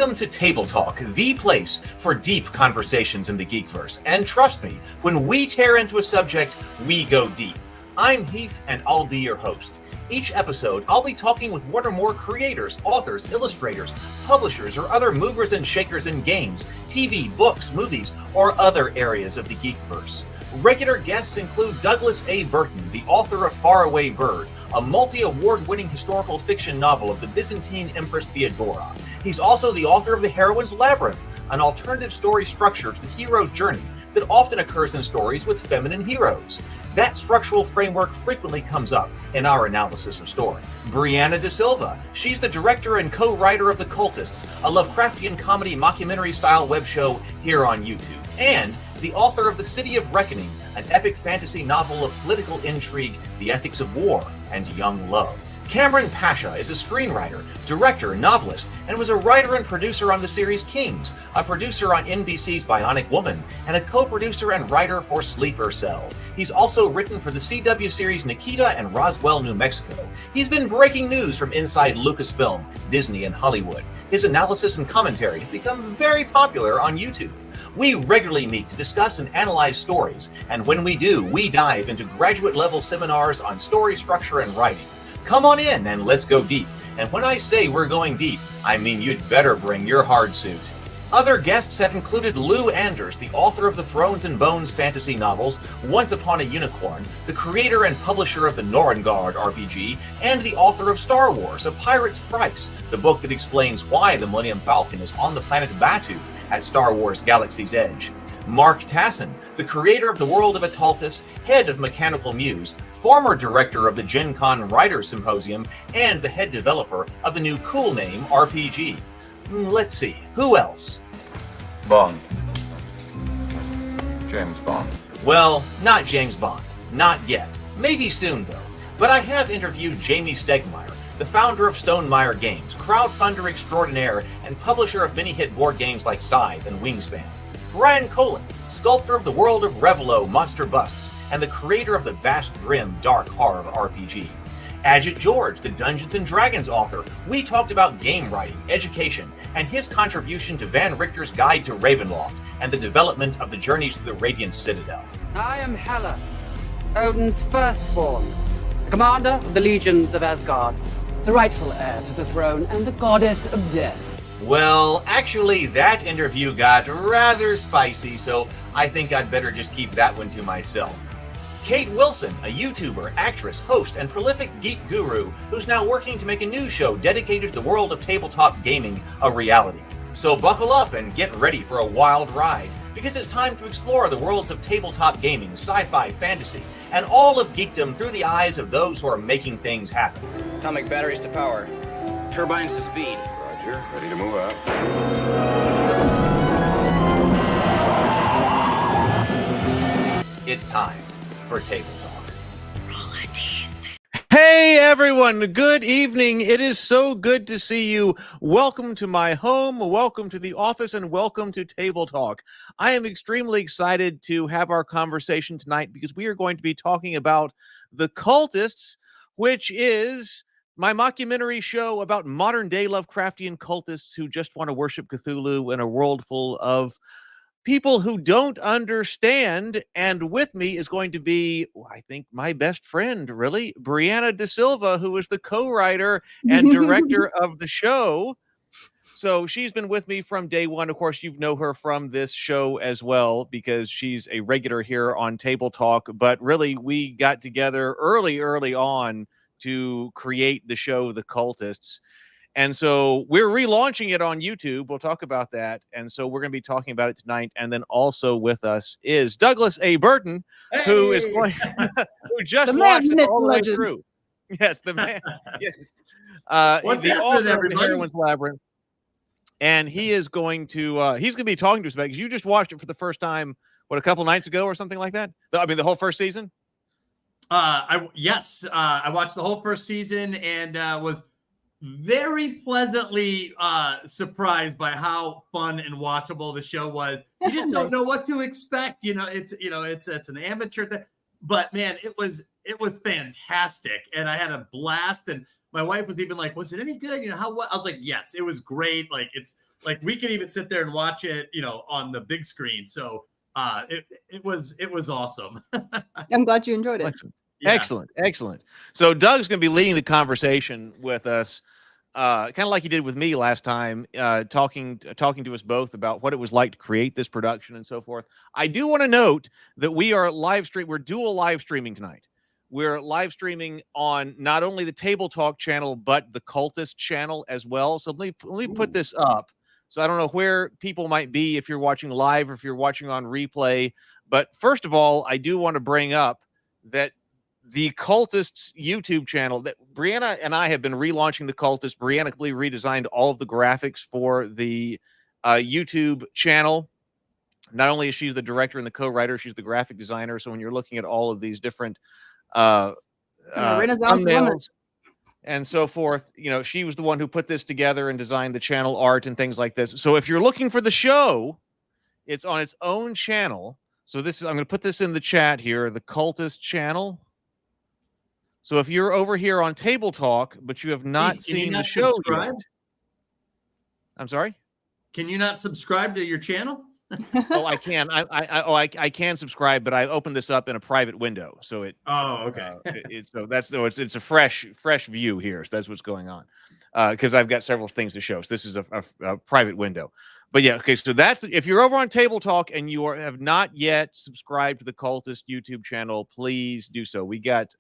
Welcome to Table Talk, the place for deep conversations in the Geekverse. And trust me, when we tear into a subject, we go deep. I'm Heath, and I'll be your host. Each episode, I'll be talking with one or more creators, authors, illustrators, publishers, or other movers and shakers in games, TV, books, movies, or other areas of the Geekverse. Regular guests include Douglas A. Burton, the author of Faraway Bird, a multi-award-winning historical fiction novel of the Byzantine Empress Theodora. He's also the author of The Heroine's Labyrinth, an alternative story structure to the hero's journey that often occurs in stories with feminine heroes. That structural framework frequently comes up in our analysis of story. Brianna da Silvea, she's the director and co-writer of The Cultists, a Lovecraftian comedy mockumentary-style web show here on YouTube, and the author of The City of Reckoning, an epic fantasy novel of political intrigue, the ethics of war, and young love. Cameron Pasha is a screenwriter, director, novelist, and was a writer and producer on the series Kings, a producer on NBC's Bionic Woman, and a co-producer and writer for Sleeper Cell. He's also written for the CW series Nikita and Roswell, New Mexico. He's been breaking news from inside Lucasfilm, Disney, and Hollywood. His analysis and commentary have become very popular on YouTube. We regularly meet to discuss and analyze stories, and when we do, we dive into graduate-level seminars on story structure and writing. Come on in and let's go deep. And when I say we're going deep, I mean you'd better bring your hard suit. Other guests have included Lou Anders, the author of the Thrones and Bones fantasy novels, Once Upon a Unicorn, the creator and publisher of the Norengard RPG, and the author of Star Wars, A Pirate's Price, the book that explains why the Millennium Falcon is on the planet Batu at Star Wars Galaxy's Edge. Mark Tassin, the creator of the World of Cultists, head of Mechanical Muse, former director of the Gen Con Writers Symposium, and the head developer of the new Cool Name RPG. Let's see, who else? Bond. James Bond. Well, not James Bond. Not yet. Maybe soon, though. But I have interviewed Jamie Stegmaier, the founder of Stonemaier Games, crowdfunder extraordinaire, and publisher of many hit board games like Scythe and Wingspan. Brian Colin, sculptor of the World of Revelo Monster Busts, and the creator of the Vast Grim Dark Horror RPG. Ajit George, the Dungeons & Dragons author. We talked about game writing, education, and his contribution to Van Richter's Guide to Ravenloft, and the development of the Journeys to the Radiant Citadel. I am Hela, Odin's firstborn, the commander of the legions of Asgard, the rightful heir to the throne, and the goddess of death. Well, actually, that interview got rather spicy, so I think I'd better just keep that one to myself. Kate Wilson, a YouTuber, actress, host, and prolific geek guru who's now working to make a new show dedicated to the world of tabletop gaming a reality. So buckle up and get ready for a wild ride, because it's time to explore the worlds of tabletop gaming, sci-fi, fantasy, and all of geekdom through the eyes of those who are making things happen. Atomic batteries to power. Turbines to speed. Roger, ready to move out. It's time for Table Talk. Hey everyone, good evening. It is so good to see you. Welcome to my home, welcome to the office, and welcome to Table Talk. I am extremely excited to have our conversation tonight because we are going to be talking about The Cultists, which is my mockumentary show about modern-day Lovecraftian cultists who just want to worship Cthulhu in a world full of people who don't understand. And with me is going to be, I think, my best friend, really, Brianna da Silvea, who is the co-writer and director of the show. So she's been with me from day one. Of course, you know her from this show as well, because she's a regular here on Table Talk. But really, we got together early on to create the show, The Cultists. And so we're relaunching it on YouTube. We'll talk about that. And so we're going to be talking about it tonight. And then also with us is Douglas A. Burton, who is going, who just watched it all the way through. Yes, the man. Yes. What's the happening, author of the Heroine's Labyrinth. And he is going to, he's going to be talking to us about it, because you just watched it for the first time, what, a couple nights ago or something like that? I mean, the whole first season? I watched the whole first season and was very pleasantly surprised by how fun and watchable the show was. You just don't know what to expect. It's an amateur thing, but man, it was fantastic, and I had a blast. And my wife was even like, "Was it any good? I was like, "Yes, it was great." Like, it's like we could even sit there and watch it, on the big screen. So it was awesome. I'm glad you enjoyed it. Excellent. Excellent. So Doug's going to be leading the conversation with us, kind of like he did with me last time, talking to us both about what it was like to create this production and so forth. I do want to note that we're dual live streaming tonight. We're live streaming on not only the Table Talk channel, but the Cultist channel as well. So let me put this up. So I don't know where people might be if you're watching live or if you're watching on replay. But first of all, I do want to bring up that the Cultists YouTube channel, that Brianna and I have been relaunching the Cultists. Brianna redesigned all of the graphics for the YouTube channel. Not only is she the director and the co-writer, she's the graphic designer. So when you're looking at all of these different thumbnails and so forth, she was the one who put this together and designed the channel art and things like this. So if you're looking for the show, it's on its own channel. So I'm going to put this in the chat here, the Cultist channel. So if you're over here on Table Talk, but you have not seen the show yet, I'm sorry? Can you not subscribe to your channel? Oh, I can. I can subscribe, but I opened this up in a private window, so it. Oh, okay. It's a fresh view here. So that's what's going on, because I've got several things to show. So this is a private window, but yeah, okay. So if you're over on Table Talk and you have not yet subscribed to the Cultist YouTube channel, please do so. We got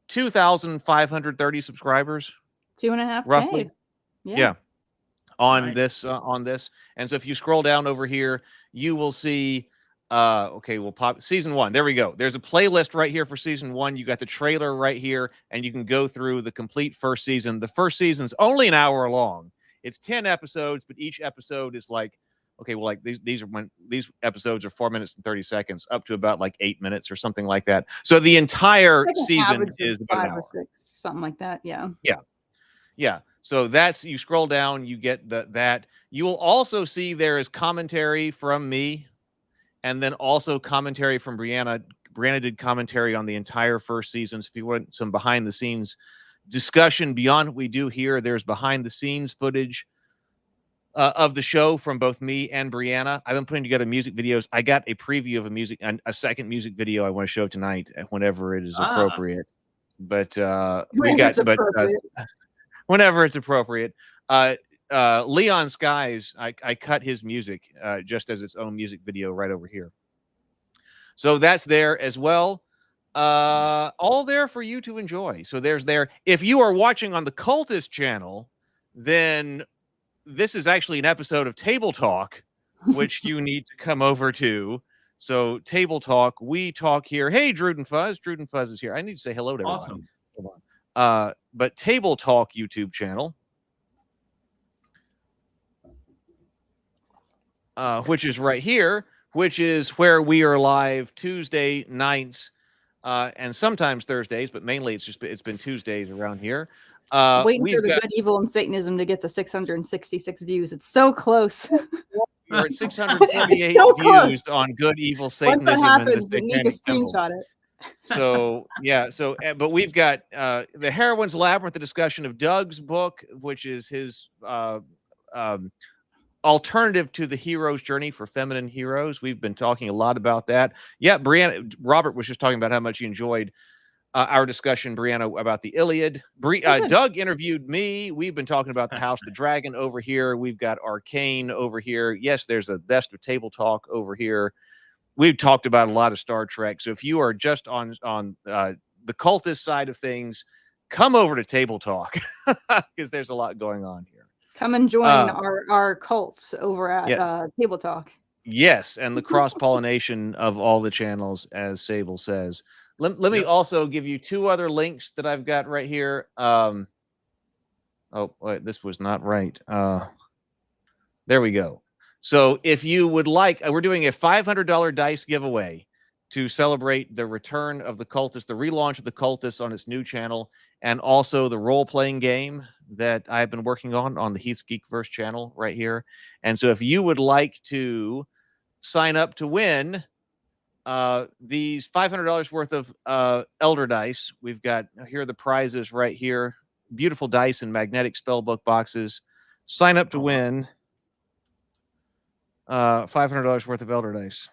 2,530 subscribers, 2.5K. roughly. Yeah. On Nice. this. And so if you scroll down over here, you will see, we'll pop season 1. There we go. There's a playlist right here for season 1. You got the trailer right here, and you can go through the complete first season. The first season's only an hour long. It's 10 episodes, but each episode is these episodes are 4 minutes and 30 seconds up to about 8 minutes or something like that. So the entire season is about 5 or 6, something like that. Yeah. Yeah. So you scroll down, you get that. You will also see there is commentary from me, and then also commentary from Brianna. Brianna did commentary on the entire first season. So if you want some behind the scenes discussion beyond what we do here, there's behind the scenes footage of the show from both me and Brianna. I've been putting together music videos. I got a preview of a second music video I want to show tonight whenever it is appropriate. But whenever it's appropriate. Leon Skies, I cut his music just as its own music video right over here. So that's there as well. All there for you to enjoy. So there's there. If you are watching on the Cultist channel, then this is actually an episode of Table Talk, which you need to come over to. So Table Talk, we talk here. Hey, Druden Fuzz. Druden Fuzz is here. I need to say hello to everybody. Awesome. Hold on. But Table Talk YouTube channel, which is right here, which is where we are live Tuesday nights and sometimes Thursdays, but mainly it's been Tuesdays around here. Waiting for the Good, Evil, and Satanism to get to 666 views. It's so close. We're at 648 views on Good, Evil, Satanism. Once that happens, you need to screenshot it. So but we've got the Heroine's Labyrinth, the discussion of Doug's book, which is his alternative to the hero's journey for feminine heroes. We've been talking a lot about that. Yeah, Robert was just talking about how much he enjoyed our discussion, Brianna, about the Iliad. Doug interviewed me. We've been talking about the House of the Dragon over here. We've got Arcane over here. Yes, there's a Best of Table Talk over here. We've talked about a lot of Star Trek. So if you are just on the Cultist side of things, come over to Table Talk because there's a lot going on here. Come and join our cult over at Table Talk. Yes, and the cross-pollination of all the channels, as Sable says. Let me also give you 2 other links that I've got right here. Oh, wait, this was not right. There we go. So if you would like, we're doing a $500 dice giveaway to celebrate the return of the Cultist, the relaunch of the Cultist on its new channel, and also the role-playing game that I've been working on the Heath's Geekverse channel right here. And so if you would like to sign up to win these $500 worth of Elder Dice, we've got, here are the prizes right here. Beautiful dice and magnetic spellbook boxes. Sign up to win. $500 worth of Elder Dice.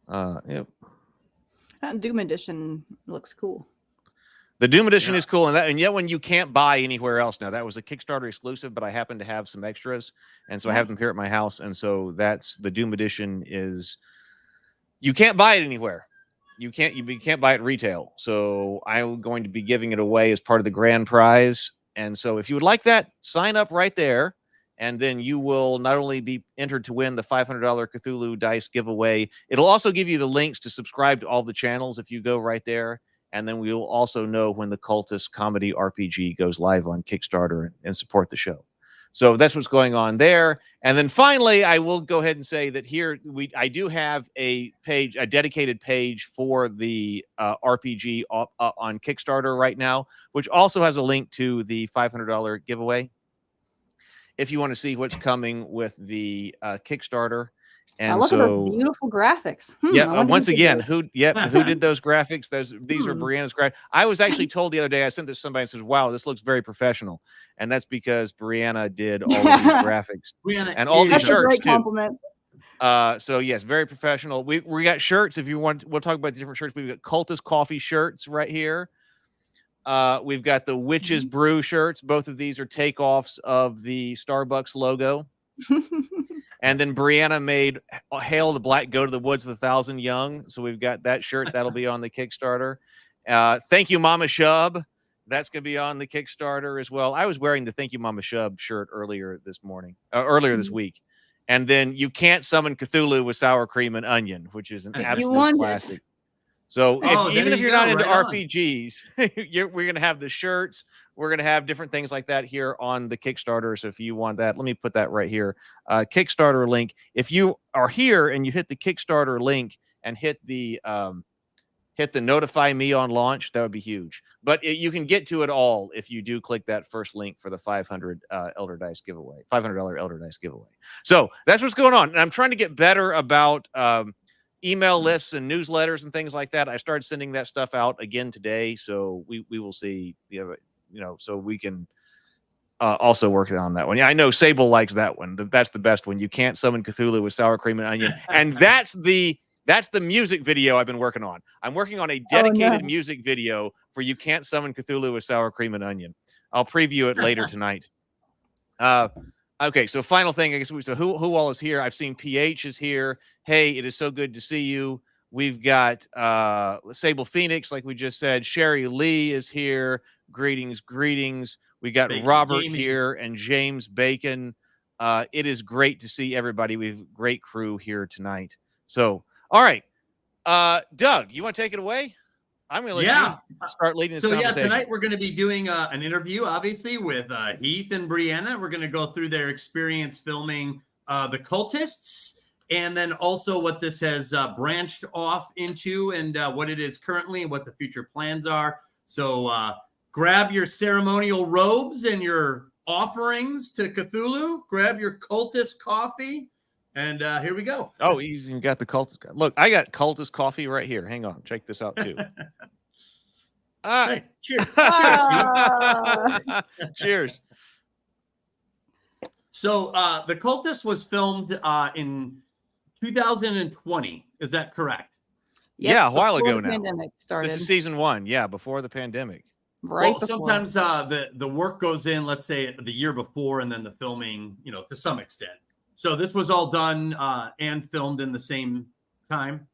Yep. That Doom edition looks cool. The Doom edition is cool, and yet when you can't buy anywhere else now. That was a Kickstarter exclusive, but I happen to have some extras, and so I have them here at my house. And so that's the Doom edition is you can't buy it anywhere. You can't buy it retail. So I'm going to be giving it away as part of the grand prize. And so if you would like that, sign up right there. And then you will not only be entered to win the $500 Cthulhu dice giveaway, it'll also give you the links to subscribe to all the channels if you go right there. And then we'll also know when the Cultists comedy RPG goes live on Kickstarter and support the show. So that's what's going on there. And then finally, I will go ahead and say that here I do have a dedicated page for the RPG on Kickstarter right now, which also has a link to the $500 giveaway. If you want to see what's coming with the Kickstarter. And look at those beautiful graphics. Once again, who did those graphics? These are Brianna's graphics. I was actually told the other day, I sent this to somebody and says, wow, this looks very professional. And that's because Brianna did all of these graphics. And all these shirts too. Compliment. So yes, very professional. We got shirts. If you want, we'll talk about the different shirts. We've got Cultist coffee shirts right here. We've got the Witch's Brew shirts. Both of these are takeoffs of the Starbucks logo. And then Brianna made Hail the Black Goat to the Woods with 1,000 Young. So we've got that shirt. That'll be on the Kickstarter. Thank You, Mama Shub. That's going to be on the Kickstarter as well. I was wearing the Thank You, Mama Shub shirt earlier this week. And then You Can't Summon Cthulhu with Sour Cream and Onion, which is an absolute classic. So even if you're not into RPGs, we're going to have the shirts. We're going to have different things like that here on the Kickstarter. So if you want that, let me put that right here. Kickstarter link. If you are here and you hit the Kickstarter link and hit the notify me on launch, that would be huge. But you can get to it all if you do click that first link for the $500 Elder Dice giveaway, $500 Elder Dice giveaway. So that's what's going on. And I'm trying to get better about email lists and newsletters and things like that. I started sending that stuff out again today. So we will see, so we can also work on that one. Yeah, I know Sable likes that one. That's the best one. You Can't Summon Cthulhu with Sour Cream and Onion. And that's the music video I've been working on. I'm working on a dedicated music video for You Can't Summon Cthulhu with Sour Cream and Onion. I'll preview it later tonight. Okay, so final thing, I guess. So who all is here? I've seen PH is here. Hey, it is so good to see you. We've got Sable Phoenix, like we just said. Sherry Lee is here. Greetings. We got Bacon Robert Gaming here and James Bacon. It is great to see everybody. We have a great crew here tonight. So, all right. Doug, you want to take it away? I'm going to let you start leading this conversation. Tonight we're going to be doing an interview, obviously, with Heath and Brianna. We're going to go through their experience filming the Cultists, and then also what this has branched off into and what it is currently and what the future plans are. So grab your ceremonial robes and your offerings to Cthulhu. Grab your Cultist coffee. And here we go. Oh, you even got the Cultist. Look, I got Cultist coffee right here. Hang on. Check this out, too. Hey, cheers. Cheers. So the Cultist was filmed in 2020. Is that correct? Yeah, a while ago now. Pandemic started. This is season 1. Yeah, before the pandemic. Right. Well, sometimes the work goes in, let's say, the year before, and then the filming, to some extent. So this was all done and filmed in the same time.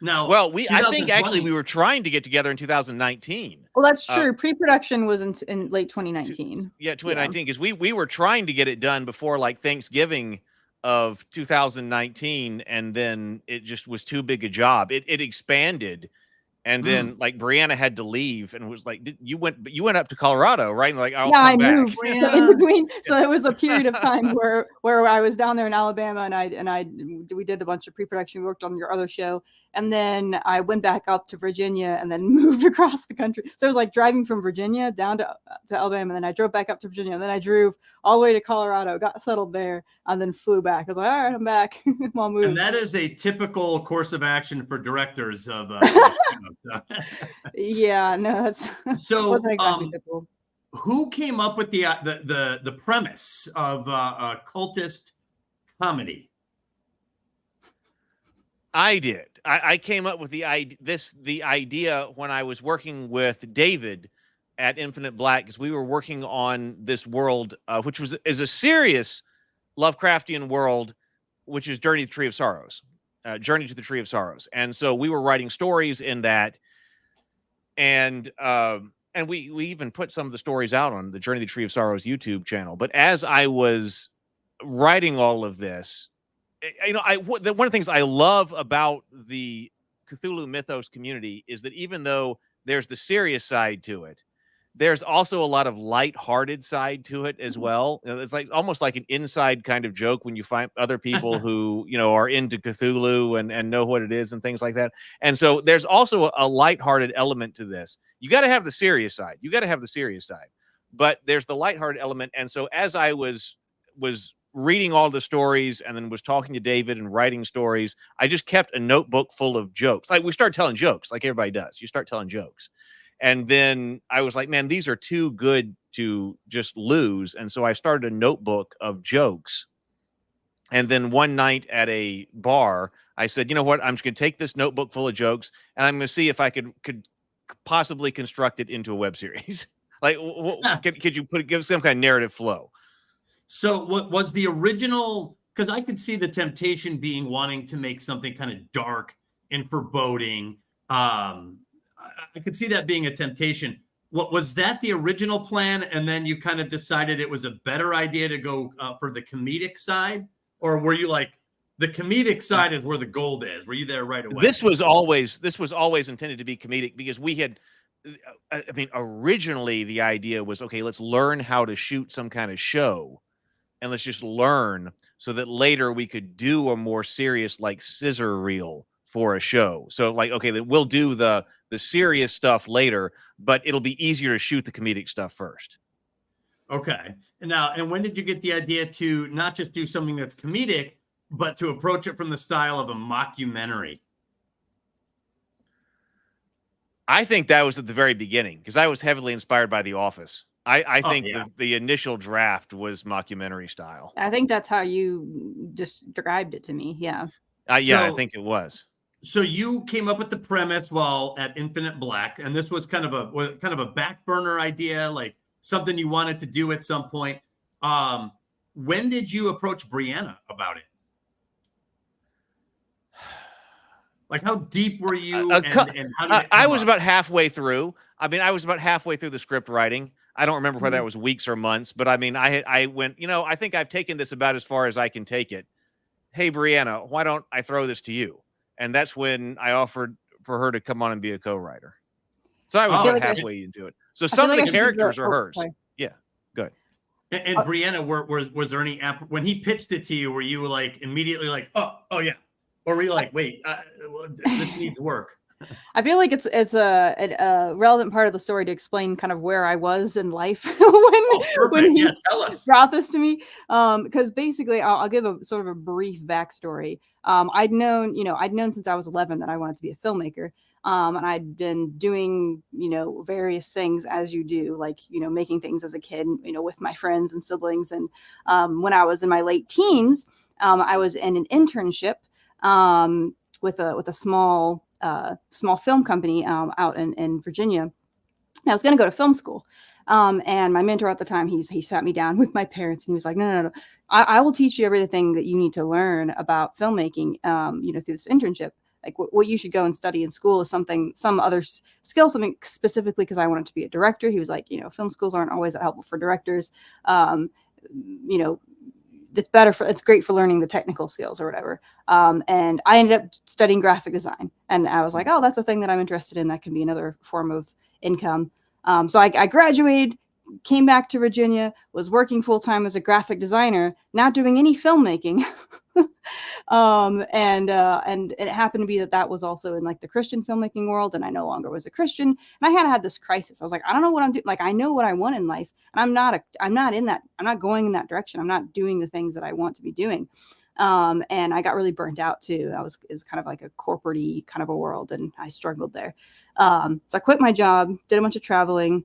Now, well, I think actually we were trying to get together in 2019. Well, that's true. Pre-production was in late 2019. 2019, because we were trying to get it done before like Thanksgiving of 2019, and then it just was too big a job. It expanded. And then, like, Brianna had to leave, and was like, you went up to Colorado, right? And like, I'll come back. Moved in between. So it was a period of time where I was down there in Alabama, and we did a bunch of pre-production. We worked on your other show, and then I went back up to Virginia, and then moved across the country. So it was like driving from Virginia down to Alabama, and then I drove back up to Virginia, and then I drove all the way to Colorado, got settled there, and then flew back. I was like, all right, I'm back. I'll move. And that is a typical course of action for directors of. Yeah, no, that's so. Exactly typical. who came up with the premise of a cultist comedy? I did. I came up with the idea when I was working with David at Infinite Black, because we were working on this world, which is a serious Lovecraftian world, which is Journey to the Tree of Sorrows. Journey to the Tree of Sorrows. And so we were writing stories in that, and we even put some of the stories out on the Journey to the Tree of Sorrows YouTube channel. But as I was writing all of this, one of the things I love about the Cthulhu mythos community is that even though there's the serious side to it, there's also a lot of lighthearted side to it as well. It's like almost like an inside kind of joke when you find other people who, are into Cthulhu and know what it is and things like that. And so there's also a lighthearted element to this. You got to have the serious side. But there's the lighthearted element. And so as I was reading all the stories and then was talking to David and writing stories, I just kept a notebook full of jokes. Like we start telling jokes like everybody does. You start telling jokes. And then I was like, man, these are too good to just lose. And so I started a notebook of jokes. And then one night at a bar, I said, you know what? I'm just going to take this notebook full of jokes and I'm going to see if I could possibly construct it into a web series. Like, could you give some kind of narrative flow? So what was the original? Because I could see the temptation being wanting to make something kind of dark and foreboding. I could see that being a temptation. What was that the original plan? And then you kind of decided it was a better idea to go for the comedic side? Or were you like, the comedic side is where the gold is? Were you there right away? This was always intended to be comedic, because we had, originally the idea was, okay, let's learn how to shoot some kind of show and let's just learn so that later we could do a more serious, like, scissor reel for a show. So like, okay, then we'll do the serious stuff later, but it'll be easier to shoot the comedic stuff first. Okay. And when did you get the idea to not just do something that's comedic, but to approach it from the style of a mockumentary? I think that was at the very beginning, because I was heavily inspired by The Office. I think the initial draft was mockumentary style. I think that's how you described it to me. Yeah. I think it was. So you came up with the premise while at Infinite Black, and this was kind of a back burner idea, like something you wanted to do at some point. When did you approach Brianna about it? Like, how deep were you? And how did it I was about halfway through. I was about halfway through the script writing. I don't remember whether that was weeks or months, but I went, I think I've taken this about as far as I can take it. Hey, Brianna, why don't I throw this to you? And that's when I offered for her to come on and be a co-writer. So I was about halfway into it. So some of the characters are hers. Yeah, good. And Brianna, was there any when he pitched it to you? Were you like immediately like, oh yeah, or were you like, wait, this needs work? I feel like it's a relevant part of the story to explain kind of where I was in life when he brought this to me. Because basically, I'll give a sort of a brief backstory. I'd known since I was 11 that I wanted to be a filmmaker. And I'd been doing, various things as you do, like, making things as a kid, with my friends and siblings. And when I was in my late teens, I was in an internship with a small film company out in Virginia. And I was going to go to film school. And my mentor at the time, he sat me down with my parents and he was like, no. I will teach you everything that you need to learn about filmmaking, through this internship. Like what you should go and study in school is some other skill, something specifically because I wanted to be a director. He was like, film schools aren't always that helpful for directors. It's great for learning the technical skills or whatever. And I ended up studying graphic design, and I was like, oh, that's a thing that I'm interested in. That can be another form of income. So I graduated, came back to Virginia, was working full time as a graphic designer, not doing any filmmaking. And it happened to be that was also in like the Christian filmmaking world, and I no longer was a Christian. And I had this crisis. I was like, I don't know what I'm doing. Like, I know what I want in life, and I'm not going in that direction. I'm not doing the things that I want to be doing. And I got really burnt out too. It was kind of like a corporate-y kind of a world, and I struggled there. So I quit my job, did a bunch of traveling,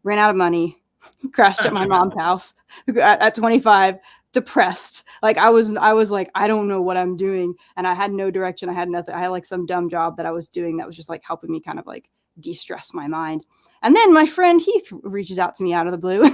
ran out of money, crashed at my mom's house at 25, depressed. Like I was like, I don't know what I'm doing. And I had no direction. I had nothing. I had like some dumb job that I was doing that was just like helping me kind of like de-stress my mind. And then my friend Heath reaches out to me out of the blue,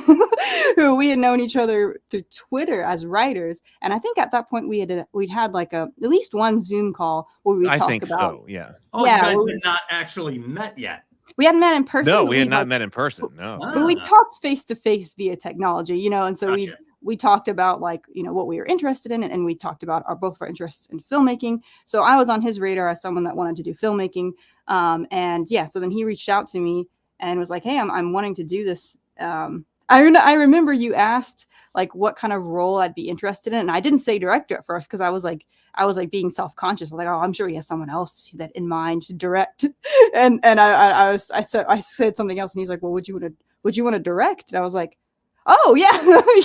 who we had known each other through Twitter as writers. And I think at that point we'd had like at least one Zoom call where we talked about. So, yeah. Oh, yeah, you guys had not actually met yet. We hadn't met in person. No, we had not met in person. No. But we talked face to face via technology, you know, and so Gotcha. we talked about like, you know, what we were interested in, and we talked about both our interests in filmmaking. So I was on his radar as someone that wanted to do filmmaking. And yeah, so then he reached out to me and was like, hey, I'm wanting to do this. I remember you asked like what kind of role I'd be interested in. And I didn't say director at first because I was like being self-conscious. Like, oh, I'm sure he has someone else that in mind to direct. and I said something else, and he's like, well, would you want to direct? And I was like, oh yeah,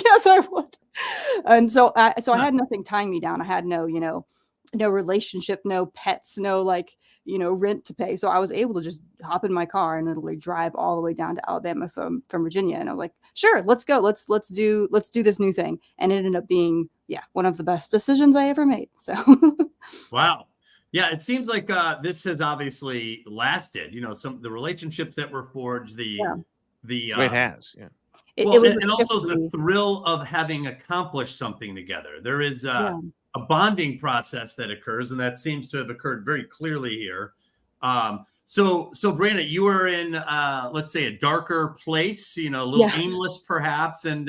yes, I would. And so I had nothing tying me down. I had no, you know, no relationship, no pets, no like, you know, rent to pay. So I was able to just hop in my car and literally drive all the way down to Alabama from Virginia. And I was like, sure, let's go. Let's do this new thing. And it ended up being, yeah, one of the best decisions I ever made. So Wow. Yeah, it seems like this has obviously lasted, you know, the relationships that were forged, it has, yeah. And also the thrill of having accomplished something together. There is a bonding process that occurs, and that seems to have occurred very clearly here. So Brianna, you were in, let's say, a darker place, you know, a little aimless perhaps, and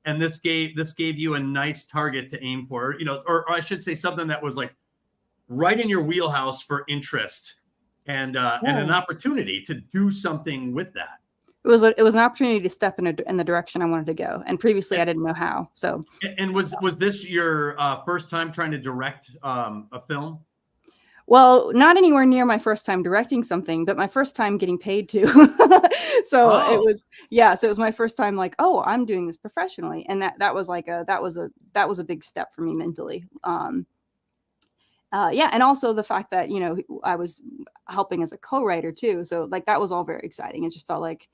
this gave you a nice target to aim for, you know, or I should say something that was like right in your wheelhouse for interest and an opportunity to do something with that. It was an opportunity to step in the direction I wanted to go, and previously I didn't know how. So, and was this your first time trying to direct a film? Well, not anywhere near my first time directing something, but my first time getting paid to. It was my first time like, oh, I'm doing this professionally, and that was a big step for me mentally. And also the fact that, you know, I was helping as a co-writer too, so like that was all very exciting. It just felt like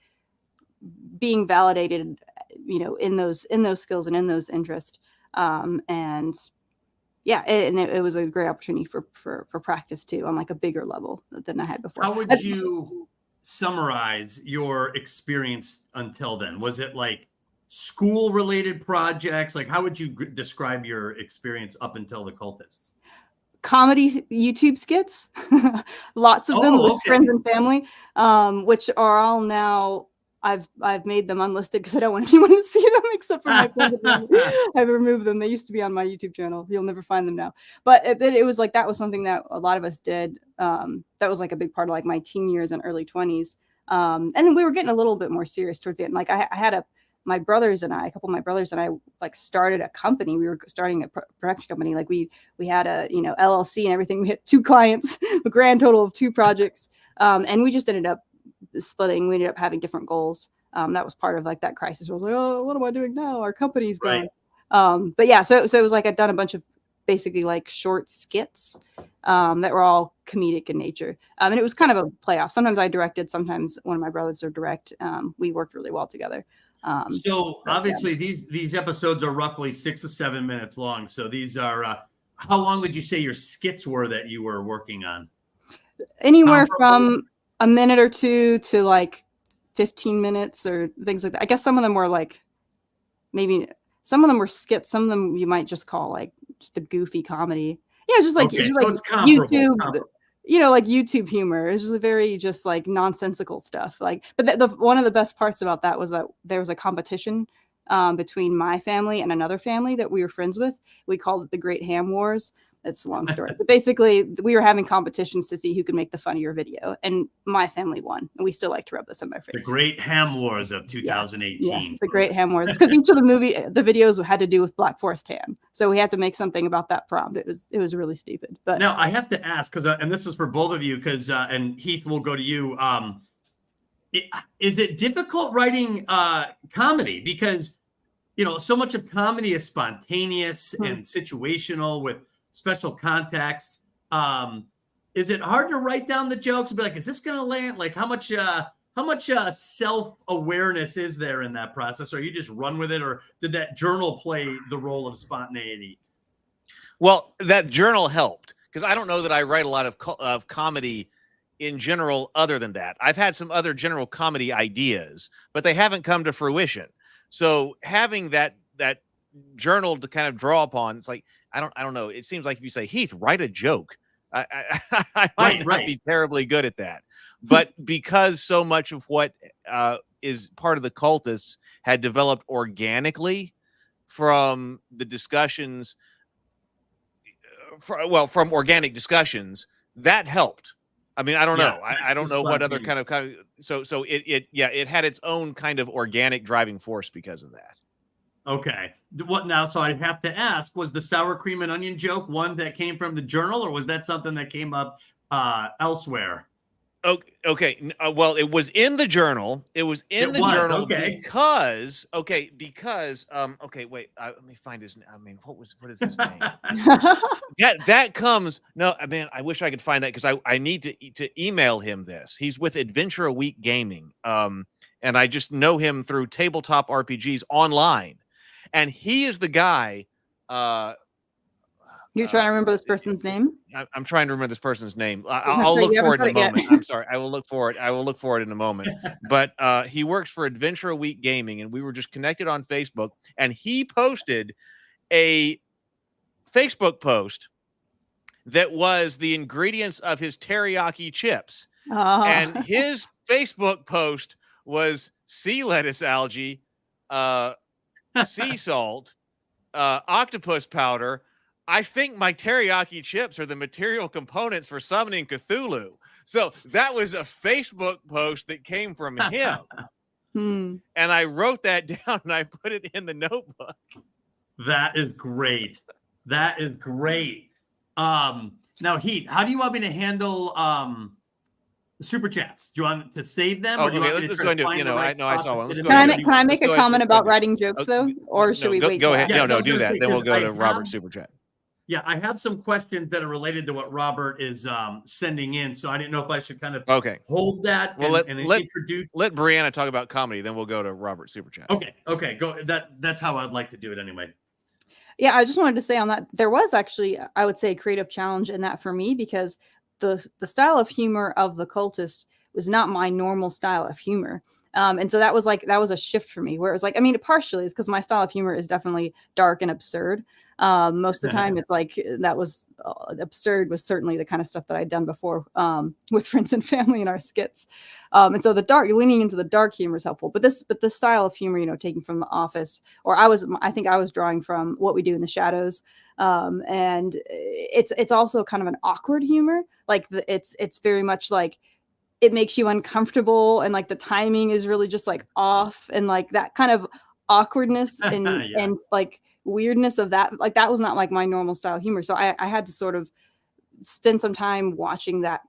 being validated, you know, in those skills and in those interests. It was a great opportunity for practice too, on like a bigger level than I had before. How would you summarize your experience until then? Was it like school related projects? Like, how would you describe your experience up until the Cultists? Comedy YouTube skits, lots of them with friends and family, which are all now, I've made them unlisted because I don't want anyone to see them except for my friends and family. I've removed them. They used to be on my YouTube channel. You'll never find them now. But it was like, that was something that a lot of us did. That was like a big part of like my teen years and early 20s. And we were getting a little bit more serious towards the end. Like I had a couple of my brothers and I like started a company. We were starting a production company. Like we had a, you know, LLC and everything. We had 2 clients, a grand total of 2 projects. And we just ended up splitting. We ended up having different goals. That was part of like that crisis. I was like, oh, what am I doing now? Our company's gone. But yeah, so it was like I'd done a bunch of basically like short skits that were all comedic in nature. And it was kind of a playoff. Sometimes I directed, sometimes one of my brothers would direct. We worked really well together. Obviously these episodes are roughly 6 to 7 minutes long. So these are, how long would you say your skits were that you were working on? Anywhere from a minute or 2 to like 15 minutes or things like that. I guess some of them were like, maybe some of them were skits. Some of them you might just call like just a goofy comedy. Yeah, just like, it's YouTube, you know, like YouTube humor. It's just very just like nonsensical stuff. Like, but one of the best parts about that was that there was a competition between my family and another family that we were friends with. We called it the Great Ham Wars. It's a long story, but basically we were having competitions to see who could make the funnier video, and my family won, and we still like to rub this in their face. The Great Ham Wars of 2018. Yes, the Great Ham Wars, because each of the videos had to do with Black Forest ham, so we had to make something about that prompt. It was really stupid. But now I have to ask, because and this is for both of you, because and Heath, will go to you. Is it difficult writing comedy, because you know so much of comedy is spontaneous and situational with special context? Is it hard to write down the jokes and be like, is this gonna land? Like, how much self-awareness is there in that process? Or you just run with it, or did that journal play the role of spontaneity? Well, that journal helped because I don't know that I write a lot of comedy in general other than that. I've had some other general comedy ideas, but they haven't come to fruition. So having that journal to kind of draw upon, it's like, I don't know. It seems like if you say, Heath, write a joke, I might not be terribly good at that. But because so much of what is part of the Cultists had developed organically from the discussions, from organic discussions, that helped. I mean, I don't know. I don't know what other kind of so it had its own kind of organic driving force because of that. Okay. What now? So I have to ask: was the sour cream and onion joke one that came from the journal, or was that something that came up elsewhere? Okay. Well, it was in the journal. It was in the journal because wait. Let me find his. I mean, what is his name? that comes. No, I mean, I wish I could find that because I need to email him this. He's with Adventure a Week Gaming. And I just know him through tabletop RPGs online, and he is the guy. You're trying to remember this person's name? I'm trying to remember this person's name. I'll look for it in a moment. I'm sorry. I will look for it. I will look for it in a moment. But he works for Adventure a Week Gaming, and we were just connected on Facebook, and he posted a Facebook post that was the ingredients of his teriyaki chips. And his Facebook post was sea lettuce algae, sea salt, octopus powder. I think my teriyaki chips are the material components for summoning Cthulhu. So that was a Facebook post that came from him. And I wrote that down and I put it in the notebook. That is great. That is great. Now, Heath, how do you want me to handle super chats? Do you want to save them? Or do you want me to try to find the right I saw one. Can I make a comment about writing jokes, though? Or should we wait? Go ahead. Yeah, No, do that. Then we'll go to Robert's super chat. Yeah, I have some questions that are related to what Robert is sending in, so I didn't know if I should kind of hold that and introduce. Let Brianna talk about comedy, then we'll go to Robert's super chat. Okay, go. That's how I'd like to do it anyway. Yeah, I just wanted to say on that, there was actually, I would say, a creative challenge in that for me, because the style of humor of the Cultists was not my normal style of humor. And so that was a shift for me, where it was like, I mean, partially it's because my style of humor is definitely dark and absurd. Most of the time it's like that was absurd was certainly the kind of stuff that I'd done before with friends and family in our skits. And so leaning into the dark humor is helpful, but the style of humor, taking from The Office, or I think I was drawing from What We Do in the Shadows. And it's also kind of an awkward humor. Like it's very much like, it makes you uncomfortable, and like the timing is really just like off, and like that kind of awkwardness and and like weirdness of that, like that was not like my normal style humor. So I had to sort of spend some time watching that,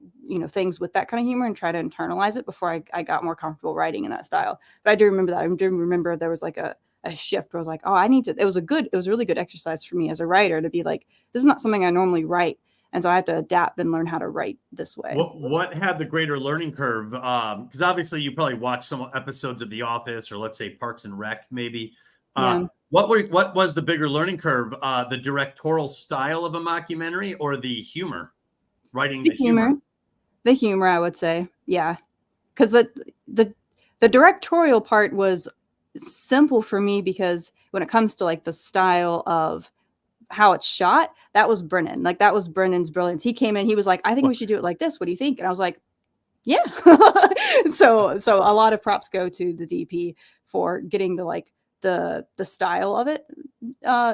things with that kind of humor and try to internalize it before I got more comfortable writing in that style. But I do remember that. I do remember there was like a shift where I was like, oh, it was a really good exercise for me as a writer to be like, this is not something I normally write. And so I had to adapt and learn how to write this way. What had the greater learning curve? Because obviously you probably watched some episodes of The Office, or let's say Parks and Rec, maybe. What was the bigger learning curve? The directorial style of a mockumentary, or the humor? Writing the humor. The humor, I would say, yeah. Because the directorial part was simple for me, because when it comes to like the style of how it's shot, that was Brennan. Like that was Brennan's brilliance. He came in, he was like, I think we should do it like this. What do you think? And I was like, yeah. so a lot of props go to the DP for getting the style of it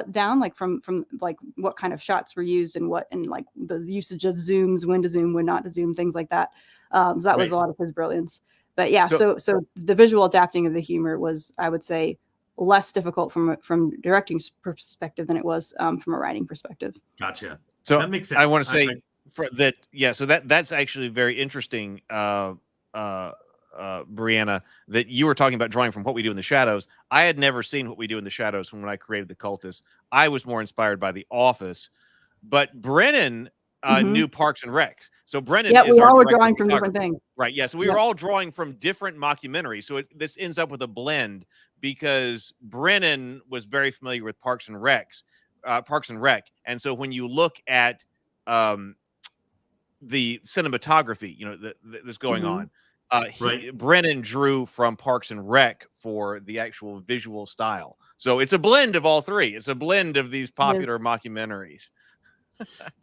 down, like from like what kind of shots were used and like the usage of zooms, when to zoom, when not to zoom, things like that. So that was a lot of his brilliance. But yeah, so the visual adapting of the humor was, I would say, less difficult from directing perspective than it was from a writing perspective. Gotcha. So that makes sense. I want to say so that's actually very interesting, Brianna, that you were talking about drawing from What We Do in the Shadows. I had never seen What We Do in the Shadows when I created the Cultists. I was more inspired by The Office, but Brennan new Parks and Recs. So Brennan Yeah, is we our all were director drawing of from different photography. things. Right. Yeah. So we were all drawing from different mockumentaries. So this ends up with a blend because Brennan was very familiar with Parks and Rec. And so when you look at the cinematography, that's going on, Brennan drew from Parks and Rec for the actual visual style. So it's a blend of all three. It's a blend of these popular mockumentaries.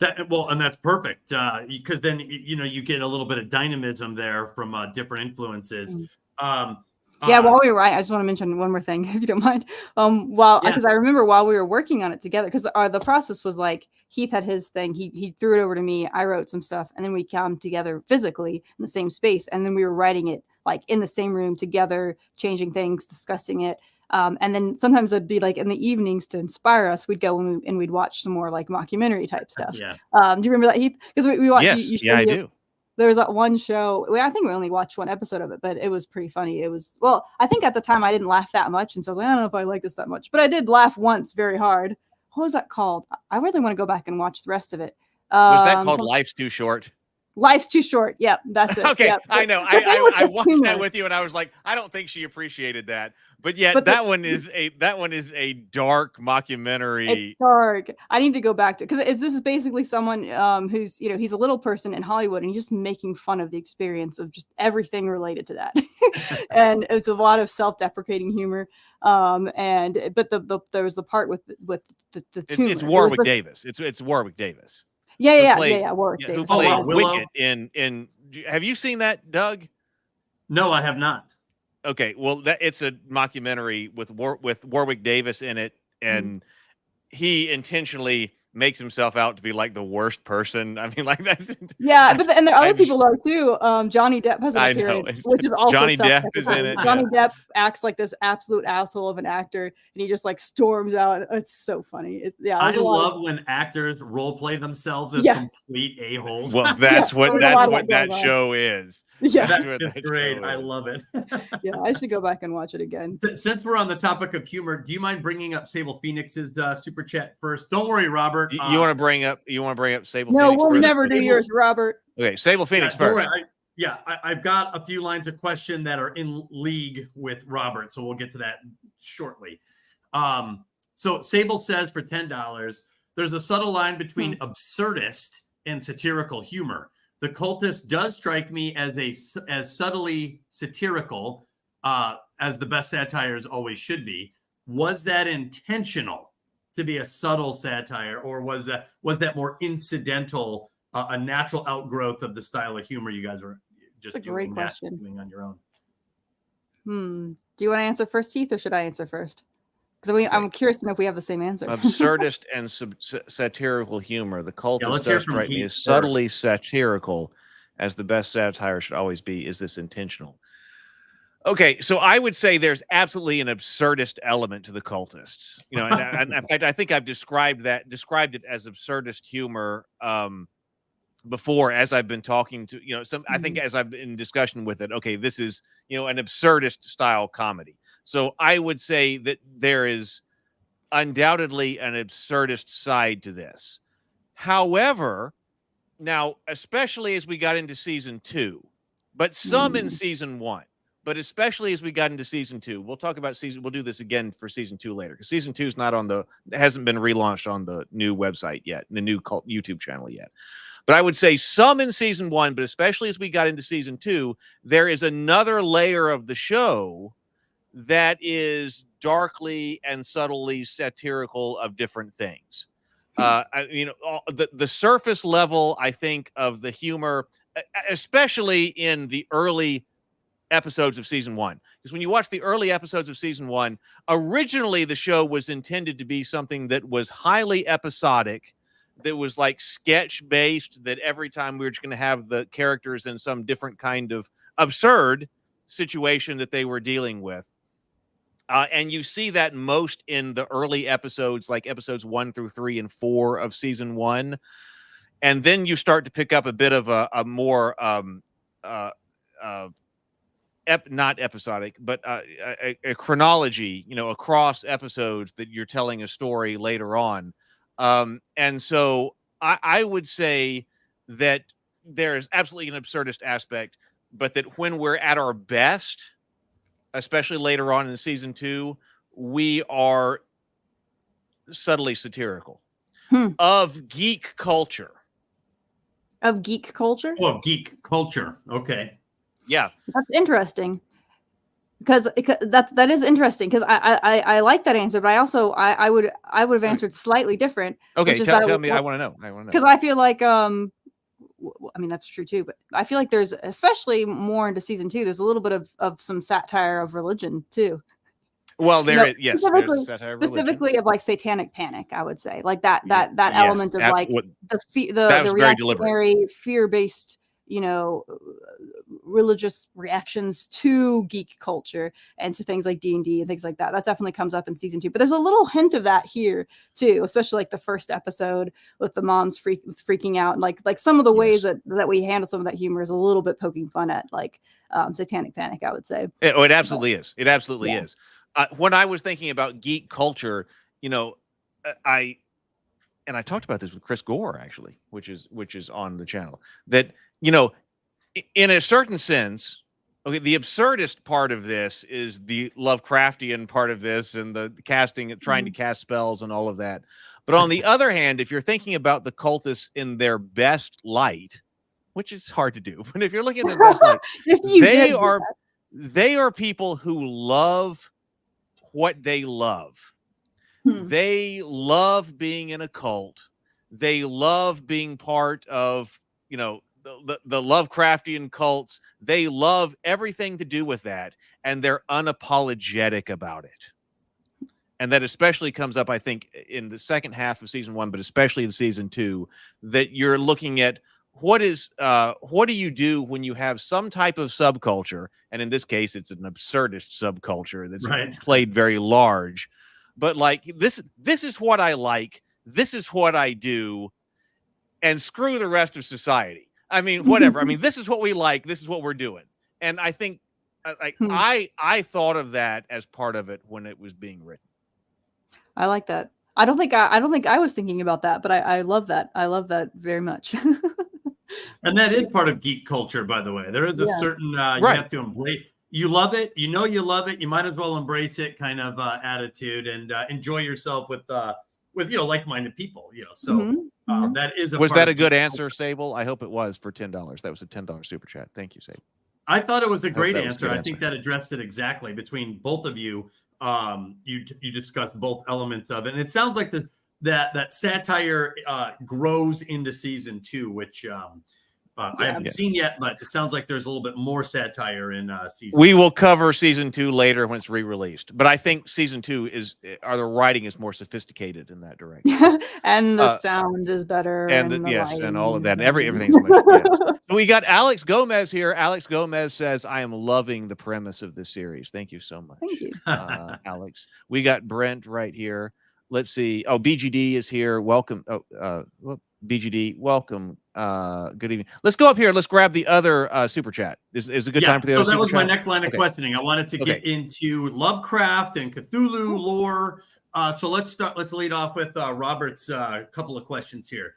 And that's perfect because then you get a little bit of dynamism there from different influences. While we were I just want to mention one more thing, if you don't mind. Because I remember while we were working on it together, because the process was like Heath had his thing, he threw it over to me, I wrote some stuff, and then we came together physically in the same space, and then we were writing it like in the same room together, changing things, discussing it. And then sometimes it'd be like in the evenings to inspire us, we'd go and we'd watch some more like mockumentary type stuff. Do you remember that, Heath? Because we watched. Yes, I do. There was that one show. I think we only watched one episode of it, but it was pretty funny. It was, well, I think at the time I didn't laugh that much, and so I was like, I don't know if I like this that much, but I did laugh once very hard. What was that called? I really want to go back and watch the rest of it. Was that called Life's Too Short? Life's Too Short. Yep, that's it. Okay, yep. I know. I watched that with you, and I was like, I don't think she appreciated that. But yet, that one is a dark mockumentary. It's dark. I need to go back to, because this is basically someone who's he's a little person in Hollywood, and he's just making fun of the experience of just everything related to that. And it's a lot of self-deprecating humor. But there was the part with the tumor. It's Warwick Davis. It's Warwick Davis. Warwick Davis. Who played Wicket in? Have you seen that, Doug? No, I have not. Okay, well, it's a mockumentary with Warwick Davis in it, and he intentionally makes himself out to be like the worst person. I mean, like that's and there are other people though too. Johnny Depp has an appearance, which is also Johnny Depp is in it. Johnny Depp acts like this absolute asshole of an actor, and he just like storms out. It's so funny. I love when actors role play themselves as complete a-holes. Well, that's what that show is. Yeah, that's great. I love it. I should go back and watch it again. Since we're on the topic of humor, do you mind bringing up Sable Phoenix's super chat first? Don't worry, Robert. You want to bring up Sable? No, Phoenix we'll first? never do yours, Robert. Okay, Sable Phoenix first. I've got a few lines of question that are in league with Robert, so we'll get to that shortly. So Sable says for $10, there's a subtle line between absurdist and satirical humor. The Cultist does strike me as subtly satirical, as the best satires always should be. Was that intentional to be a subtle satire, or was that more incidental, a natural outgrowth of the style of humor you guys were just doing on your own? Do you want to answer first, Heath, or should I answer first? Because I'm curious to know if we have the same answer. Absurdist and satirical humor. The Cultist does strike me as subtly satirical, as the best satire should always be. Is this intentional? Okay, so I would say there's absolutely an absurdist element to the Cultists. And in fact, I think I've described it as absurdist humor before, as I've been talking to I think as I've been in discussion with it. Okay, this is an absurdist style comedy. So I would say that there is undoubtedly an absurdist side to this. However, now, especially as we got into season 2, but some in season 1, but especially as we got into season 2, we'll do this again for season 2 later, because season 2 is hasn't been relaunched on the new website yet, the new cult YouTube channel yet. But I would say some in season 1, but especially as we got into season 2, there is another layer of the show that is darkly and subtly satirical of different things. The surface level, I think, of the humor, especially in the early episodes of season 1, because when you watch the early episodes of season 1, originally the show was intended to be something that was highly episodic, that was like sketch based, that every time we were just going to have the characters in some different kind of absurd situation that they were dealing with. And you see that most in the early episodes, like episodes 1 through 3 and 4 of season 1. And then you start to pick up a bit of a more, not episodic, but a chronology, across episodes that you're telling a story later on. And so I would say that there is absolutely an absurdist aspect, but that when we're at our best, especially later on in season 2, we are subtly satirical of geek culture. Of geek culture? Oh, geek culture. Okay. Yeah. That's interesting. Because that is interesting, because I like that answer, but I would have answered slightly different. Okay, tell me. I want to know. Because I feel like I mean, that's true too, but I feel like there's, especially more into season 2, there's a little bit of some satire of religion too. Well, yes, there's a satire of religion. Specifically of like satanic panic, I would say, like that element of like the reactionary, fear-based, religious reactions to geek culture and to things like D&D and things like that. That definitely comes up in season 2, but there's a little hint of that here too, especially like the first episode with the moms freaking out, and like some of the ways that we handle some of that humor is a little bit poking fun at like satanic panic, I would say. It absolutely is. It absolutely is. When I was thinking about geek culture, I talked about this with Chris Gore, actually, which is on the channel, that, in a certain sense, okay, the absurdist part of this is the Lovecraftian part of this, and the casting, trying to cast spells and all of that. But on the other hand, if you're thinking about the cultists in their best light, which is hard to do, but if you're looking at their best light, they are people who love what they love. They love being in a cult. They love being part of, the Lovecraftian cults. They love everything to do with that, and they're unapologetic about it. And that especially comes up, I think, in the second half of season 1, but especially in season 2, that you're looking at what do you do when you have some type of subculture, and in this case, it's an absurdist subculture that's played very large. But like this is what I like. This is what I do, and screw the rest of society. I mean, whatever. I mean, this is what we like. This is what we're doing. And I think, I thought of that as part of it when it was being written. I like that. I don't think I was thinking about that, but I love that. I love that very much. And that is part of geek culture, by the way. There is a certain you have to embrace. You love it, you love it. You might as well embrace it, kind of attitude, and enjoy yourself with like-minded people. So that is. Was that a good answer, Sable? I hope it was for $10. That was a $10 super chat. Thank you, Sable. I thought it was a great answer. I think that addressed it exactly. Between both of you, you discussed both elements of it, and it sounds like that satire grows into season 2, which I haven't seen yet, but it sounds like there's a little bit more satire in season 2. We will cover season 2 later when it's re-released, but I think season 2 the writing is more sophisticated in that direction, and the sound is better, and and all of that, and everything's much. So we got Alex Gomez here. Alex Gomez says, "I am loving the premise of this series." Thank you so much. Thank you, Alex. We got Brent right here. Let's see. Oh, BGD is here. Welcome. BGD, welcome. Good evening. Let's go up here. Let's grab the other super chat. Is a good time for the other super chat? So that was my next line of questioning. I wanted to get into Lovecraft and Cthulhu lore. So let's lead off with Robert's couple of questions here.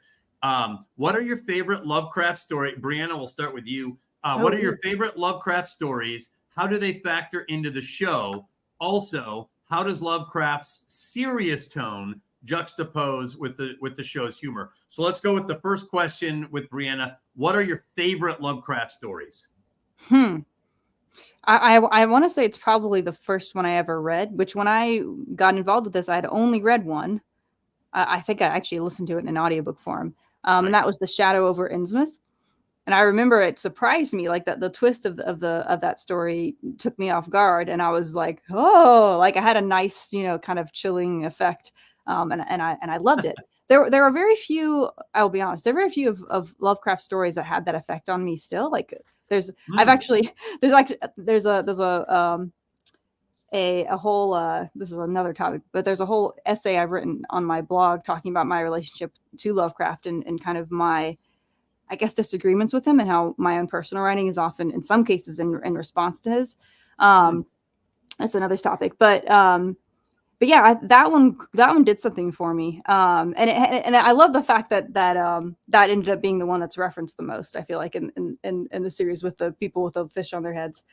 What are your favorite Lovecraft stories? Brianna, we'll start with you. What are your favorite Lovecraft stories? How do they factor into the show? Also, how does Lovecraft's serious tone juxtapose with the show's humor? So let's go with the first question with Brianna. What are your favorite Lovecraft stories? I want to say it's probably the first one I ever read, which when I got involved with this, I had only read one. I think I actually listened to it in an audiobook form. And that was The Shadow over Innsmouth. And I remember it surprised me, like that the twist of that story took me off guard, and I was like, oh, like I had a nice, kind of chilling effect. And I loved it. There are very few, I'll be honest, there are very few of Lovecraft stories that had that effect on me still. Like there's a whole this is another topic, but there's a whole essay I've written on my blog talking about my relationship to Lovecraft and kind of my, I guess, disagreements with him, and how my own personal writing is often, in some cases, in response to his. That's another topic, but but yeah, that one did something for me. And I love the fact that that ended up being the one that's referenced the most. I feel like in the series with the people with the fish on their heads.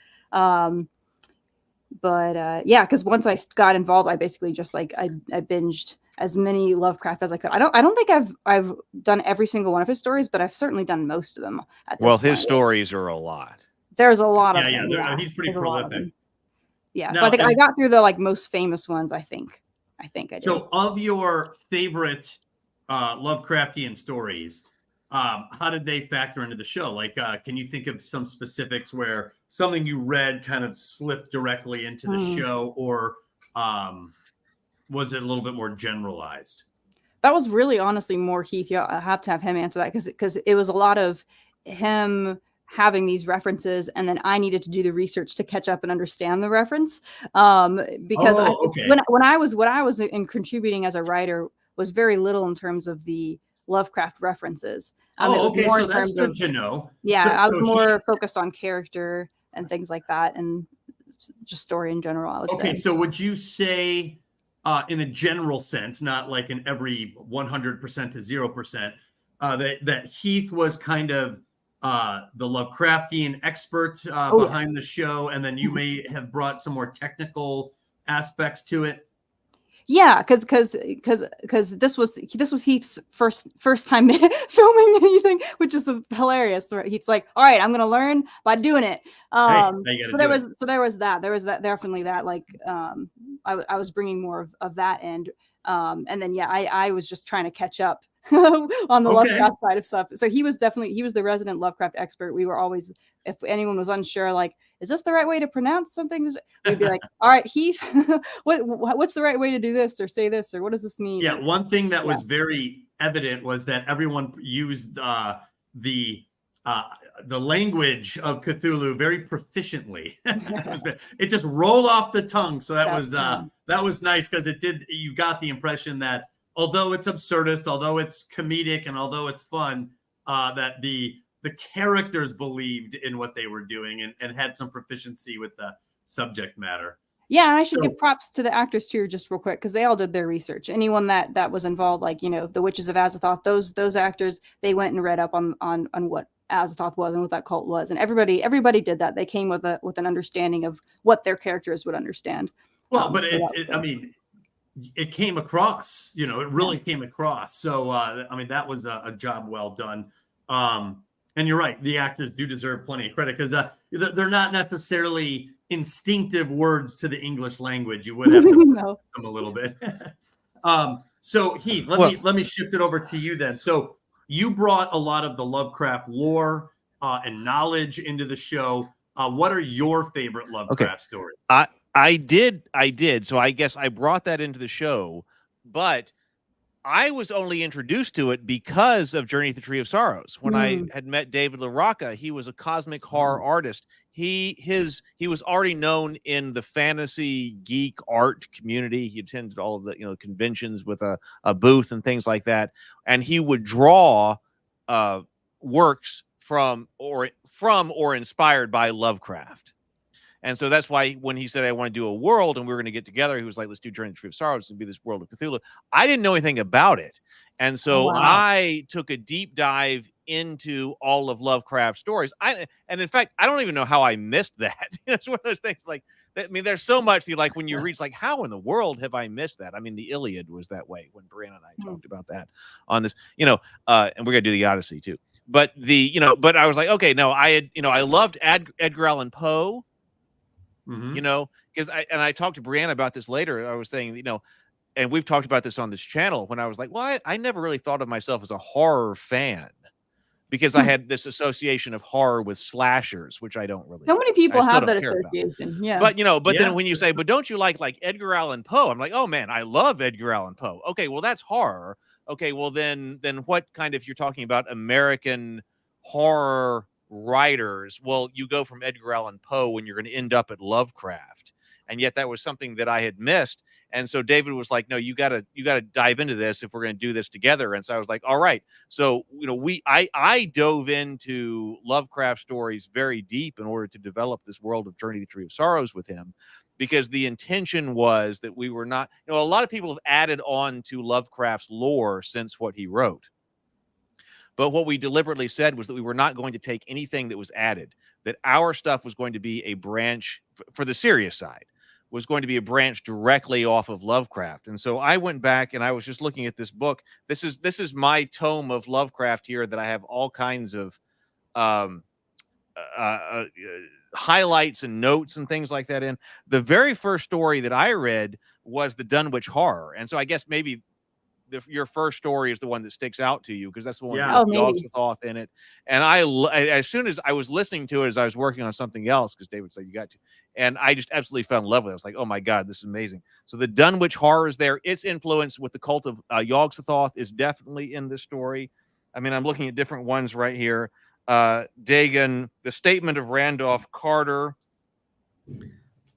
But yeah, because once I got involved, I basically just like I binged as many Lovecraft as I could. I don't think I've done every single one of his stories, but I've certainly done most of them. Well, his stories are a lot. There's a lot of them. Yeah, he's pretty prolific. Yeah, now, so I think I got through the like most famous ones. I think I did. So, of your favorite Lovecraftian stories, how did they factor into the show? Like, can you think of some specifics where something you read kind of slipped directly into the show, or was it a little bit more generalized? That was really honestly more Heath. Yeah, I have to have him answer that because it was a lot of him having these references, and then I needed to do the research to catch up and understand the reference. Because I think when I was in contributing as a writer was very little in terms of the Lovecraft references. Okay, so that's good to know. Yeah, I was more focused on character and things like that, and just story in general, I would say. Okay, so would you say, in a general sense, not like in every 100% to 0%, that Heath was kind of the Lovecraftian expert behind the show, and then you may have brought some more technical aspects to it? Yeah, because this was Heath's first time filming anything, which is hilarious. He's like, all right, I'm gonna learn by doing it. So there was definitely that. Like, I was bringing more of that end, and then yeah, I was just trying to catch up on the Lovecraft side of stuff. So he was the resident Lovecraft expert. We were always, if anyone was unsure, like, is this the right way to pronounce something? We'd be like, all right, Heath, what's the right way to do this or say this, or what does this mean? Yeah, one thing that was very evident was that everyone used the language of Cthulhu very proficiently. It just rolled off the tongue. So that was nice, because you got the impression that although it's absurdist, although it's comedic, and although it's fun, that the characters believed in what they were doing and had some proficiency with the subject matter. Yeah, and I should give props to the actors too, just real quick, because they all did their research. Anyone that was involved, like, the Witches of Azathoth, those actors, they went and read up on what Azathoth was and what that cult was, and everybody did that. They came with an understanding of what their characters would understand. Well, but it came across, it really came across. So, that was a job well done. And you're right, the actors do deserve plenty of credit, because they're not necessarily instinctive words to the English language. You would have to know them a little bit. So Heath, let me shift it over to you then. So you brought a lot of the Lovecraft lore and knowledge into the show. What are your favorite Lovecraft stories? I did. So I guess I brought that into the show, but I was only introduced to it because of Journey to the Tree of Sorrows. When I had met David LaRocca, he was a cosmic horror artist. He was already known in the fantasy geek art community. He attended all of the conventions with a booth and things like that, and he would draw works from or inspired by Lovecraft. And so that's why when he said, I want to do a world and we were going to get together, he was like, let's do Journey to the Tree of Sorrows and be this world of Cthulhu. I didn't know anything about it. And so I took a deep dive into all of Lovecraft's stories. And in fact, I don't even know how I missed that. It's one of those things like, there's so much like when you read, like, how in the world have I missed that? I mean, the Iliad was that way when Brianna and I talked about that on this, and we're going to do the Odyssey too. But but I was like, okay, no, I loved Edgar Allan Poe. Because I talked to Brianna about this later. I was saying, and we've talked about this on this channel, when I was like, well, I never really thought of myself as a horror fan, because I had this association of horror with slashers, which I don't really. So many people have that association. Yeah. But then when you say, but don't you like Edgar Allan Poe? I'm like, oh man, I love Edgar Allan Poe. Okay, well that's horror. Okay, well then what kind of, you're talking about American horror writers, well, you go from Edgar Allan Poe and you're going to end up at Lovecraft. and yet that was something that I had missed. And so David was like, no, you gotta dive into this if we're going to do this together. And so I was like, all right. So, I dove into Lovecraft stories very deep in order to develop this world of Journey to the Tree of Sorrows with him, because the intention was that we were not, a lot of people have added on to Lovecraft's lore since what he wrote. But what we deliberately said was that we were not going to take anything that was added, that our stuff was going to be a branch for the serious side, was going to be a branch directly off of Lovecraft. And so I went back and I was just looking at this book. This is my tome of Lovecraft here that I have all kinds of highlights and notes and things like that in. The very first story that I read was the Dunwich Horror. And so I guess maybe your first story is the one that sticks out to you, because that's the one with Yogg-Sothoth in it. And as soon as I was listening to it, as I was working on something else, because David said you got to, and I just absolutely fell in love with it. I was like, oh my God, this is amazing. So the Dunwich Horror is there. Its influence with the cult of Yogg-Sothoth is definitely in this story. I mean, I'm looking at different ones right here. Dagon, the Statement of Randolph Carter,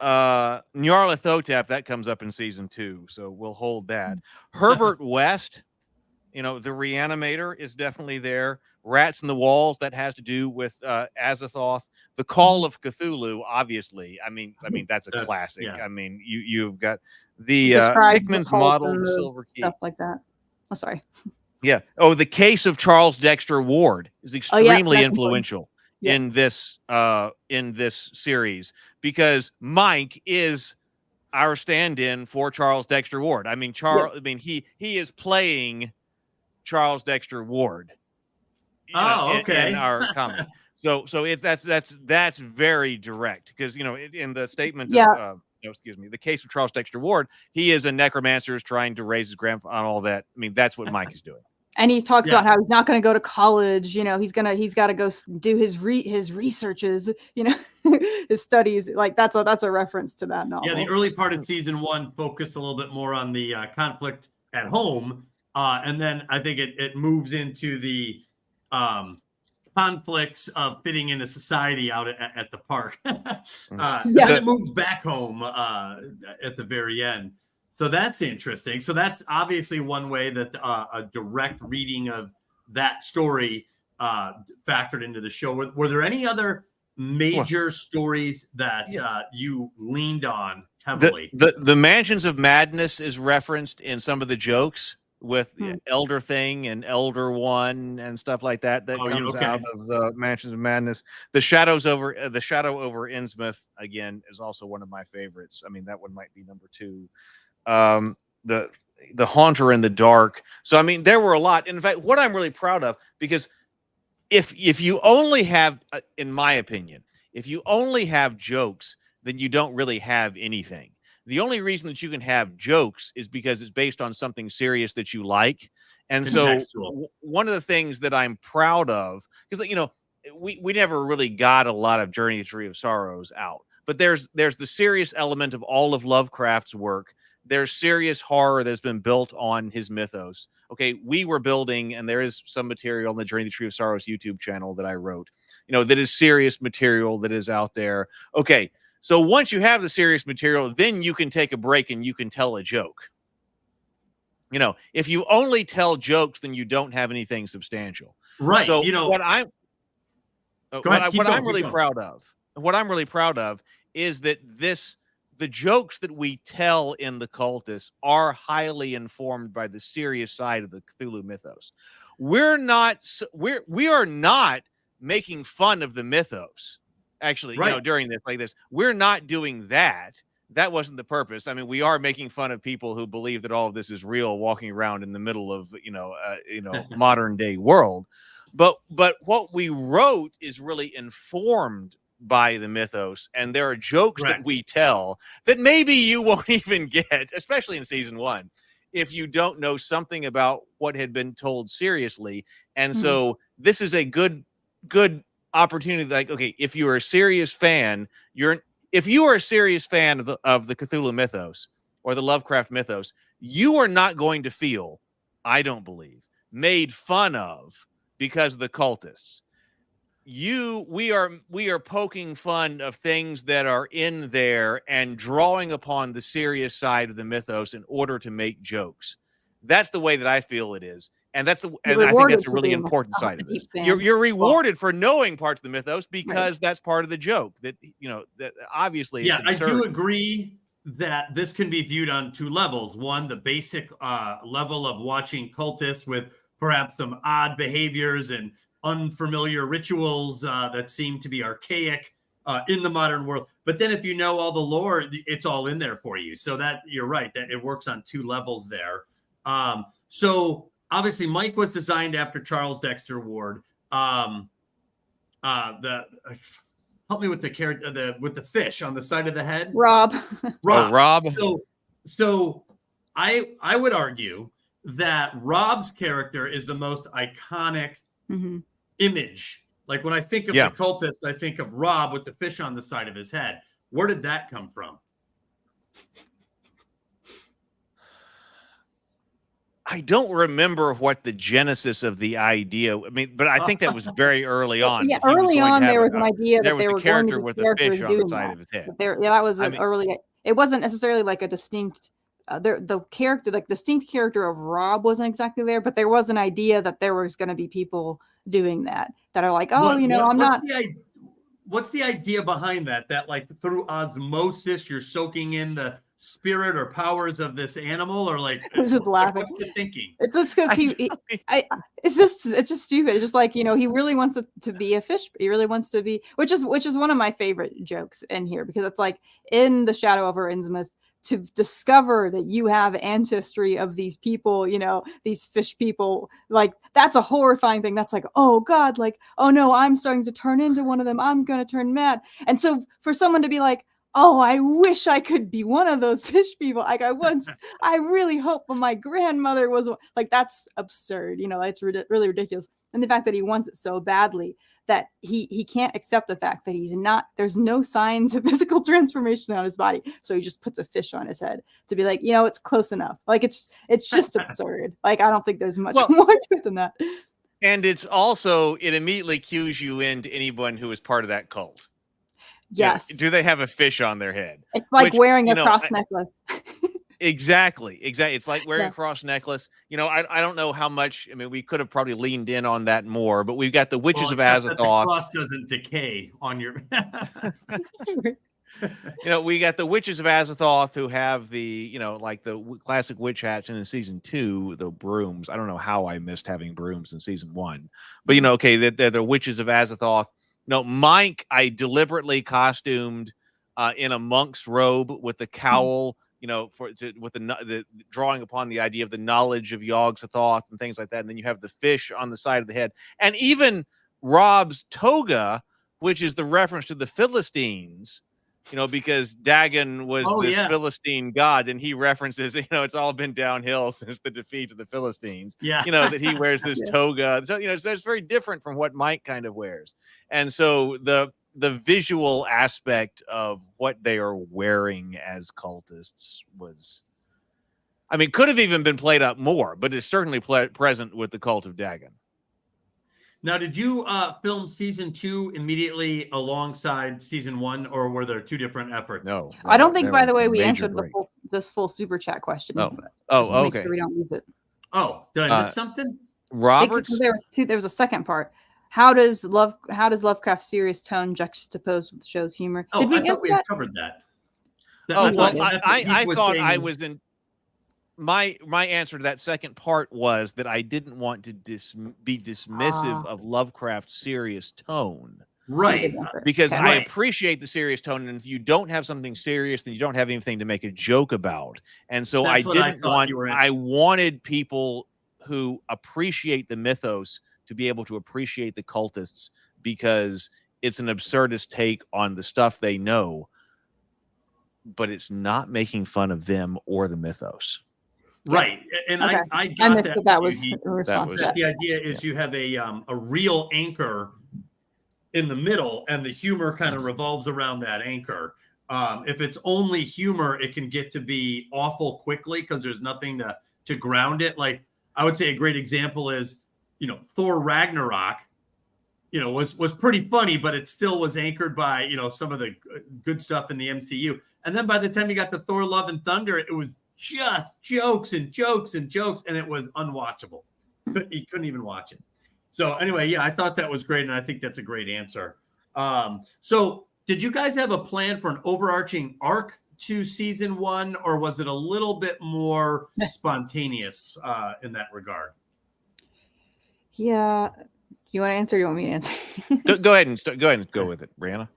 Nyarlathotep, that comes up in season 2, so we'll hold that. Herbert West, the Reanimator is definitely there. Rats in the Walls, that has to do with Azathoth. The Call of Cthulhu, obviously. I mean that's a classic. Yeah. I mean, you've got the Hickman's model, the Silver Key, stuff like that. Oh, sorry. Yeah. Oh, the Case of Charles Dexter Ward is extremely influential. Yeah. in this series, because Mike is our stand-in for Charles Dexter Ward. I mean, he is playing Charles Dexter Ward. Okay. In our comic. So that's very direct, because in the statement of the Case of Charles Dexter Ward, he is a necromancer who's trying to raise his grandfather and all that. I mean, that's what Mike is doing. And he talks about how he's not going to go to college. He's got to go do his researches. His studies. Like that's a reference to that novel. Yeah, the early part of season 1 focused a little bit more on the conflict at home, and then I think it moves into the conflicts of fitting into society out at the park. It moves back home at the very end. So that's interesting. So that's obviously one way that a direct reading of that story factored into the show. Were there any other major stories that you leaned on heavily? The Mansions of Madness is referenced in some of the jokes with Elder Thing and Elder One and stuff like that. That comes out of the Mansions of Madness. The Shadow over Innsmouth, again, is also one of my favorites. I mean, that one might be number 2. The Haunter in the Dark. So I mean, there were a lot. In fact, what I'm really proud of, because if you only have, in my opinion, if you only have jokes, then you don't really have anything. The only reason that you can have jokes is because it's based on something serious that you like. And so one of the things that I'm proud of, because we never really got a lot of Journey to the Tree of Sorrows out, but there's the serious element of all of Lovecraft's work. There's serious horror that's been built on his mythos. Okay, we were building, and there is some material on the Journey to the Tree of Sorrows YouTube channel that I wrote, that is serious material that is out there. Okay, so once you have the serious material, then you can take a break and you can tell a joke. If you only tell jokes, then you don't have anything substantial. Right. So what I'm really proud of is that the jokes that we tell in the Cultists are highly informed by the serious side of the Cthulhu mythos. We are not making fun of the mythos. Actually, during this like this, we're not doing that. That wasn't the purpose. I mean, we are making fun of people who believe that all of this is real, walking around in the middle of modern day world. But what we wrote is really informed by the mythos, and there are jokes that we tell that maybe you won't even get, especially in season 1, if you don't know something about what had been told seriously. And so this is a good opportunity. Like, okay, if you're a serious fan, if you are a serious fan of the Cthulhu mythos or the Lovecraft mythos, you are not going to feel, I don't believe, made fun of because of the Cultists. we are poking fun of things that are in there and drawing upon the serious side of the mythos in order to make jokes. That's the way that I feel it is. And I think that's a really important side of this. You're rewarded for knowing parts of the mythos because that's part of the joke. That that obviously. Yeah, I do agree that this can be viewed on two levels. One, the basic level of watching cultists with perhaps some odd behaviors and unfamiliar rituals that seem to be archaic in the modern world. But then if you know all the lore, it's all in there for you. So that you're right, that it works on two levels there. So obviously Mike was designed after Charles Dexter Ward. Help me with the character, with the fish on the side of the head. Rob. Rob. So I would argue that Rob's character is the most iconic image. Like when I think of the cultist, I think of Rob with the fish on the side of his head. Where did that come from? I don't remember what the genesis of the idea. I mean, but I think that was very early on. Yeah, early on there was an idea that they were character going to with a fish on the side of his head. That was early. It wasn't necessarily like a distinct. The character, like distinct character of Rob, wasn't exactly there, but there was an idea that there was going to be people doing that are like, what's the idea behind that? That like through osmosis, you're soaking in the spirit or powers of this animal, or like I was just laughing. What's the thinking? It's just because it's just stupid. It's just like, he really wants it to be a fish. He really wants to be, which is one of my favorite jokes in here, because it's like in the Shadow over Innsmouth, to discover that you have ancestry of these people, these fish people, like that's a horrifying thing. That's like, oh God, like, oh no, I'm starting to turn into one of them. I'm going to turn mad. And so for someone to be like, oh, I wish I could be one of those fish people. Like I really hope my grandmother was like, that's absurd. It's really ridiculous. And the fact that he wants it so badly that he can't accept the fact that there's no signs of physical transformation on his body. So he just puts a fish on his head to be like, it's close enough. Like it's just absurd. Like, I don't think there's much more to it than that. And it immediately cues you into anyone who is part of that cult. Yes. Do they have a fish on their head? It's like wearing a cross necklace. Exactly. It's like wearing a cross necklace. I don't know how much. I mean, we could have probably leaned in on that more, but we've got the Witches of Azathoth. The cross doesn't decay on your. We got the Witches of Azathoth who have the, like the classic witch hats, and in season 2, the brooms. I don't know how I missed having brooms in season 1, but they're the Witches of Azathoth. Mike, I deliberately costumed in a monk's robe with the cowl. With the drawing upon the idea of the knowledge of Yog-Sothoth and things like that. And then you have the fish on the side of the head. And even Rob's toga, which is the reference to the Philistines, because Dagon was Philistine god, and he references, it's all been downhill since the defeat of the Philistines. Yeah. That he wears this toga. So, so it's very different from what Mike kind of wears. And so the visual aspect of what they are wearing as cultists could have even been played up more, but it's certainly present with the cult of Dagon. Now, did you film season 2 immediately alongside season 1, or were there two different efforts? No, I don't think, by the way, we answered this full super chat question. Okay. Sure we don't use it. Oh, did I miss something? Roberts? There was a second part. How does Lovecraft's serious tone juxtapose with the show's humor? Oh, I thought we had covered that. I thought I was in. My answer to that second part was that I didn't want to be dismissive of Lovecraft's serious tone. Right. Because I appreciate the serious tone. And if you don't have something serious, then you don't have anything to make a joke about. And so I wanted people who appreciate the mythos to be able to appreciate the cultists, because it's an absurdist take on the stuff they know, but it's not making fun of them or the mythos. Right. And I got that. That was the response. The idea is you have a real anchor in the middle, and the humor kind of revolves around that anchor. If it's only humor, it can get to be awful quickly because there's nothing to ground it. Like, I would say a great example is, Thor Ragnarok was pretty funny, but it still was anchored by, some of the good stuff in the MCU. And then by the time you got to Thor: Love and Thunder, it was just jokes and jokes and jokes, and it was unwatchable. You couldn't even watch it. So anyway, yeah, I thought that was great, and I think that's a great answer. So did you guys have a plan for an overarching arc to season 1, or was it a little bit more spontaneous in that regard? Yeah. You want to answer? Or do you want me to answer? Go ahead and go with it, Brianna.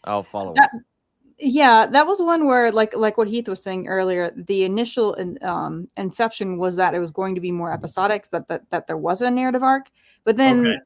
I'll follow. Yeah, that was one where, like what Heath was saying earlier, the initial inception was that it was going to be more episodic, that there wasn't a narrative arc. But then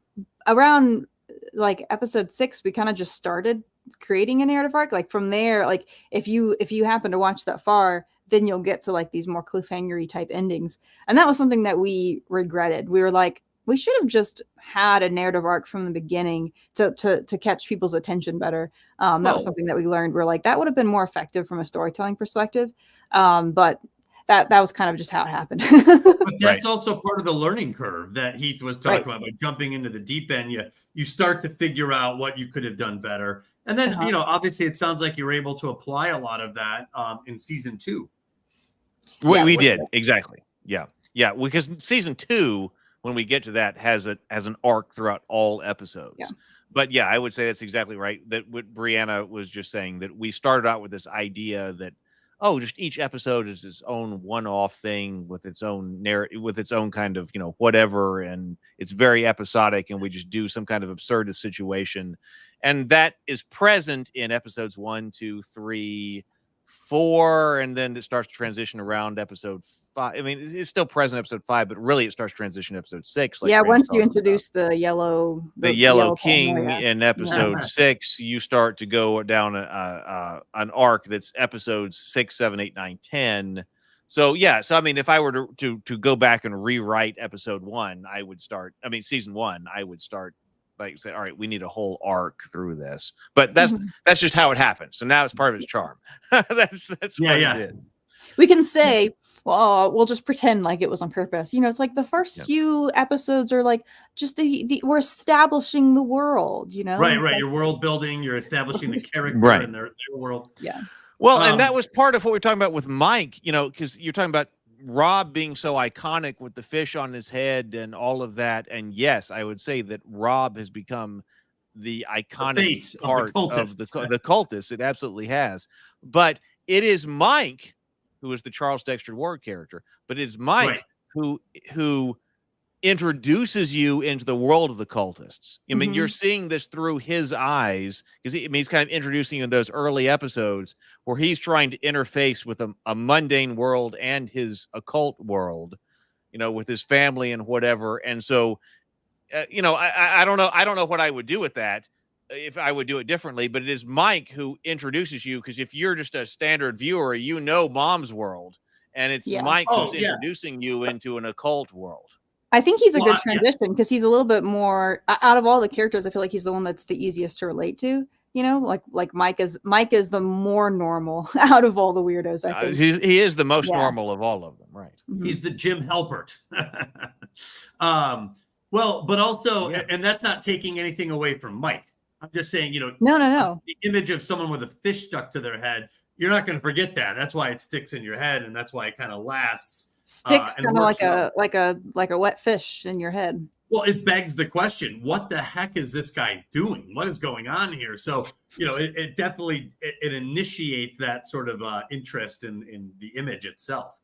around like episode 6, we kind of just started creating a narrative arc. Like from there, like if you happen to watch that far, then you'll get to like these more cliffhanger-y type endings. And that was something that we regretted. We were like, we should have just had a narrative arc from the beginning to catch people's attention better. That was something that we learned. We're like, that would have been more effective from a storytelling perspective. But that was kind of just how it happened. But that's also part of the learning curve that Heath was talking about. By jumping into the deep end, you start to figure out what you could have done better. And then, obviously it sounds like you were able to apply a lot of that in season 2. We did. Exactly. Yeah. Yeah. Because season 2, when we get to that, has an arc throughout all episodes. Yeah. But yeah, I would say that's exactly right. That what Brianna was just saying, that we started out with this idea that, just each episode is its own one-off thing with its own narrative, with its own kind of, whatever. And it's very episodic, and we just do some kind of absurdist situation. And that is present in episodes 1, 2, 3, 4, and then it starts to transition around episode 5. I mean, it's still present episode 5, but really it starts transition episode 6. Like once you introduce the yellow king in episode 6, you start to go down an arc that's episodes 6, 7, 8, 9, 10. So I mean, if I were to go back and rewrite episode 1, season 1, I would start like say, all right, we need a whole arc through this. But that's just how it happens. So now it's part of its charm. that's what it is. We can say, well, we'll just pretend like it was on purpose. It's like the first few episodes are like just we're establishing the world, Right. You're world building, you're establishing the character in their world. Yeah. Well, and that was part of what we're talking about with Mike, because you're talking about Rob being so iconic with the fish on his head and all of that. And yes, I would say that Rob has become the iconic part of the Cultists. It absolutely has. But it is Mike who is the Charles Dexter Ward character, but it's Mike who introduces you into the world of the Cultists. I mean, you're seeing this through his eyes, because he's kind of introducing you in those early episodes where he's trying to interface with a mundane world and his occult world, with his family and whatever. And so, I don't know. I don't know what I would do with that, if I would do it differently, but it is Mike who introduces you, because if you're just a standard viewer, Mom's world, and it's Mike who's introducing you into an occult world. I think he's a good transition, because he's a little bit more, out of all the characters, I feel like he's the one that's the easiest to relate to. Like Mike is the more normal out of all the weirdos. I think he is the most normal of all of them, right? He's the Jim Halpert. Well, but also, and that's not taking anything away from Mike. I'm just saying, no. The image of someone with a fish stuck to their head, you're not going to forget that. That's why it sticks in your head, and that's why it kind of lasts. Sticks kind of like a wet fish in your head. Well, it begs the question: what the heck is this guy doing? What is going on here? So, it definitely it initiates that sort of interest in the image itself.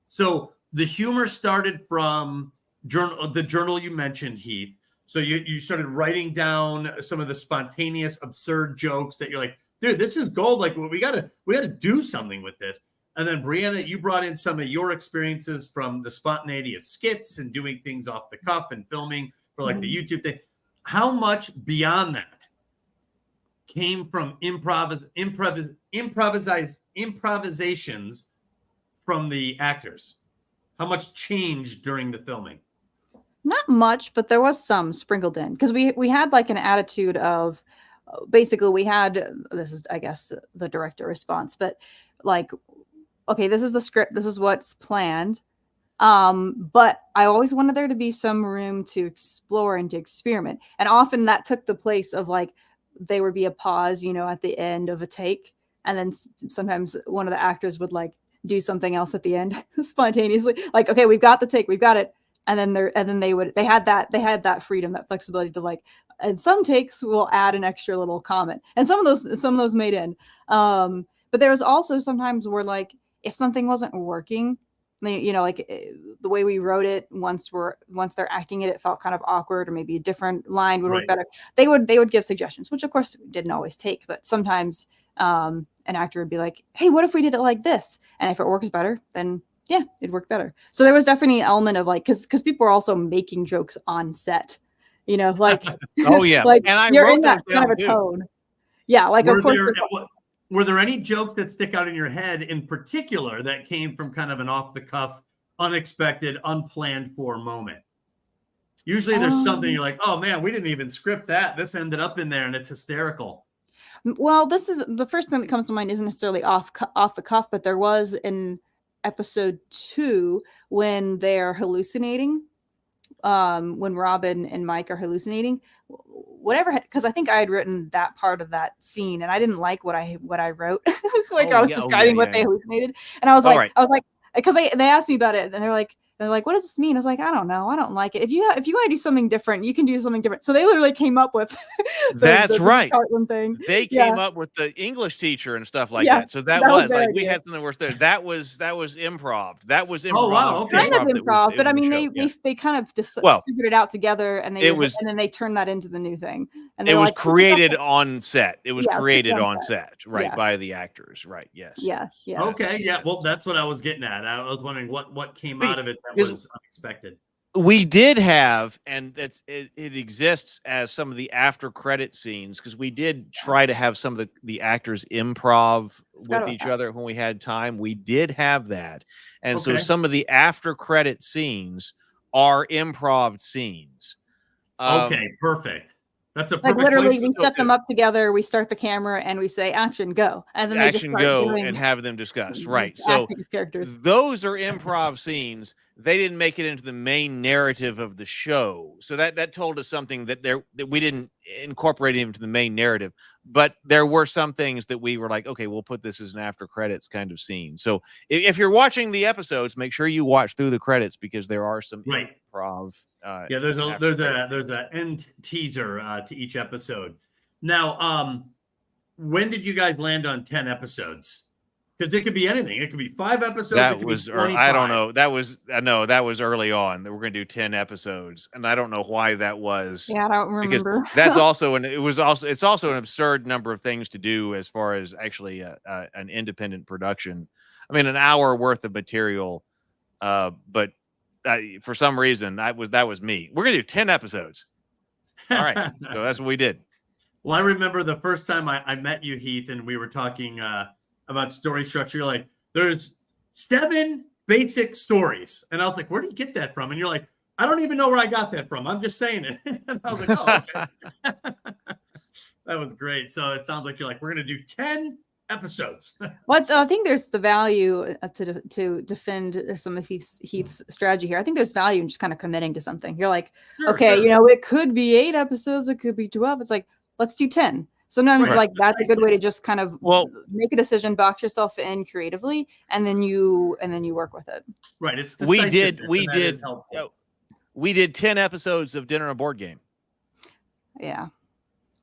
So the humor started from the journal you mentioned, Heath. So you started writing down some of the spontaneous, absurd jokes that you're like, dude, this is gold. Like, we gotta do something with this. And then Brianna, you brought in some of your experiences from the spontaneity of skits and doing things off the cuff and filming for like the YouTube thing. How much beyond that came from improvisations from the actors? How much changed during the filming? Not much, but there was some sprinkled in, because we had like an attitude of, basically we had, this is, I guess, the director response, but like, okay, this is the script, this is what's planned. But I always wanted there to be some room to explore and to experiment. And often that took the place of like, there would be a pause, at the end of a take. And then sometimes one of the actors would like do something else at the end spontaneously. Like, okay, we've got the take, we've got it. And then they had that freedom, that flexibility to like, and some takes will add an extra little comment. And some of those made in. But there was also sometimes where like, if something wasn't working, like the way we wrote it, once they're acting it felt kind of awkward, or maybe a different line would work better. They would give suggestions, which of course we didn't always take, but sometimes an actor would be like, hey, what if we did it like this? And if it works better, then yeah, it'd work better. So there was definitely an element of like, because people were also making jokes on set, like oh yeah, like and I you're wrote in that kind of a too. tone. Yeah, like of course. Were there any jokes that stick out in your head in particular that came from kind of an off-the-cuff, unexpected, unplanned for moment? Usually there's something you're like, oh man, we didn't even script that. This ended up in there and it's hysterical. Well, this is the first thing that comes to mind isn't necessarily off the cuff, but there was in episode 2 when they're hallucinating, when Robin and Mike are hallucinating. Because I think I had written that part of that scene and I didn't like what I wrote. Like I was describing what they hallucinated, and I was like, because they asked me about it and they're like, what does this mean? I was like, I don't know, I don't like it. If you want to do something different, you can do something different. So they literally came up with that's right. Cartland thing. They came up with the English teacher and stuff like that. So that was like we had something worse there. That was improv. That was improv. Oh wow, okay. Kind of improv, but I mean they kind of figured it out together, and then they turned that into the new thing. And it was created on set. It was created on set, right, by the actors, right? Yes. Yeah. Okay, yeah. Well, that's what I was getting at. I was wondering what came out of it that was unexpected. We did have, and it exists as some of the after credit scenes, because we did try to have some of the actors improv with each other when we had time. We did have that, and so some of the after credit scenes are improv scenes. Okay, perfect. That's a perfect literally we set them up together, we start the camera and we say action go, and then action go and have them discuss, right? So those are improv scenes. They didn't make it into the main narrative of the show, so that told us something that we didn't incorporate into the main narrative. But there were some things that we were like, okay, we'll put this as an after credits kind of scene. So if you're watching the episodes, make sure you watch through the credits, because there are some improv. There's a end teaser to each episode. Now, when did you guys land on 10 episodes? Because it could be anything. It could be 5 episodes. That was, I don't know. That was early on that we're going to do 10 episodes, and I don't know why that was. Yeah, I don't remember. Because that's also it's also an absurd number of things to do as far as actually an independent production. I mean, an hour worth of material, but for some reason that was me. We're going to do 10 episodes. All right, so that's what we did. Well, I remember the first time I met you, Heath, and we were talking about story structure. You're like, there's 7 basic stories. And I was like, where do you get that from? And you're like, I don't even know where I got that from. I'm just saying it. And I was like, oh, okay. That was great. So it sounds like you're like, we're going to do 10 episodes. Well, I think there's the value to defend some of Heath's strategy here. I think there's value in just kind of committing to something. You're like, sure. It could be 8 episodes. It could be 12. It's like, let's do 10. Sometimes that's a good way to just kind of make a decision, box yourself in creatively, and then you work with it. Right. It's we did 10 episodes of Dinner and a Board Game. Yeah.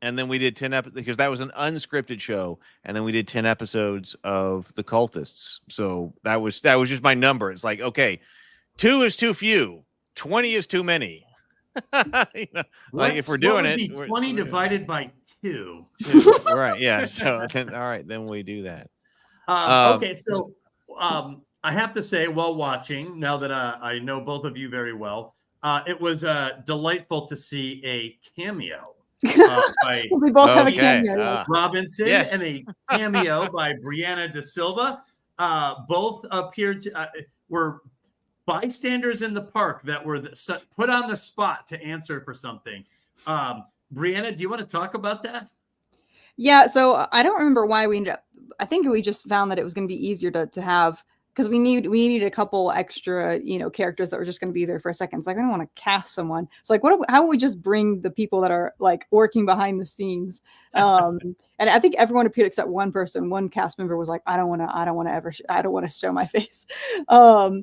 And then we did 10 episodes because that was an unscripted show, and then we did 10 episodes of The Cultists. So that was just my number. It's like, okay, 2 is too few, 20 is too many. Like if we're doing it, 20 divided by 2. Right? Yeah. So then, all right, then we do that. Okay, so I have to say, while watching, now that I know both of you very well, it was delightful to see a cameo. By we both have a cameo. Robinson and a cameo by Brianna da Silva. Both appeared to were bystanders in the park that were put on the spot to answer for something. Brianna, do you want to talk about that? Yeah, so I don't remember why we ended up. I think we just found that it was going to be easier to have because we need a couple extra, characters that were just going to be there for a second. It's like, I don't want to cast someone. So like, how would we just bring the people that are like working behind the scenes? And I think everyone appeared except one person. One cast member was like, I don't want to show my face. But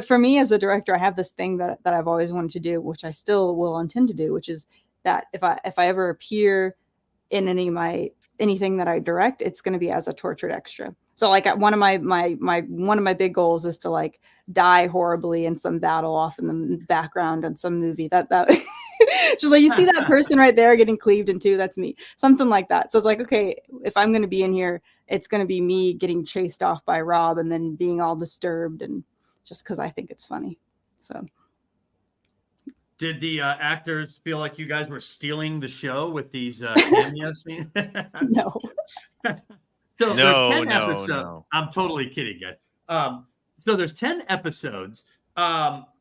for me as a director, I have this thing that I've always wanted to do, which I still will intend to do, which is that if I ever appear in anything that I direct, it's going to be as a tortured extra. So like one of my big goals is to like die horribly in some battle off in the background in some movie that just like, you see that person right there getting cleaved in two, that's me, something like that. So it's like, okay, if I'm going to be in here, it's going to be me getting chased off by Rob and then being all disturbed, and just because I think it's funny. So did the actors feel like you guys were stealing the show with these cameo scenes? No. So there's 10 episodes. No. I'm totally kidding, guys. So there's 10 episodes,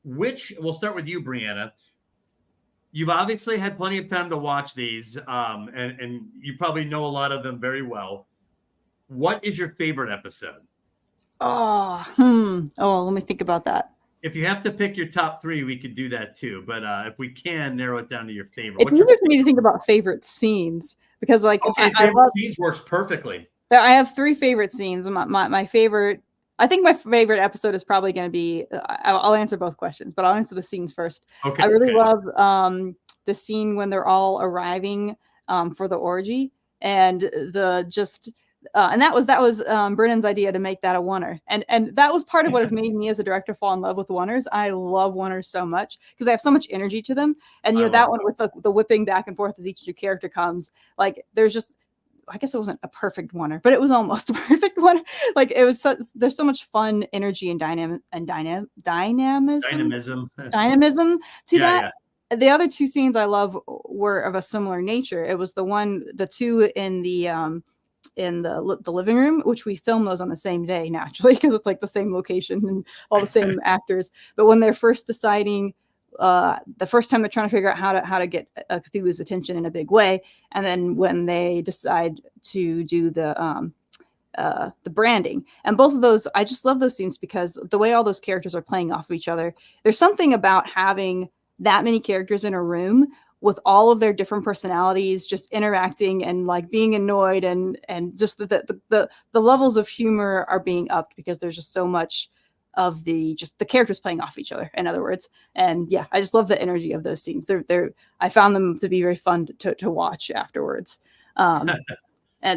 which we'll start with you, Brianna. You've obviously had plenty of time to watch these, and you probably know a lot of them very well. What is your favorite episode? Oh, let me think about that. If you have to pick your top 3, we could do that too. But if we can, narrow it down to your favorite. It's easier for me to think about favorite scenes because, like, favorite scenes works perfectly. I have 3 favorite scenes. My favorite, I think my favorite episode is probably going to be, I'll answer both questions, but I'll answer the scenes first. Okay. I really love the scene when they're all arriving for the orgy, and and that was Brennan's idea to make that a oneer. And that was part of what has made me as a director fall in love with oneers. I love oneers so much because they have so much energy to them. And that one with the whipping back and forth as each new character comes, like there's just, I guess it wasn't a perfect oneer, but it was almost a perfect one. Like it was there's so much fun energy and dynamism to that. Yeah. The other 2 scenes I love were of a similar nature. It was the 2 in the living room, which we filmed those on the same day naturally because it's like the same location and all the same actors. But when they're first deciding, the first time they're trying to figure out how to get Cthulhu's attention in a big way, and then when they decide to do the branding, and both of those, I just love those scenes because the way all those characters are playing off of each other. There's something about having that many characters in a room with all of their different personalities just interacting and like being annoyed and just the levels of humor are being upped because there's just so much of the characters playing off each other, in other words. And yeah, I just love the energy of those scenes. I found them to be very fun to watch afterwards. And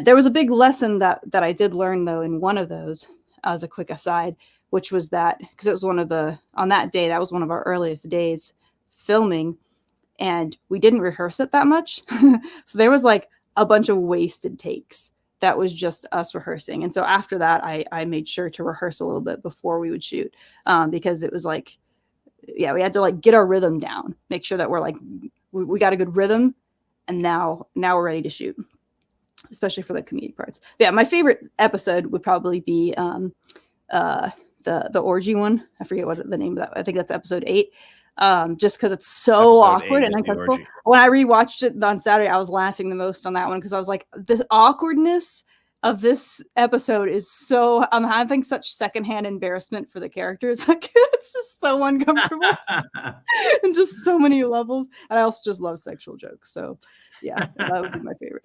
there was a big lesson that I did learn though in one of those, as a quick aside, which was that because it was on that day, that was one of our earliest days filming, and we didn't rehearse it that much. So there was like a bunch of wasted takes that was just us rehearsing. And so after that, I made sure to rehearse a little bit before we would shoot, because it was like, yeah, we had to like get our rhythm down, make sure that we're like, we got a good rhythm, and now we're ready to shoot, especially for the comedic parts. But yeah, my favorite episode would probably be the orgy one. I forget what the name of that. I think that's episode 8. Just because it's so awkward and uncomfortable. When I rewatched it on Saturday, I was laughing the most on that one because I was like, the awkwardness of this episode is so, I'm having such secondhand embarrassment for the characters. Like it's just so uncomfortable and just so many levels. And I also just love sexual jokes. So yeah, that would be my favorite.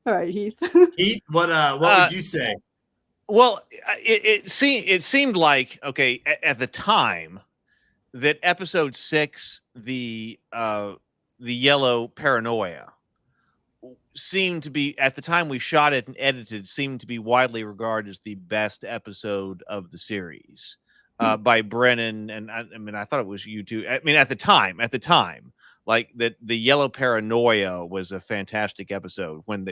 All right, Heath. Heath, what would you say? Well, it seemed like, okay, at the time, that episode 6, the yellow paranoia, seemed to be, at the time we shot it and edited, seemed to be widely regarded as the best episode of the series by Brennan. And I mean, I thought it was you too. I mean, at the time, like that, the yellow paranoia was a fantastic episode when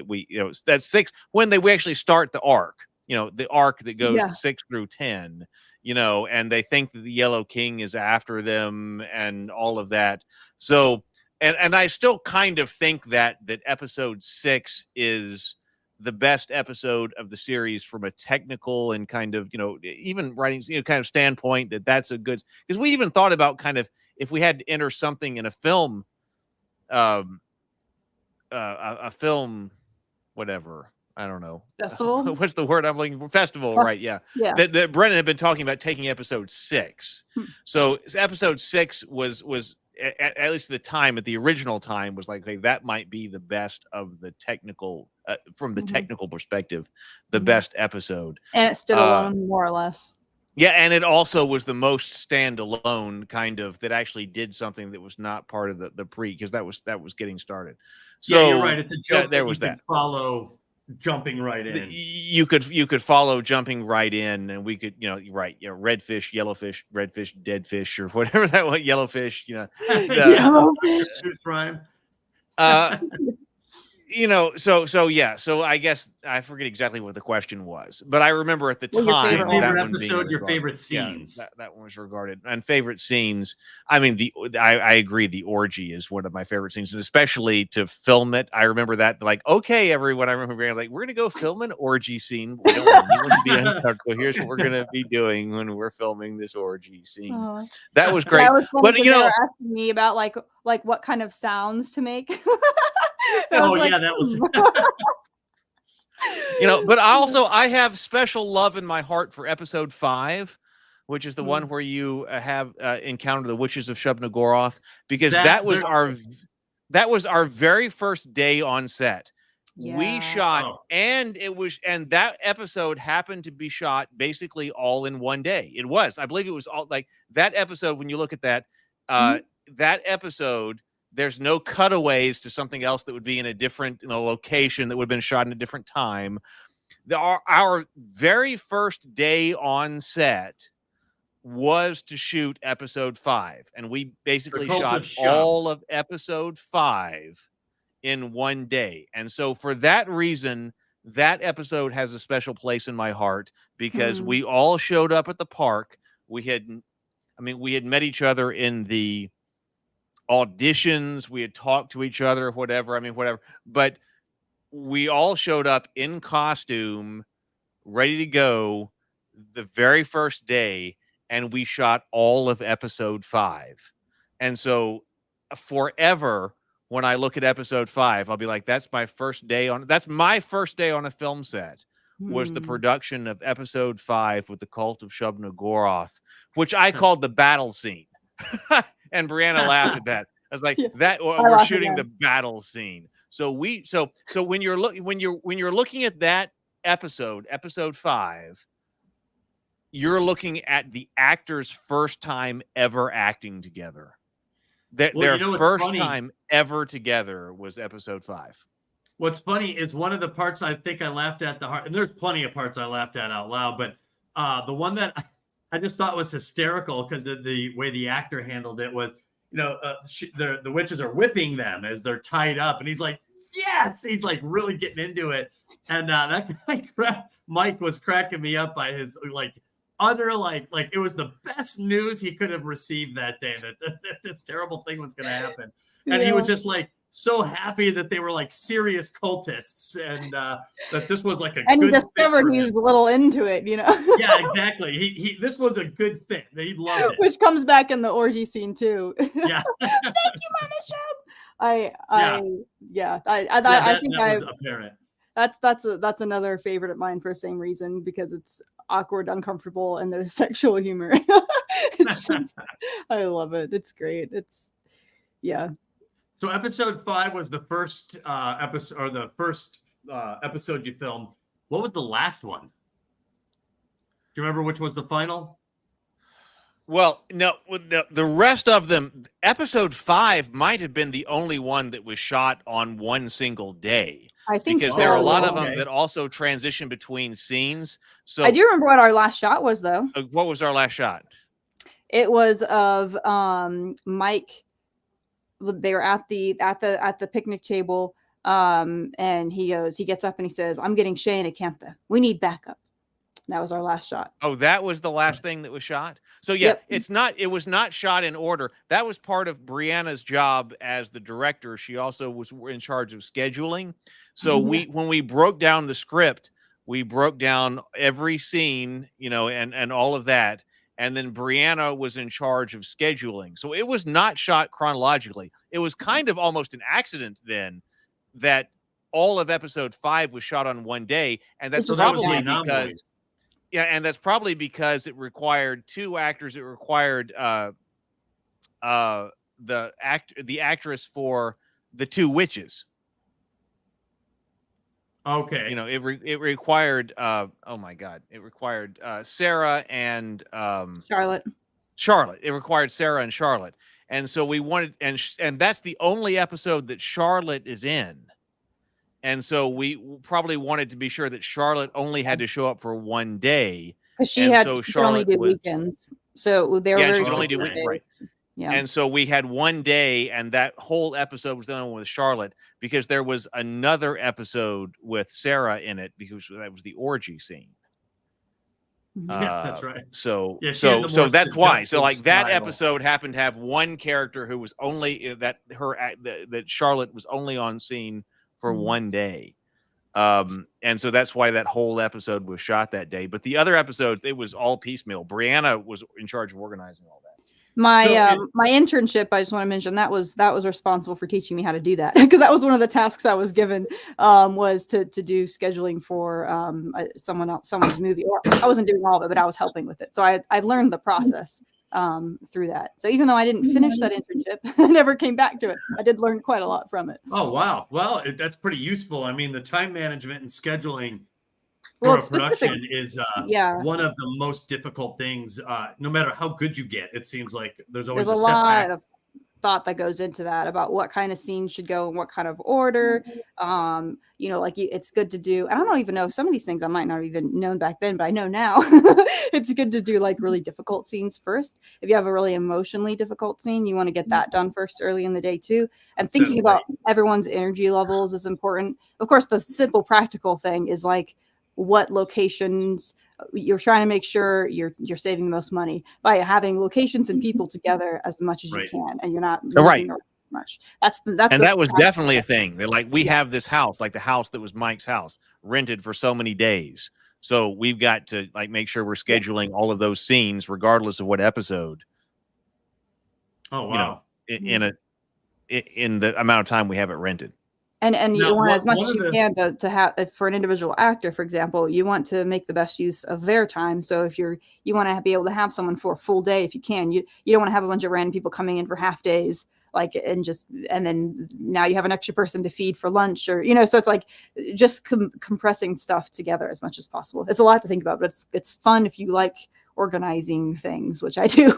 that's 6, when we actually start the arc. The arc that goes 6 through 10, and they think that the Yellow King is after them and all of that. So, and I still kind of think that episode 6 is the best episode of the series from a technical and kind of, even writing, kind of standpoint, that's a good, because we even thought about kind of, if we had to enter something in a film, a film, whatever, I don't know. Festival? What's the word I'm looking for? Festival, right? Yeah. Yeah. That Brennan had been talking about taking episode 6. So episode 6 was at least the time, at the original time, was like, hey, that might be the best of the technical, from the technical perspective, the best episode. And it stood alone, more or less. Yeah, and it also was the most standalone kind of that actually did something that was not part of the pre, because that was getting started. So yeah, you're right. It's a joke there was that. Follow jumping right in. You could follow jumping right in, and we could, redfish, yellowfish, redfish, dead fish, or whatever that was, yellowfish, Yellowfish. Rhyme. So I guess I forget exactly what the question was, but I remember at the time, your favorite that episode, your favorite scenes. Yeah, that one was regarded. And favorite scenes, I mean, I agree, the orgy is one of my favorite scenes, and especially to film it. I remember that, like, okay, everyone, I remember being like, we're gonna go film an orgy scene. We don't want anyone to be uncomfortable. Here's what we're gonna be doing when we're filming this orgy scene. That was great. That was but they were asking me about like what kind of sounds to make. That was. But also I have special love in my heart for episode 5, which is the one where you have encountered the witches of Shub-Niggurath, because that was our very first day on set. Yeah. We shot, and that episode happened to be shot basically all in one day. It was, I believe it was all like that episode. When you look at that, that episode, there's no cutaways to something else that would be in a different location that would have been shot in a different time. Our very first day on set was to shoot episode 5, and we basically shot all of episode 5 in one day. And so for that reason, that episode has a special place in my heart, because we all showed up at the park. We had met each other in the auditions, we had talked to each other, whatever, but we all showed up in costume, ready to go the very first day, and we shot all of episode 5. And so forever, when I look at episode 5, I'll be like, that's my first day on a film set, was the production of episode 5 with the Cult of Shub-Niggurath, which I called the battle scene. And Brianna laughed at that. I was like, we're shooting the battle scene. So when you're looking at that episode 5, you're looking at the actors' first time ever acting together. Their first time ever together was episode 5. What's funny is one of the parts I think I laughed at the heart, and there's plenty of parts I laughed at out loud, but the one that I just thought was hysterical because of the way the actor handled it was, the witches are whipping them as they're tied up, and he's like, yes, he's like really getting into it. And that guy, Mike, was cracking me up by his utter it was the best news he could have received that day, that this terrible thing was going to happen. And he was just so happy that they were serious cultists, and that this was and he discovered he was a little into it, Yeah, exactly. He this was a good thing. He loved it. Which comes back in the orgy scene too. Yeah. Thank you, Mama Shub. I think that was apparent. That's another favorite of mine for the same reason, because it's awkward, uncomfortable, and there's sexual humor. I love it. It's great. So episode 5 was the first episode, or the first episode you filmed. What was the last one? Do you remember which was the final? Well, no, the rest of them, episode 5 might have been the only one that was shot on one single day. I think because there are a lot of them that also transition between scenes. So I do remember what our last shot was, though. What was our last shot? It was of Mike. They were at the picnic table, and he gets up and he says, "I'm getting Shay and Acantha. We need backup." That was our last shot. Oh, that was the last thing that was shot. So yeah, it was not shot in order. That was part of Brianna's job as the director. She also was in charge of scheduling. So when we broke down the script, we broke down every scene, and all of that. And then Brianna was in charge of scheduling. So it was not shot chronologically. It was kind of almost an accident then that all of episode 5 was shot on one day, and that's So that was probably the anomaly. because and that's probably because it required 2 actors. It required the actress for the 2 witches. Okay. You know, it required oh my god, it required Sarah and Charlotte. Charlotte. It required Sarah and Charlotte, and so we wanted, and that's the only episode that Charlotte is in, and so we probably wanted to be sure that Charlotte only had to show up for one day, Because she and had so she could only Charlotte do was- weekends. So they were yeah, very she could only do specific. right. Yeah. And so we had one day, and that whole episode was done with Charlotte because there was another episode with Sarah in it because that was the orgy scene. Yeah, that's right. So Yeah, she had the more that's why. So seductive like that style. episode happened to have one character who was only that Charlotte was only on scene for one day. And so that's why that whole episode was shot that day. But the other episodes, it was all piecemeal. Brianna was in charge of organizing all that. My my internship, I just want to mention that was responsible for teaching me how to do that, because that was one of the tasks I was given, was to do scheduling for someone's movie. Or I wasn't doing all of it, but I was helping with it. So I learned the process through that. So even though I didn't finish that internship, I never came back to it. I did learn quite a lot from it. Oh, wow. Well, that's pretty useful. I mean, the time management and scheduling Well, for a it's specific. production is Yeah. one of the most difficult things. No matter how good you get, it seems like there's always There's a setback. lot of thought that goes into that about what kind of scenes should go in what kind of order. You know, like it's good to do. I don't even know some of these things I might not have even known back then, but I know now. It's good to do like really difficult scenes first. If you have a really emotionally difficult scene, you want to get that done first early in the day too. And thinking about everyone's energy levels is important. Of course, the simple practical thing is like what locations you're trying to make sure you're saving the most money by having locations and people together as much as you can, and you're not Right. much. That's And that was definitely a thing. They're like, we have this house, like the house that was Mike's house, rented for so many days. So we've got to like make sure we're scheduling all of those scenes, regardless of what episode. Oh wow! You know, in the amount of time we have it rented. And Now, you want as much one as of you can to have, for an individual actor, for example, you want to make the best use of their time. So if you want to be able to have someone for a full day, if you can, you don't want to have a bunch of random people coming in for half days, like, and then now you have an extra person to feed for lunch, or, so it's like just compressing stuff together as much as possible. It's a lot to think about, but it's fun if you like organizing things, which I do.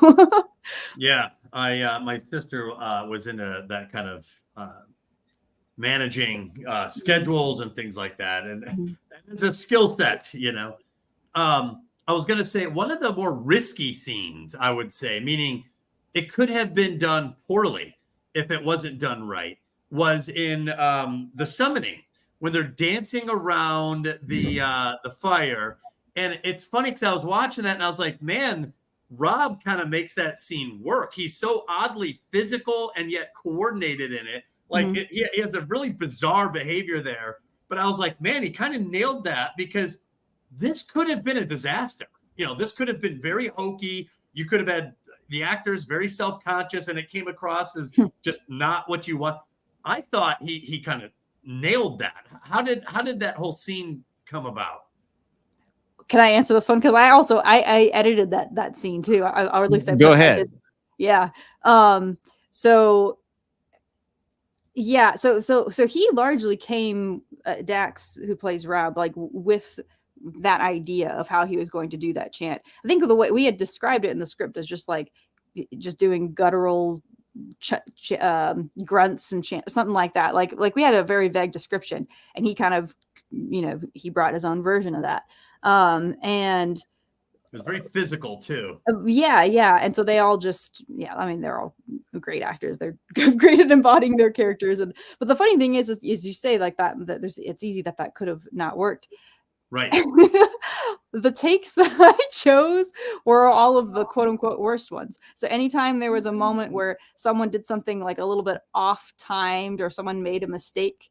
Yeah, my sister was into that kind of managing schedules and things like that, and it's a skill set, I was going to say one of the more risky scenes, I would say, meaning it could have been done poorly if it wasn't done right, was in the summoning, when they're dancing around the fire. And it's funny because I was watching that and I was like, man, Rob kind of makes that scene work. He's so oddly physical and yet coordinated in it. Like he has a really bizarre behavior there. But I was like, man, he kind of nailed that, because this could have been a disaster. This could have been very hokey. You could have had the actors very self-conscious, and it came across as just not what you want. I thought he kind of nailed that. How did that whole scene come about? Can I answer this one? Because I edited that scene too. Or at least I go ahead. Yeah. So he largely came, Dax, who plays Rob, like with that idea of how he was going to do that chant. I think the way we had described it in the script as just doing guttural grunts and chant, something like that. Like we had a very vague description, and he kind of, he brought his own version of that. And it was very physical too. Yeah. And so they all just, they're all great actors. They're great at embodying their characters. But the funny thing is you say like that it's easy that could have not worked. Right. The takes that I chose were all of the quote unquote worst ones. So anytime there was a moment where someone did something like a little bit off timed, or someone made a mistake,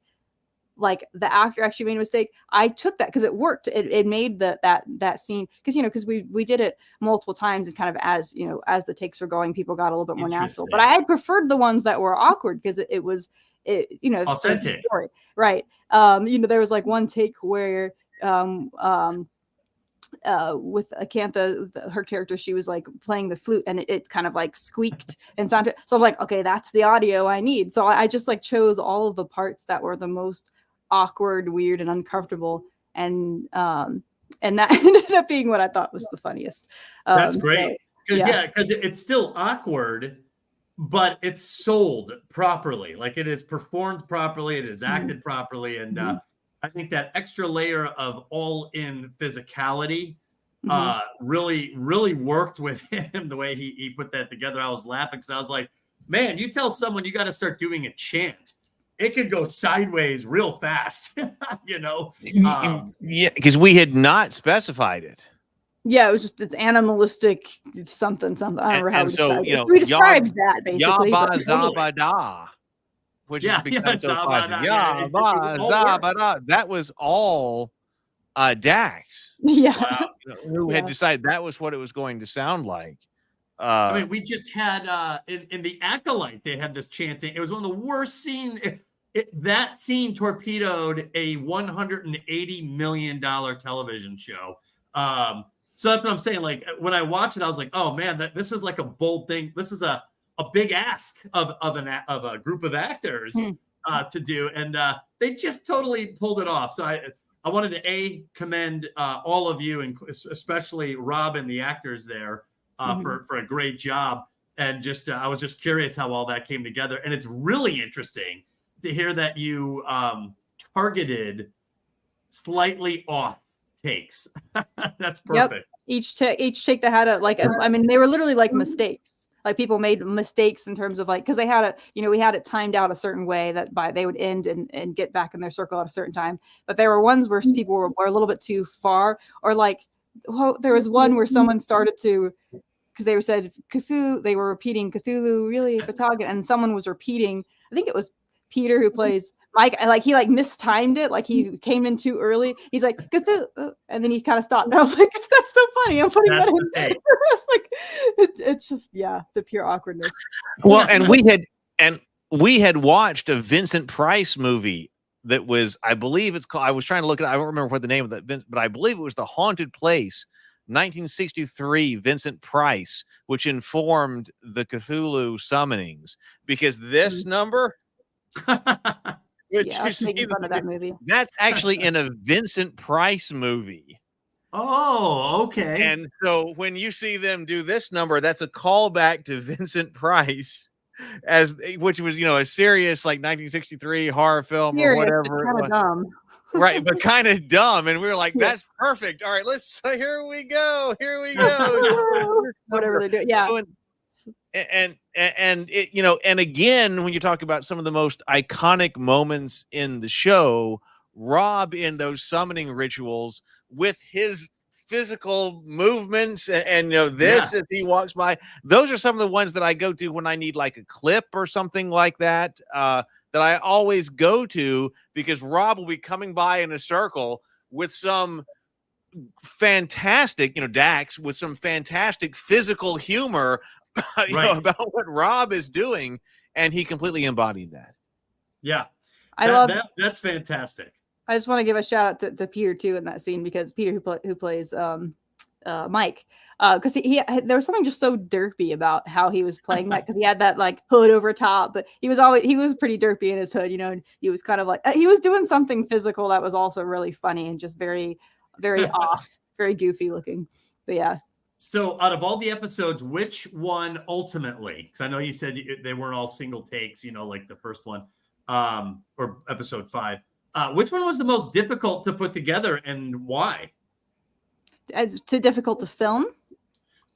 like the actor actually made a mistake, I took that because it worked. It made that scene, because we did it multiple times, and kind of as as the takes were going, people got a little bit more natural. But I had preferred the ones that were awkward, because it it's authentic story, right? There was like one take where with Acantha, her character, she was like playing the flute and it kind of like squeaked and sounded. So I'm like, okay, that's the audio I need. So I just like chose all of the parts that were the most awkward, weird, and uncomfortable, and that ended up being what I thought was the funniest. That's great. Because yeah, it's still awkward, but it's sold properly. Like it is performed properly, it is acted properly, and I think that extra layer of all-in physicality really, really worked with him. The way he put that together, I was laughing because I was like, "Man, you tell someone you got to start doing a chant, it could go sideways real fast." Yeah, because we had not specified it. Yeah, it was just it's animalistic something. I don't remember how we described that basically. Yabba Zabba Da, which has become so positive. Yabba Zabba Da. That was all Dax. Yeah, who had decided that was what it was going to sound like. I mean, we just had in the Acolyte, they had this chanting. It was one of the worst scenes. That scene torpedoed a $180 million television show. So that's what I'm saying. Like when I watched it, I was like, "Oh man, this is like a bold thing. This is a big ask of a group of actors to do," and they just totally pulled it off. So I wanted to commend all of you, and especially Rob and the actors there for a great job. And I was just curious how all that came together, and it's really interesting to hear that you targeted slightly off takes. That's perfect. Yep. Each take that had they were literally like mistakes. Like people made mistakes in terms of like, because they had we had it timed out a certain way that they would end and get back in their circle at a certain time. But there were ones where people were a little bit too far, or like, there was one where someone started to, because they said Cthulhu, they were repeating Cthulhu, really fhtagn, and someone was repeating, I think it was Peter who plays Mike, like he like mistimed it, like he came in too early. He's like Cthulhu, and then he kind of stopped. And I was like, "That's so funny." I'm putting that in. It's like it's just the pure awkwardness. Well, and we had watched a Vincent Price movie that was, I believe it's called. I was trying to look at. I don't remember what the name of that, but I believe it was The Haunted Place, 1963. Vincent Price, which informed the Cthulhu summonings, because this number. That movie. That's actually in a Vincent Price movie. Oh, okay. And so when you see them do this number, that's a callback to Vincent Price, which was a serious like 1963 horror film or whatever. Kind of dumb. Right, but kind of dumb. And we were like, "That's perfect. All right, here we go. Whatever they're doing, yeah." And it, and again, when you talk about some of the most iconic moments in the show, Rob in those summoning rituals with his physical movements and as he walks by, those are some of the ones that I go to when I need like a clip or something like that, that I always go to, because Rob will be coming by in a circle with some fantastic, Dax with some fantastic physical humor about what Rob is doing, and he completely embodied that. Yeah, I love that. That's fantastic. I just want to give a shout out to Peter too in that scene, because Peter who plays Mike, because there was something just so derpy about how he was playing that, because he had that like hood over top, but he was pretty derpy in his hood, and he was kind of like he was doing something physical that was also really funny and just very, very off, very goofy looking. But yeah. So out of all the episodes, which one ultimately, because I know you said they weren't all single takes, like the first one, or episode 5, which one was the most difficult to put together, and why? It's too difficult to film?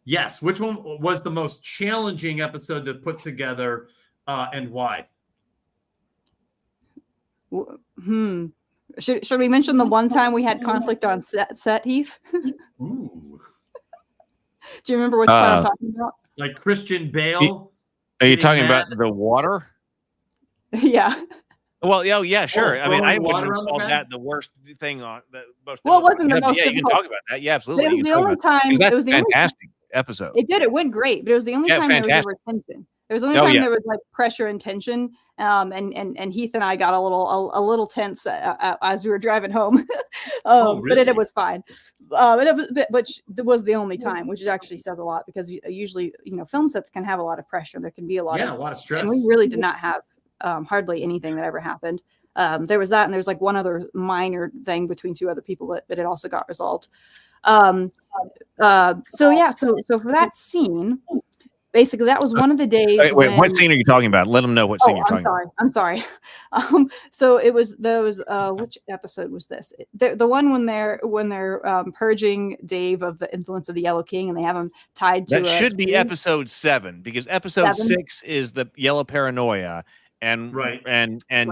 Yes. Which one was the most challenging episode to put together, and why? Should we mention the one time we had conflict on set, Heath? Ooh. Do you remember which one I'm talking about? Like Christian Bale? Are you talking about the water? Yeah. Well, yeah, sure. I mean, I wouldn't have called that the worst thing on the most. Well, it wasn't the most. Yeah, you can talk about that. Yeah, absolutely. But it was the only time. It was the fantastic episode. It went great, but it was the only time there was ever tension. There was the only time there was like pressure and tension. And Heath and I got a little tense as we were driving home. But it was fine. But it was the only time, which actually says a lot, because usually, film sets can have a lot of pressure. There can be a lot of stress. And we really did not have hardly anything that ever happened. There was that, and there's like one other minor thing between two other people, but it also got resolved. So for that scene, basically that was one of the days. Wait, what scene are you talking about? Let them know what scene you're talking about. I'm sorry. So it was which episode was this? The one when they're purging Dave of the influence of the Yellow King, and they have him tied to. That should be episode 7, because episode 6 is the yellow paranoia, and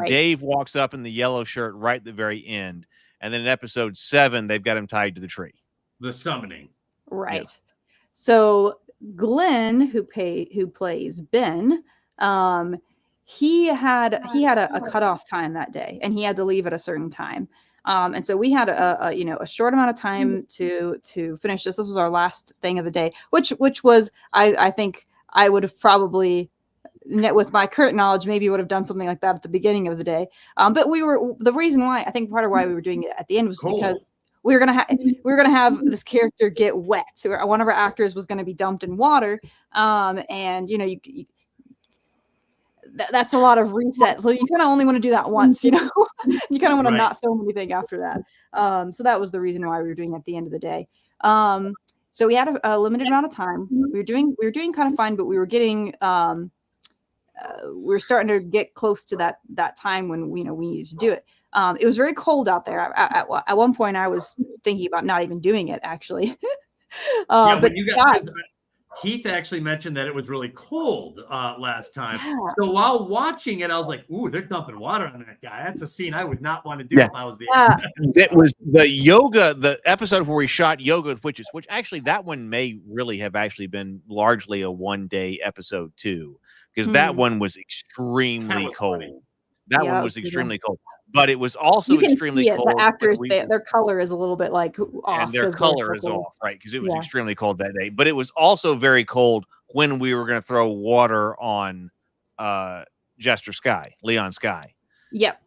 Dave walks up in the yellow shirt right at the very end, and then in episode 7 they've got him tied to the tree. The summoning. Right. Yeah. So Glenn, who plays Ben, he had a cutoff time that day, and he had to leave at a certain time. And so we had a short amount of time to finish this. This was our last thing of the day, which was I think I would have probably, with my current knowledge, maybe would have done something like that at the beginning of the day. But the reason why, I think part of why we were doing it at the end was because we were gonna have this character get wet. So one of our actors was gonna be dumped in water, and that's a lot of reset. So you kind of only want to do that once, you kind of want to not film anything after that. So that was the reason why we were doing it at the end of the day. So we had a limited amount of time. We were doing kind of fine, but we were getting we were starting to get close to that time when we needed to do it. It was very cold out there. At one point, I was thinking about not even doing it, actually. But Heath actually mentioned that it was really cold last time. Yeah. So while watching it, I was like, "Ooh, they're dumping water on that guy." That's a scene I would not want to do if I was the actor. It was the episode where we shot Yoga with Witches, which actually that one may really have actually been largely a one-day episode too, because that one was extremely cold. Funny. That one was extremely cold. But it was also extremely cold. The actors, their color is a little bit like off. And their color is off, right? Because it was extremely cold that day. But it was also very cold when we were going to throw water on Jester Sky, Leon Sky. Yep.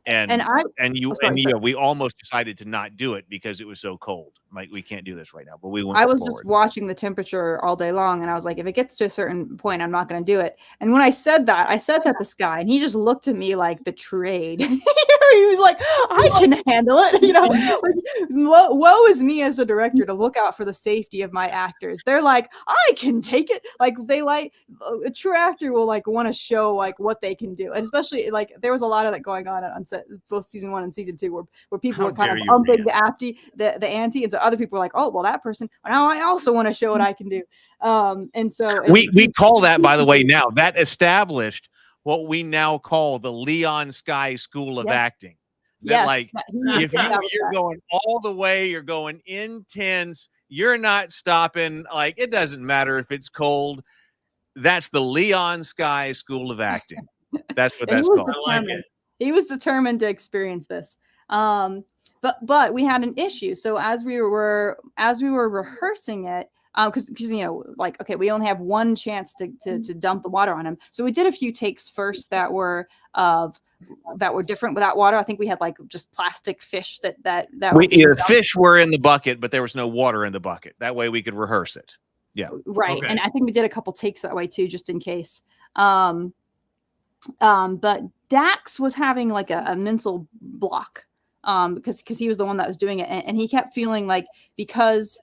We almost decided to not do it because it was so cold. Like, we can't do this right now. But we went. I was just watching the temperature all day long, and I was like, if it gets to a certain point, I'm not going to do it. And when I said that to Sky, and he just looked at me like betrayed. He was like, I can handle it. Woe is me as a director to look out for the safety of my actors. They're like, I can take it. Like, a true actor will want to show what they can do. And especially there was a lot of that going on set, both season 1 and season 2, where people were kind of upping the ante. And so other people were like, oh, well, that person, now I also want to show what I can do. And so we call that, by the way, now that established what we now call the Leon Sky School of Acting. That if you're going all the way, you're going intense, you're not stopping. Like, it doesn't matter if it's cold. That's the Leon Sky School of Acting. That's what that's called. I like it. He was determined to experience this. But we had an issue. So as we were rehearsing it, because we only have one chance to dump the water on him. So we did a few takes first that were different without water. I think we had just plastic fish fish were in the bucket, but there was no water in the bucket. That way we could rehearse it. Yeah. Right. Okay. And I think we did a couple takes that way too, just in case. But Dax was having a mental block because he was the one that was doing it, and he kept feeling like because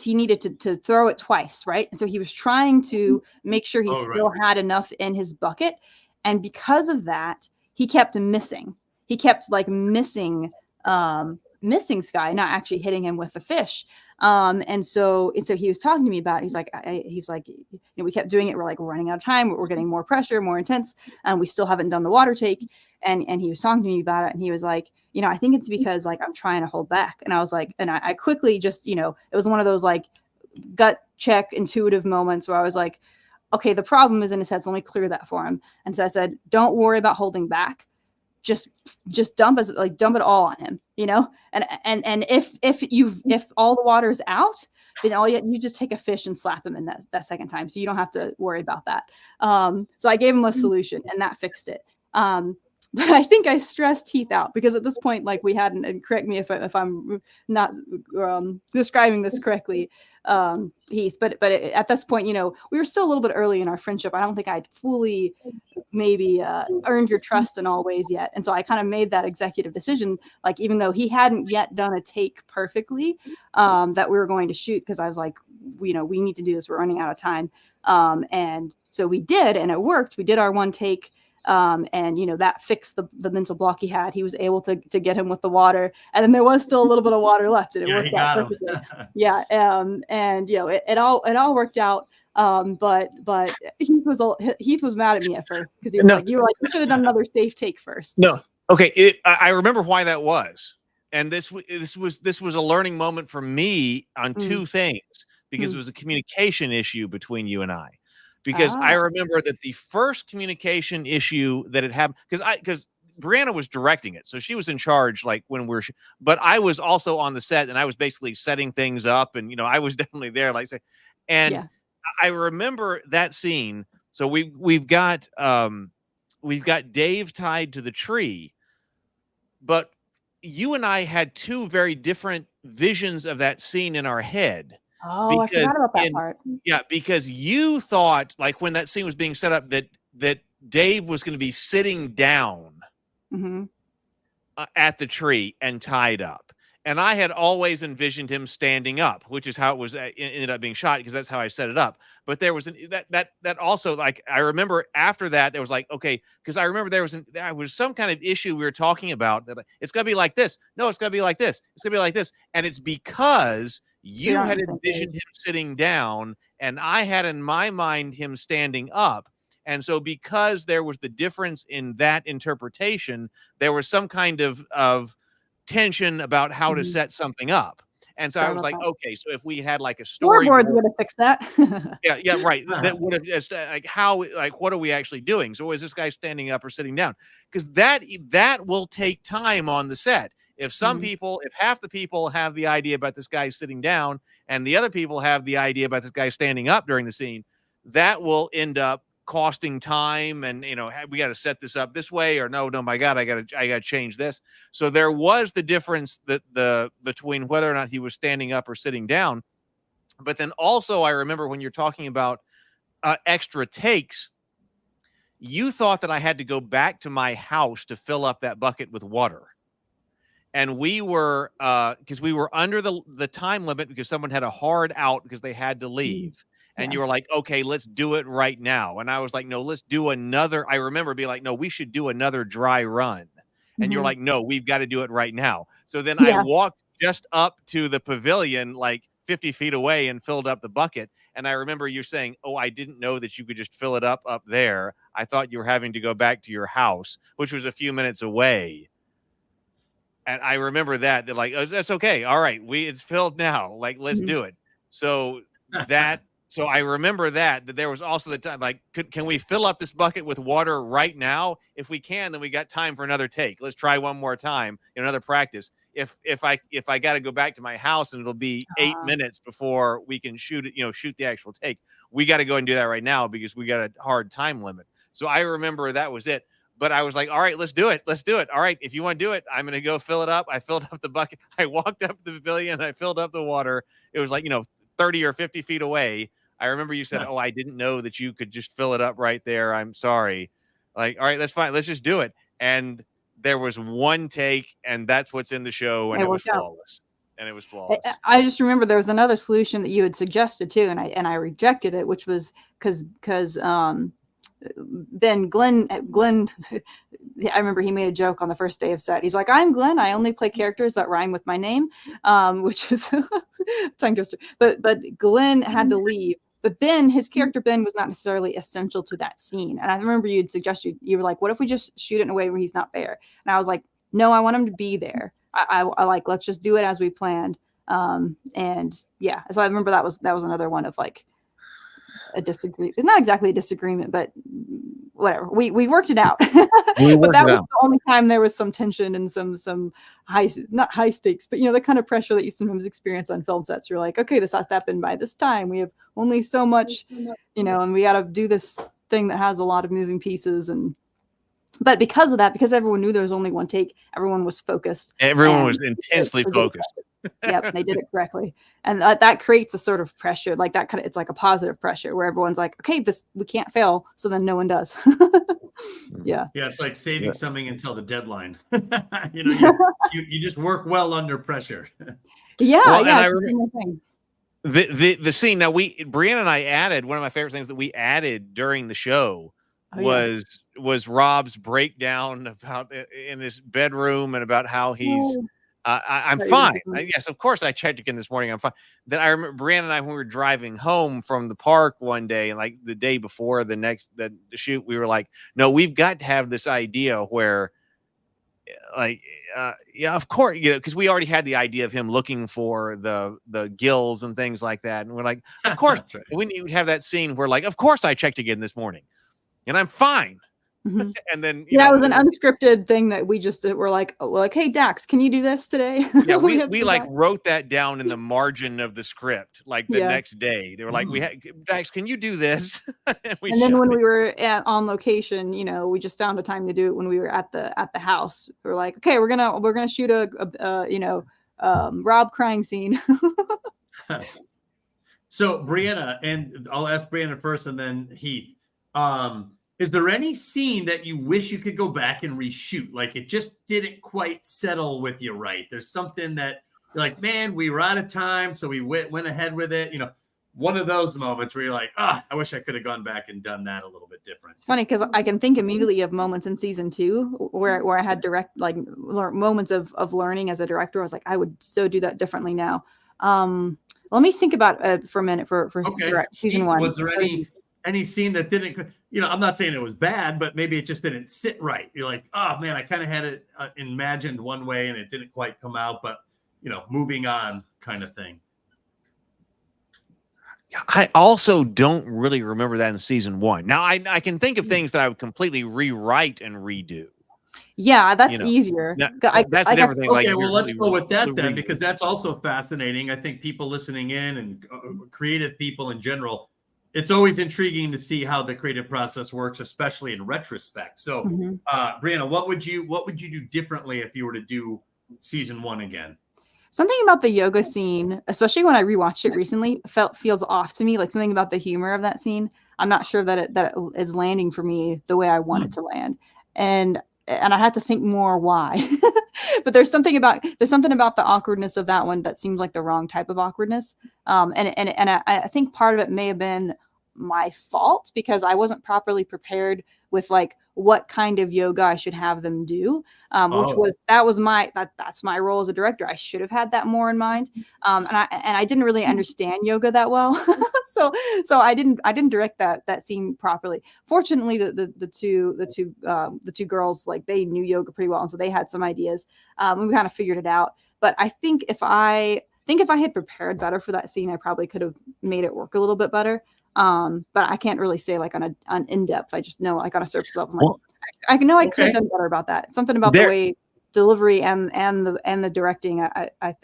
he needed to throw it twice, right? And so he was trying to make sure he still had enough in his bucket, and because of that, he kept missing. He kept missing Sky, not actually hitting him with the fish. And so he was talking to me about it. He was like, we kept doing it. We're running out of time. We're getting more pressure, more intense, and we still haven't done the water take. And he was talking to me about it, and he was like, I think it's because I'm trying to hold back. And I was like, and I quickly just, it was one of those gut check intuitive moments where I was like, okay, the problem is in his head. So let me clear that for him. And so I said, don't worry about holding back. Just dump it all on him, and if all the water is out, then you just take a fish and slap him in that second time, so you don't have to worry about that. So I gave him a solution, and that fixed it. But I think I stressed Heath out, because at this point, like, we hadn't, and correct me if I'm not describing this correctly, Heath, but at this point, we were still a little bit early in our friendship. I don't think I'd fully maybe earned your trust in all ways yet. And so I kind of made that executive decision, like, even though he hadn't yet done a take perfectly, that we were going to shoot, because I was like, we need to do this. We're running out of time. And so we did, and it worked. We did our one take. And that fixed the mental block he had. He was able to get him with the water, and then there was still a little bit of water left, and it worked out perfectly. Yeah. And it all worked out. But Heath was mad at me at first, because you were like, you should have done another safe take first. No. Okay. I remember why that was. And this was a learning moment for me on two things, because it was a communication issue between you and I. Because I remember that the first communication issue that had happened, because Brianna was directing it, so she was in charge, like, when but I was also on the set, and I was basically setting things up, and I was definitely there, like, and I remember that scene. So we've got Dave tied to the tree, but you and I had two very different visions of that scene in our head. Oh, I forgot about that part. Yeah, because you thought, like, when that scene was being set up, that Dave was going to be sitting down at the tree and tied up. And I had always envisioned him standing up, which is how it was ended up being shot, because that's how I set it up. But there was that also, like, I remember after that, there was like, okay, because I remember there was some kind of issue we were talking about, that it's going to be like this. No, it's going to be like this. It's going to be like this. And it's because you had envisioned him sitting down, and I had in my mind him standing up. And so because there was the difference in that interpretation, there was some kind of tension about how to set something up. And so I was like, okay, so if we had like a storyboard would have fixed that. yeah, right. That would have just what are we actually doing? So is this guy standing up or sitting down? Because that will take time on the set. If if half the people have the idea about this guy sitting down, and the other people have the idea about this guy standing up during the scene, that will end up costing time. And we got to set this up this way, or no, my God, I got to change this. So there was the difference between whether or not he was standing up or sitting down. But then also, I remember when you're talking about extra takes, you thought that I had to go back to my house to fill up that bucket with water. And we were, because we were under the time limit, because someone had a hard out because they had to leave. And you were like, okay, let's do it right now. And I was like, no, let's do another. I remember being like, no, we should do another dry run. And you're like, no, we've got to do it right now. So then I walked just up to the pavilion, like 50 feet away, and filled up the bucket. And I remember you saying, oh, I didn't know that you could just fill it up there. I thought you were having to go back to your house, which was a few minutes away. And I remember that they're like, oh, that's okay. All right. It's filled now. Like, let's do it. So so I remember that there was also the time, like, can we fill up this bucket with water right now? If we can, then we got time for another take. Let's try one more time, another practice. If I got to go back to my house and it'll be 8 minutes before we can shoot the actual take, we got to go and do that right now, because we got a hard time limit. So I remember that was it. But I was like, all right, let's do it. Let's do it. All right. If you want to do it, I'm going to go fill it up. I filled up the bucket. I walked up the pavilion. I filled up the water. It was like, 30 or 50 feet away. I remember you said, oh, I didn't know that you could just fill it up right there. I'm sorry. Like, all right, that's fine. Let's just do it. And there was one take, and that's what's in the show. And it was flawless. And it was flawless. I just remember there was another solution that you had suggested too. And I rejected it, which was because Ben Glenn, I remember he made a joke on the first day of set. He's like, I'm Glenn. I only play characters that rhyme with my name, which is tongue twister. But Glenn had to leave. But his character Ben was not necessarily essential to that scene. And I remember you'd suggested, you were like, what if we just shoot it in a way where he's not there? And I was like, no, I want him to be there. I like, let's just do it as we planned. And yeah, so I remember that was another one of like, a disagreement. Not exactly a disagreement, but whatever. We worked it out. We But worked that it was out. the only time there was some tension and some not high stakes, but the kind of pressure that you sometimes experience on film sets. You're like, okay, this has to happen by this time. We have only so much, and we got to do this thing that has a lot of moving pieces. But because of that, because everyone knew there was only one take, everyone was focused. Everyone was intensely focused. Yep, they did it correctly, and that creates a sort of pressure, like that it's like a positive pressure where everyone's like, okay, we can't fail, so then no one does. Yeah, it's like saving something until the deadline. You just work well under pressure. Well, yeah, and it's the same thing. The scene now, Brianna and I added one of my favorite things that we added during the show was Rob's breakdown about in his bedroom and about how he's I'm fine. Yes, of course I checked again this morning. I'm fine. Then I remember Brianna and I, when we were driving home from the park one day, and like the day before the shoot, we were like, no, we've got to have this idea where of course, because we already had the idea of him looking for the gills and things like that. And we're like, of course, right. We need to have that scene where like, of course I checked again this morning and I'm fine. Mm-hmm. And then it was an unscripted thing that we just were like, hey Dax, can you do this today? Yeah, we like wrote that down in the margin of the script. Like the next day, they were like, Dax, can you do this? and then when we were on location, we just found a time to do it when we were at the house. We were like, okay, we're gonna shoot a Rob crying scene. So Brianna, and I'll ask Brianna first, and then Heath. Is there any scene that you wish you could go back and reshoot? Like it just didn't quite settle with you right. There's something that you're like, man, we were out of time, so we went ahead with it. One of those moments where you're like, I wish I could have gone back and done that a little bit different. It's funny because I can think immediately of moments in season 2 where I had direct moments of learning as a director. I was like, I would so do that differently now. Let me think about it for a minute for season 1. Was there any scene that didn't, I'm not saying it was bad, but maybe it just didn't sit right. You're like, oh man, I kind of had it imagined one way and it didn't quite come out, but moving on kind of thing. I also don't really remember that in season 1. Now I can think of things that I would completely rewrite and redo. Yeah, that's easier. That's a different thing. Okay, well, let's go with that then, because that's also fascinating. I think people listening in and creative people in general, it's always intriguing to see how the creative process works, especially in retrospect. So, Brianna, what would you do differently if you were to do season 1 again? Something about the yoga scene, especially when I rewatched it recently, feels off to me. Like something about the humor of that scene. I'm not sure that it is landing for me the way I want it to land, and I had to think more why. But there's something about the awkwardness of that one that seems like the wrong type of awkwardness. And I think part of it may have been my fault because I wasn't properly prepared with like what kind of yoga I should have them do, that's my role as a director. I should have had that more in mind. And I didn't really understand yoga that well. so I didn't direct that scene properly. Fortunately, the two girls, like, they knew yoga pretty well, and so they had some ideas. And we kind of figured it out. But I think if I had prepared better for that scene, I probably could have made it work a little bit better. But I can't really say like on in depth. I just know like on a surface level. I know I could have done better about that. Something about the way delivery and the directing. I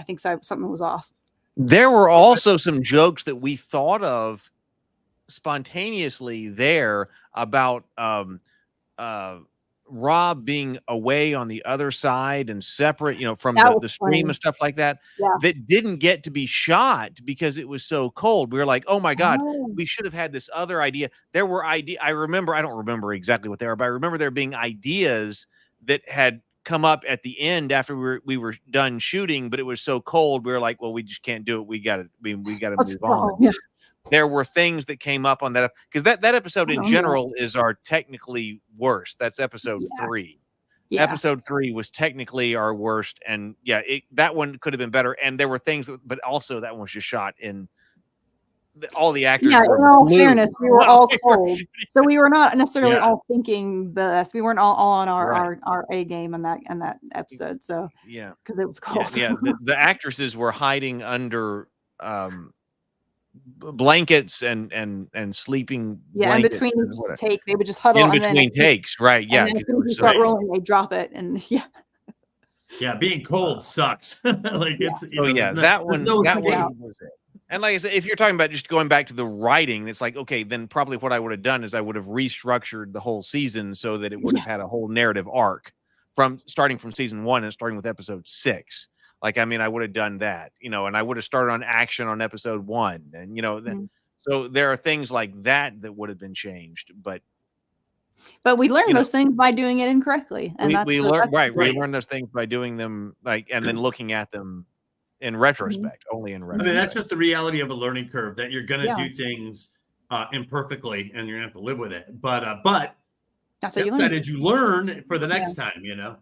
think something was off. There were also some jokes that we thought of spontaneously there about Rob being away on the other side and separate, from the stream and stuff like that, that didn't get to be shot because it was so cold. We were like, oh my God, we should have had this other idea. There were I don't remember exactly what they were, but I remember there being ideas that had come up at the end after we were done shooting, but it was so cold. We were like, well, we just can't do it. We got to move on. Yeah. There were things that came up on that because that episode in general is our technically worst. That's episode 3. Yeah. Episode 3 was technically our worst, and that one could have been better. And there were things, but also that one was just shot in. All the actors. Yeah, in all fairness, we were all cold, so we were not necessarily all thinking the best. We weren't all on our A game in that episode. So because it was cold. The actresses were hiding under blankets and sleeping Yeah, in blankets between and each whatever. take, they would just huddle. In and then between takes, right? Yeah, And then as it soon as you was start so- rolling, they drop it. And yeah. Yeah, being cold sucks. Like it's Oh yeah, that one escape. was it. And like I said, if you're talking about just going back to the writing, it's like, okay, then probably what I would have done is I would have restructured the whole season so that it would have had a whole narrative arc from starting from season 1 and starting with episode 6. Like, I mean, I would have done that, you know, and I would have started on action on episode 1. And, you know, so there are things like that that would have been changed. But we learn those things by doing it incorrectly. And we learn, right. We learn those things by doing them, like, and then looking at them in retrospect, only in retrospect. I mean, that's just the reality of a learning curve, that you're going to do things imperfectly and you're going to have to live with it. But that's how you learn. You learn for the next time, you know?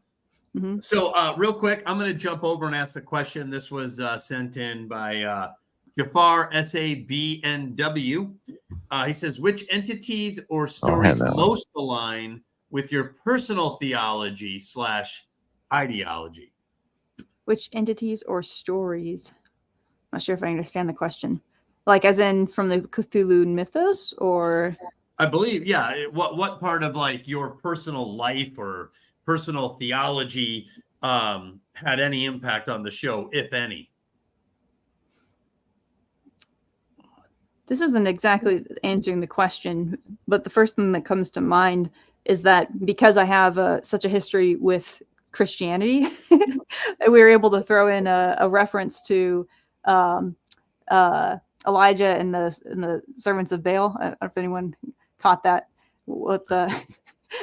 So real quick, I'm going to jump over and ask a question. This was sent in by Jafar SABNW. He says, which entities or stories most align with your personal theology / ideology? Which entities or stories? I'm not sure if I understand the question. Like, as in from the Cthulhu mythos, or? I believe, yeah. What part of like your personal life or personal theology had any impact on the show, if any? This isn't exactly answering the question, but the first thing that comes to mind is that because I have such a history with Christianity, we were able to throw in a reference to Elijah and the servants of Baal. I don't know if anyone caught that.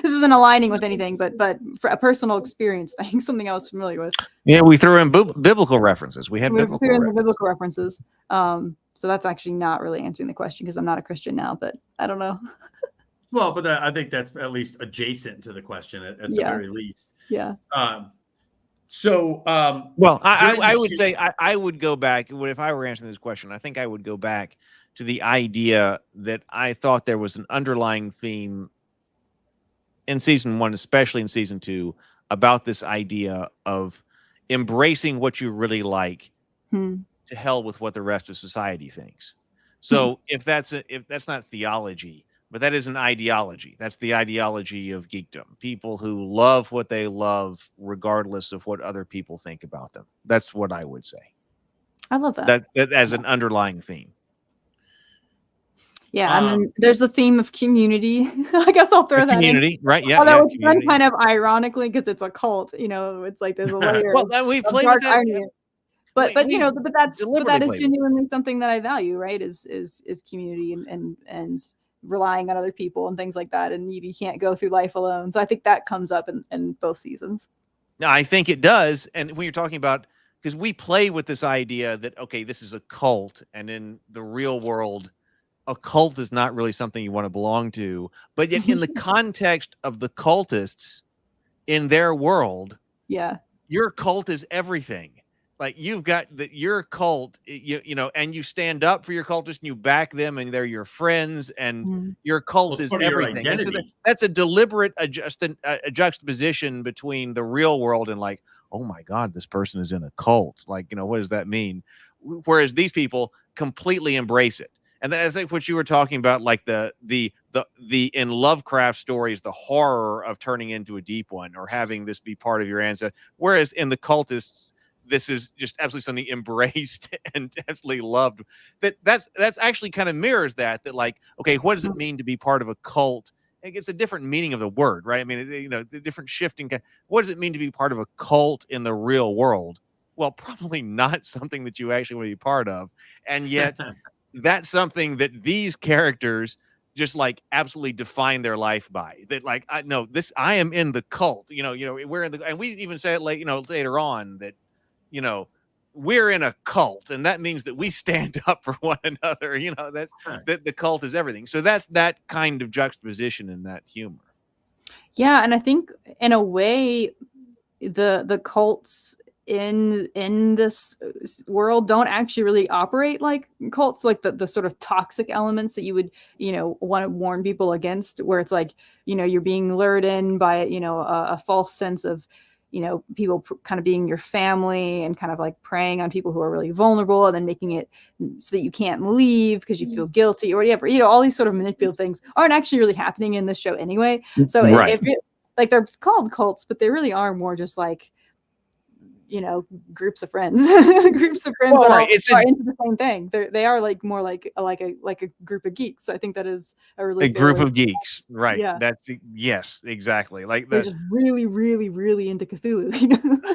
This isn't aligning with anything, but for a personal experience thing, something I was familiar with. Yeah, we threw in biblical references. We had biblical references. So that's actually not really answering the question because I'm not a Christian now, but I don't know. Well, but I think that's at least adjacent to the question at the very least. Yeah. Well, I would say I would go back. If I were answering this question, I think I would go back to the idea that I thought there was an underlying theme in season 1, especially in season 2, about this idea of embracing what you really like to hell with what the rest of society thinks. So if that's not theology, but that is an ideology. That's the ideology of geekdom. People who love what they love, regardless of what other people think about them. That's what I would say. I love that. That as an underlying theme. Yeah, and then there's a theme of community. I guess I'll throw that community, in. Right? Yeah. Although it's done kind of ironically because it's a cult. You know, it's like there's a layer. Well, we play with that. Irony. But that is play genuinely something that I value, right? Is community and relying on other people and things like that. And you can't go through life alone. So I think that comes up in both seasons. No, I think it does. And when you're talking about, because we play with this idea that, okay, this is a cult, and in the real world, a cult is not really something you want to belong to. But yet in the context of the cultists in their world, your cult is everything. Like, you've got your cult, you know, and you stand up for your cultists and you back them, and they're your friends, and your cult is everything. That's a deliberate juxtaposition between the real world and like, oh my God, this person is in a cult. Like, you know, what does that mean? Whereas these people completely embrace it. And that's like what you were talking about, like the in Lovecraft stories, the horror of turning into a deep one or having this be part of your ancestor. Whereas in the cultists, this is just absolutely something embraced and absolutely loved. That's actually kind of mirrors that like, okay, what does it mean to be part of a cult? It's a different meaning of the word, right? I mean, you know, the different shifting. What does it mean to be part of a cult in the real world? Well, probably not something that you actually want to be part of. And yet that's something that these characters just like absolutely define their life by. That like, I am in the cult, you know, we're in the, and we even say it later on that, you know, we're in a cult, and that means that we stand up for one another. You know, that's that the cult is everything. So that's that kind of juxtaposition and that humor. Yeah, and I think in a way, the cults in this world don't actually really operate like cults, like the sort of toxic elements that you would, you know, want to warn people against, where it's like, you know, you're being lured in by, you know, a false sense of, people kind of being your family and kind of like preying on people who are really vulnerable and then making it so that you can't leave because you feel guilty or whatever. All these sort of manipulative things aren't actually really happening in this show anyway. So like they're called cults, but they really are more just like, groups of friends, groups of friends that are into the same thing. They are like more like a group of geeks. So I think that is a really group of geeks, right? Yeah. Yes, exactly. Like they're just really, really, really into Cthulhu,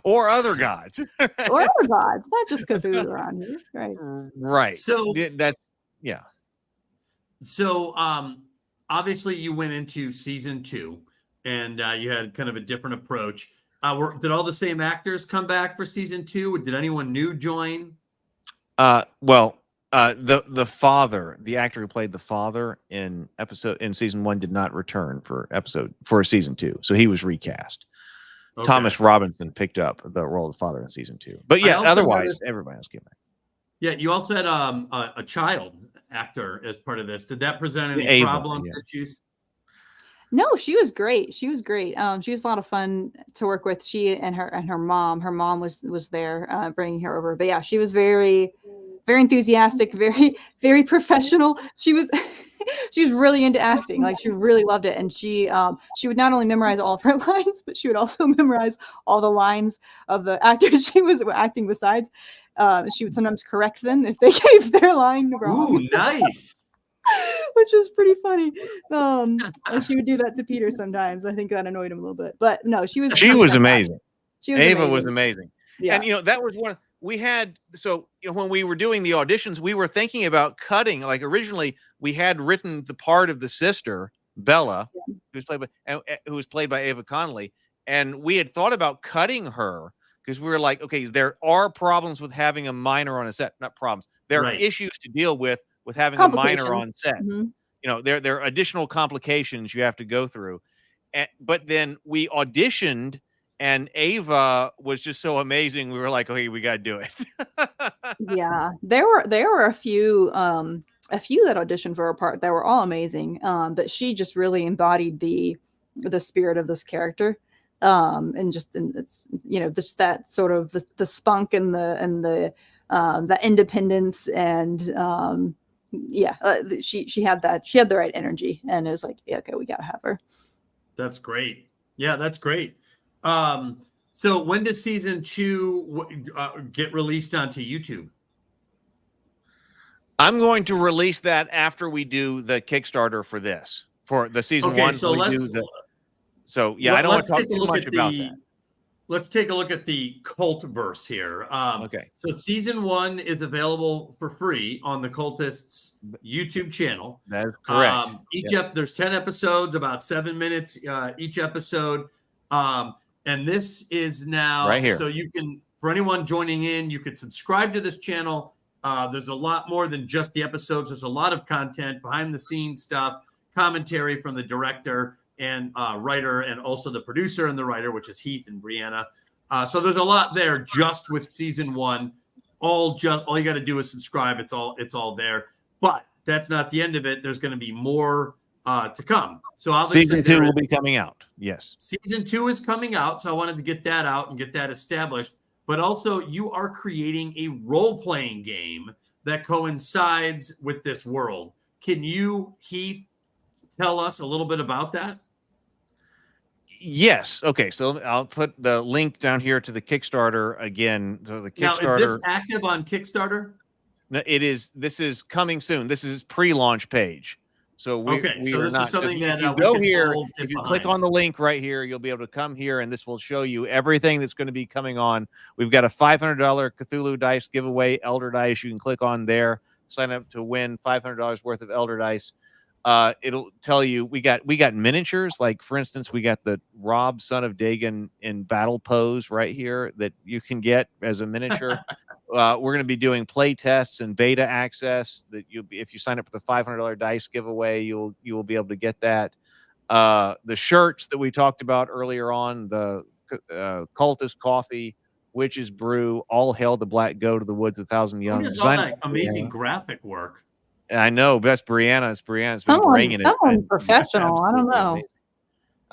or other gods, or other gods, not just Cthulhu around here, right? Right. So that's So obviously you went into season 2, and you had kind of a different approach. Did all the same actors come back for season 2? Or did anyone new join? The father, the actor who played the father in season 1, did not return for season 2, so he was recast. Okay. Thomas Robinson picked up the role of the father in season 2, but otherwise everybody else came back. Yeah, you also had a child actor as part of this. Did that present any problems, issues? No, she was great. She was great. She was a lot of fun to work with. She and her mom. Her mom was there, bringing her over. But yeah, she was very, very enthusiastic, very, very professional. She was really into acting. Like, she really loved it. And she would not only memorize all of her lines, but she would also memorize all the lines of the actors she was acting besides. She would sometimes correct them if they gave their line wrong. Ooh, nice. Which is pretty funny. And she would do that to Peter sometimes. I think that annoyed him a little bit. But no, she was amazing. Ava was amazing. Yeah. And that was one we had. So when we were doing the auditions, we were thinking about cutting. Like, originally we had written the part of the sister, Bella, who was played by Ava Connolly, and we had thought about cutting her because we were like, okay, there are problems with having a minor on a set. Not problems. There are issues to deal with having a minor on set. Mm-hmm. There are additional complications you have to go through. But then we auditioned, and Ava was just so amazing. We were like, okay, we got to do it. Yeah, there were a few that auditioned for her part that were all amazing. But she just really embodied the spirit of this character. And it's just that sort of the spunk and the independence and she had the right energy, and it was like, yeah, okay, we gotta have her. That's great. Yeah, that's great. So when does season 2 get released onto YouTube? I'm going to release that after we do the Kickstarter for this, for the season 1. So I don't want to talk too much about that. Let's take a look at the Cultverse here. Okay. So season 1 is available for free on the Cultists YouTube channel. That is correct. There's 10 episodes, about 7 minutes each episode. And this is now right here. So you can, for anyone joining in, you can subscribe to this channel. There's a lot more than just the episodes. There's a lot of content, behind the scenes stuff, commentary from the director and writer, and also the producer and the writer, which is Heath and Brianna. So there's a lot there just with season 1. All you got to do is subscribe. It's all there. But that's not the end of it. There's going to be more to come. So obviously season 2 will be coming out. Yes. Season 2 is coming out. So I wanted to get that out and get that established. But also, you are creating a role-playing game that coincides with this world. Can you, Heath, tell us a little bit about that? Yes. Okay. So I'll put the link down here to the Kickstarter again. So the Kickstarter. Now, is this active on Kickstarter? No, it is. This is coming soon. This is pre-launch page. So so this is something that if you go here, if you click on the link right here, you'll be able to come here, and this will show you everything that's going to be coming on. We've got a $500 Cthulhu dice giveaway, Elder Dice. You can click on there, sign up to win $500 worth of Elder Dice. It'll tell you we got miniatures. Like, for instance, we got the Rob, son of Dagon, in battle pose right here that you can get as a miniature. We're going to be doing play tests and beta access that if you sign up for the $500 dice giveaway, you will be able to get that. The shirts that we talked about earlier on, the Cultist coffee, Witch's brew, all hail the black goat of the woods, 1,000 young. All that amazing graphic work. I know, that's Brianna's been bringing it. Someone professional. I don't know.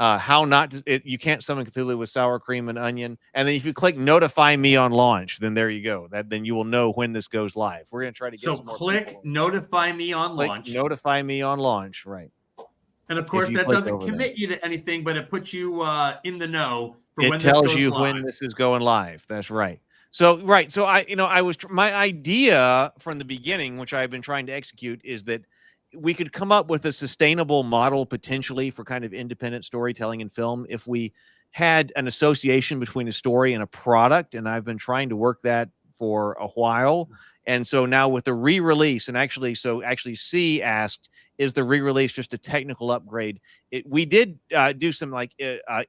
how not to, you can't summon Cthulhu with sour cream and onion. And then if you click notify me on launch, then there you go. Then you will know when this goes live. We're going to try to get so some more click people. notify me on launch. Notify me on launch, right? And of course, that doesn't commit you to anything, but it puts you in the know for when this goes live. It tells you when this is going live. That's right. So my idea from the beginning, which I've been trying to execute, is that we could come up with a sustainable model potentially for kind of independent storytelling in film if we had an association between a story and a product. And I've been trying to work that for a while. And so now with the re-release, and actually C asked, is the re-release just a technical upgrade? We did do some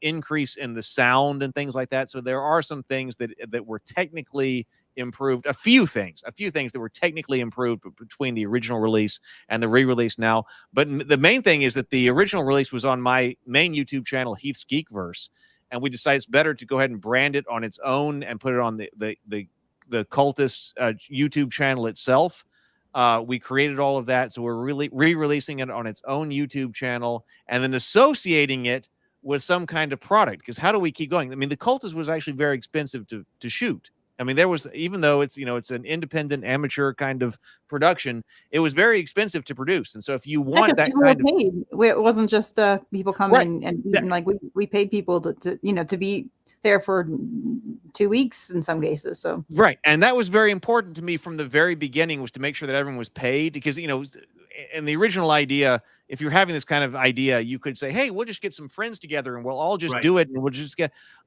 increase in the sound and things like that. So there are some things that were technically improved, a few things that were technically improved between the original release and the re-release now. But the main thing is that the original release was on my main YouTube channel, Heath's Geekverse, and we decided it's better to go ahead and brand it on its own and put it on the Cultists YouTube channel itself. We created all of that, so we're really re-releasing it on its own YouTube channel and then associating it with some kind of product. Because how do we keep going? I mean, the Cultists was actually very expensive to shoot. I mean, there was, even though it's an independent amateur kind of production, it was very expensive to produce. And so if you want that kind of paid, it wasn't just people coming and eating. Like we paid people to be there for 2 weeks in some cases. So right. And that was very important to me from the very beginning, was to make sure that everyone was paid, because, in the original idea, if you're having this kind of idea, you could say, hey, we'll just get some friends together and we'll all just do it. And we'll just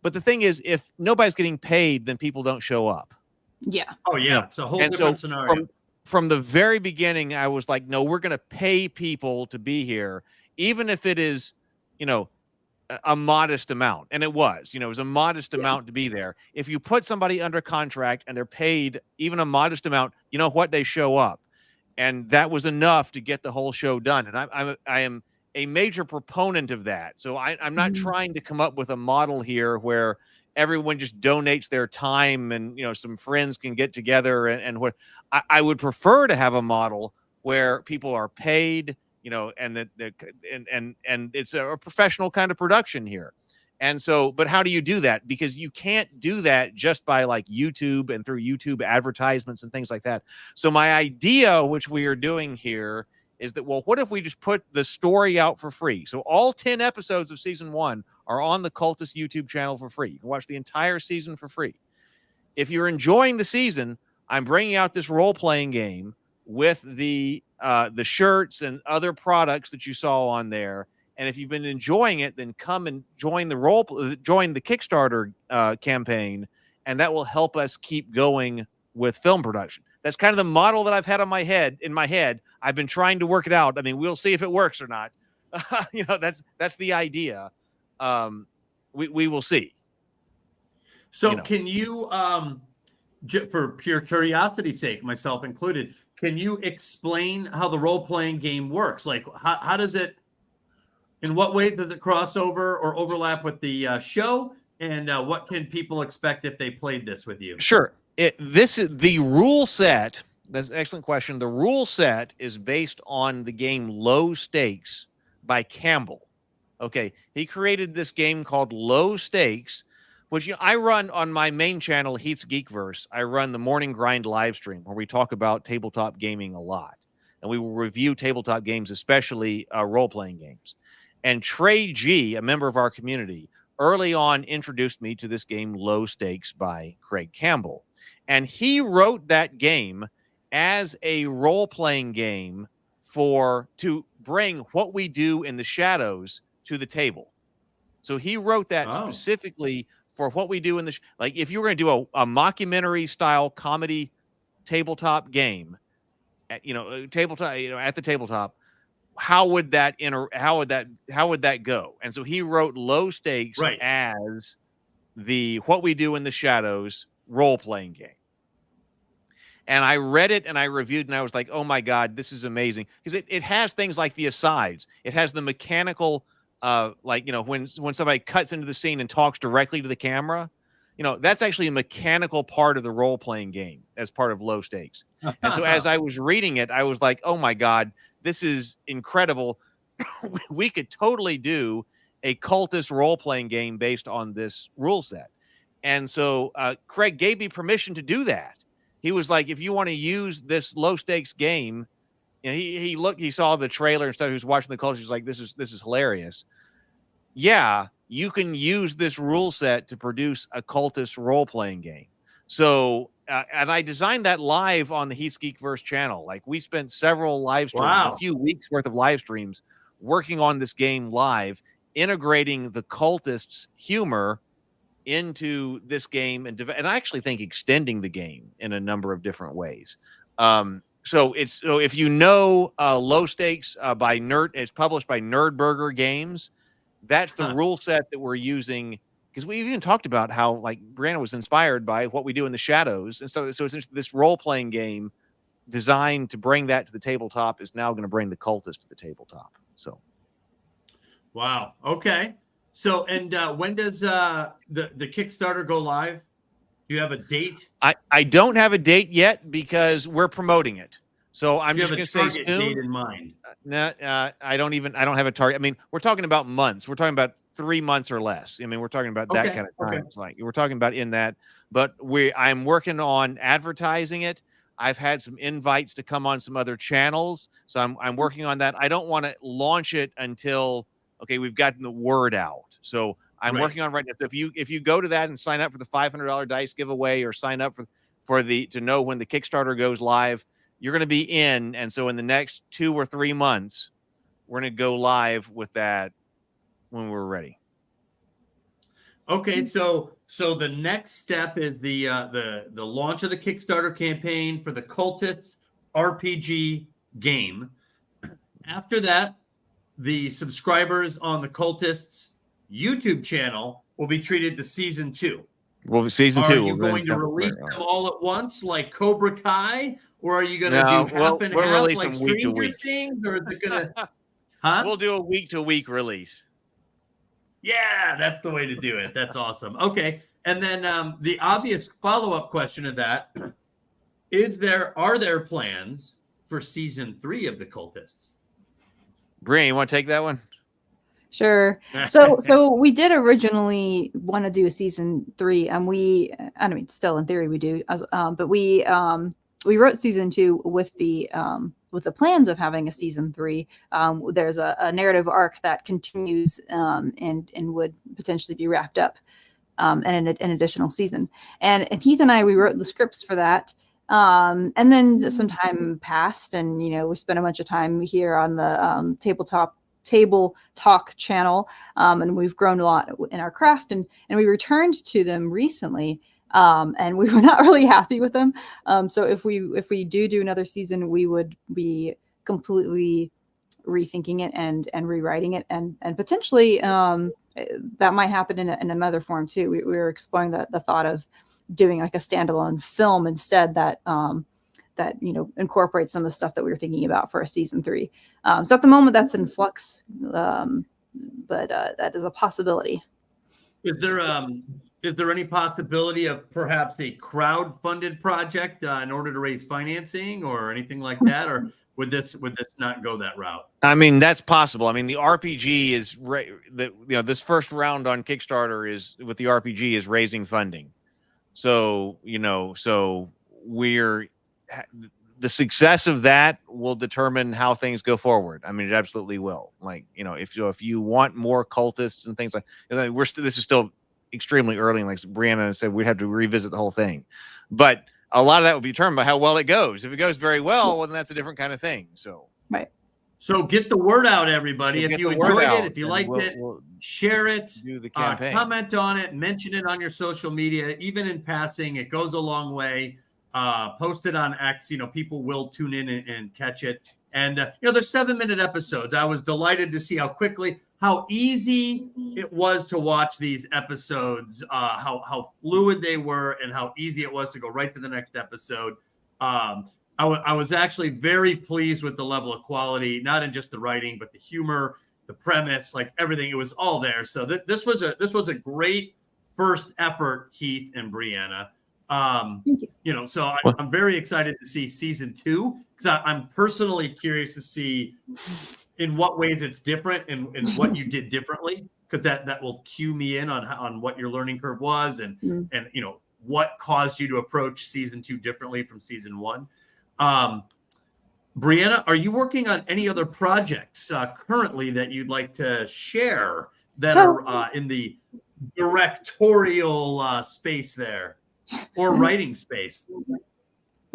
but the thing is, if nobody's getting paid, then people don't show up. Yeah. Oh yeah. It's a whole different scenario. From the very beginning, I was like, no, we're going to pay people to be here, even if it is, a modest amount. And it was a modest amount to be there. If you put somebody under contract and they're paid even a modest amount, you know what, they show up. And that was enough to get the whole show done. And I am a major proponent of that. So I'm not trying to come up with a model here where everyone just donates their time and, some friends can get together and what I would prefer to have a model where people are paid, and that and it's a professional kind of production here. And so, but how do you do that? Because you can't do that just by YouTube and through YouTube advertisements and things like that. So my idea, which we are doing here, is that, well, what if we just put the story out for free? So all 10 episodes of season 1 are on the Cultist YouTube channel for free. You can watch the entire season for free. If you're enjoying the season, I'm bringing out this role-playing game with the shirts and other products that you saw on there. And if you've been enjoying it, then come and join the Kickstarter campaign, and that will help us keep going with film production. That's kind of the model that I've had in my head. I've been trying to work it out. I mean, we'll see if it works or not. That's the idea. We will see. So can you, for pure curiosity's sake, myself included, can you explain how the role-playing game works? Like, how does it? In what ways does it cross over or overlap with the show? And what can people expect if they played this with you? Sure. This is the rule set. That's an excellent question. The rule set is based on the game Low Stakes by Campbell. Okay. He created this game called Low Stakes, which I run on my main channel, Heath's Geekverse. I run the Morning Grind live stream where we talk about tabletop gaming a lot. And we will review tabletop games, especially role-playing games. And Trey G, a member of our community, early on introduced me to this game, Low Stakes by Craig Campbell. And he wrote that game as a role-playing game to bring what we do in the shadows to the table. So he wrote that specifically for what we do in the if you were going to do a mockumentary style comedy tabletop game, at the tabletop, how would that go? And so he wrote Low Stakes as the what we do in the shadows role-playing game. And I read it and I reviewed and I was like, oh my God, this is amazing. Because it has things like the asides. It has the mechanical, when somebody cuts into the scene and talks directly to the camera, that's actually a mechanical part of the role-playing game as part of Low Stakes. And so as I was reading it, I was like, oh my God, this is incredible. We could totally do a cultist role-playing game based on this rule set. And so Craig gave me permission to do that. He was like, if you want to use this low-stakes game, and he saw the trailer and stuff. He was watching the cultist. He was like, this is hilarious. Yeah, you can use this rule set to produce a cultist role-playing game. So, and I designed that live on the Heath's Geekverse channel. Like, we spent several live streams, a few weeks worth of live streams, working on this game live, integrating the cultists' humor into this game, and I actually think extending the game in a number of different ways. So if you know Low Stakes by Nerd, it's published by Nerdburger Games. That's the rule set that we're using, because we even talked about how like Brianna was inspired by What We Do in the Shadows and stuff. So it's this role-playing game designed to bring that to the tabletop is now going to bring the cultist to the tabletop. So, wow. Okay. So, and when does the Kickstarter go live? Do you have a date? I don't have a date yet because we're promoting it. So I'm just going to say soon. Date in mind? No, I don't have a target. I mean, we're talking about months. We're talking about 3 months or less. I mean, we're talking about that kind of time. Okay. Like we're talking about in that, but I'm working on advertising it. I've had some invites to come on some other channels. So I'm working on that. I don't want to launch it until, we've gotten the word out. So I'm working on right now. So if you go to that and sign up for the $500 dice giveaway, or sign up to know when the Kickstarter goes live, you're going to be in. And so in the next 2 or 3 months, we're going to go live with that when we're ready. Okay, so the next step is the launch of the Kickstarter campaign for the Cultists RPG game. After that, the subscribers on the Cultists YouTube channel will be treated to season 2. Well, season 2. Are you going to release them all at once, like Cobra Kai, or are you going to do half and half, like Stranger Things, or is it going to? Huh? We'll do a week-to-week release. Yeah, that's the way to do it. That's awesome. Okay, and then the obvious follow-up question of that are there plans for season 3 of the Cultists? Brian, you want to take that one? Sure. So we did originally want to do a season 3, and still in theory we do, but we wrote season 2 with the plans of having a season 3. There's a narrative arc that continues and would potentially be wrapped up in an additional season. And Heath and we wrote the scripts for that. And then some time passed, and we spent a bunch of time here on the Table Talk channel, and we've grown a lot in our craft, and we returned to them recently, and we were not really happy with them. So if we do another season, we would be completely rethinking it and rewriting it, and potentially that might happen in another form too. We were exploring the thought of doing like a standalone film instead that incorporates some of the stuff that we were thinking about for a season 3. So at the moment that's in flux, but that is a possibility. Is there any possibility of perhaps a crowd-funded project in order to raise financing or anything like that, or would this not go that route? I mean, that's possible. I mean, the RPG is this first round on Kickstarter is raising funding. So the success of that will determine how things go forward. I mean, it absolutely will. Like, if you want more cultists and things like this is still extremely early. And like Brianna said, we'd have to revisit the whole thing, but a lot of that will be determined by how well it goes. If it goes very well, then that's a different kind of thing. So, right. So get the word out, everybody. If you enjoyed it, if you liked it, share it, do the campaign. Comment on it, mention it on your social media, even in passing. It goes a long way. Post it on X. People will tune in and catch it. And there's 7-minute episodes. I was delighted to see how easy it was to watch these episodes, how fluid they were, and how easy it was to go right to the next episode. I was actually very pleased with the level of quality, not in just the writing, but the humor, the premise, like everything. It was all there. So this was a great first effort, Heath and Brianna. Thank you. So I'm very excited to see season 2, because I'm personally curious to see in what ways it's different and what you did differently. because that will cue me in on what your learning curve was and what caused you to approach season 2 differently from season 1. Brianna, are you working on any other projects currently that you'd like to share that are in the directorial space there or writing space?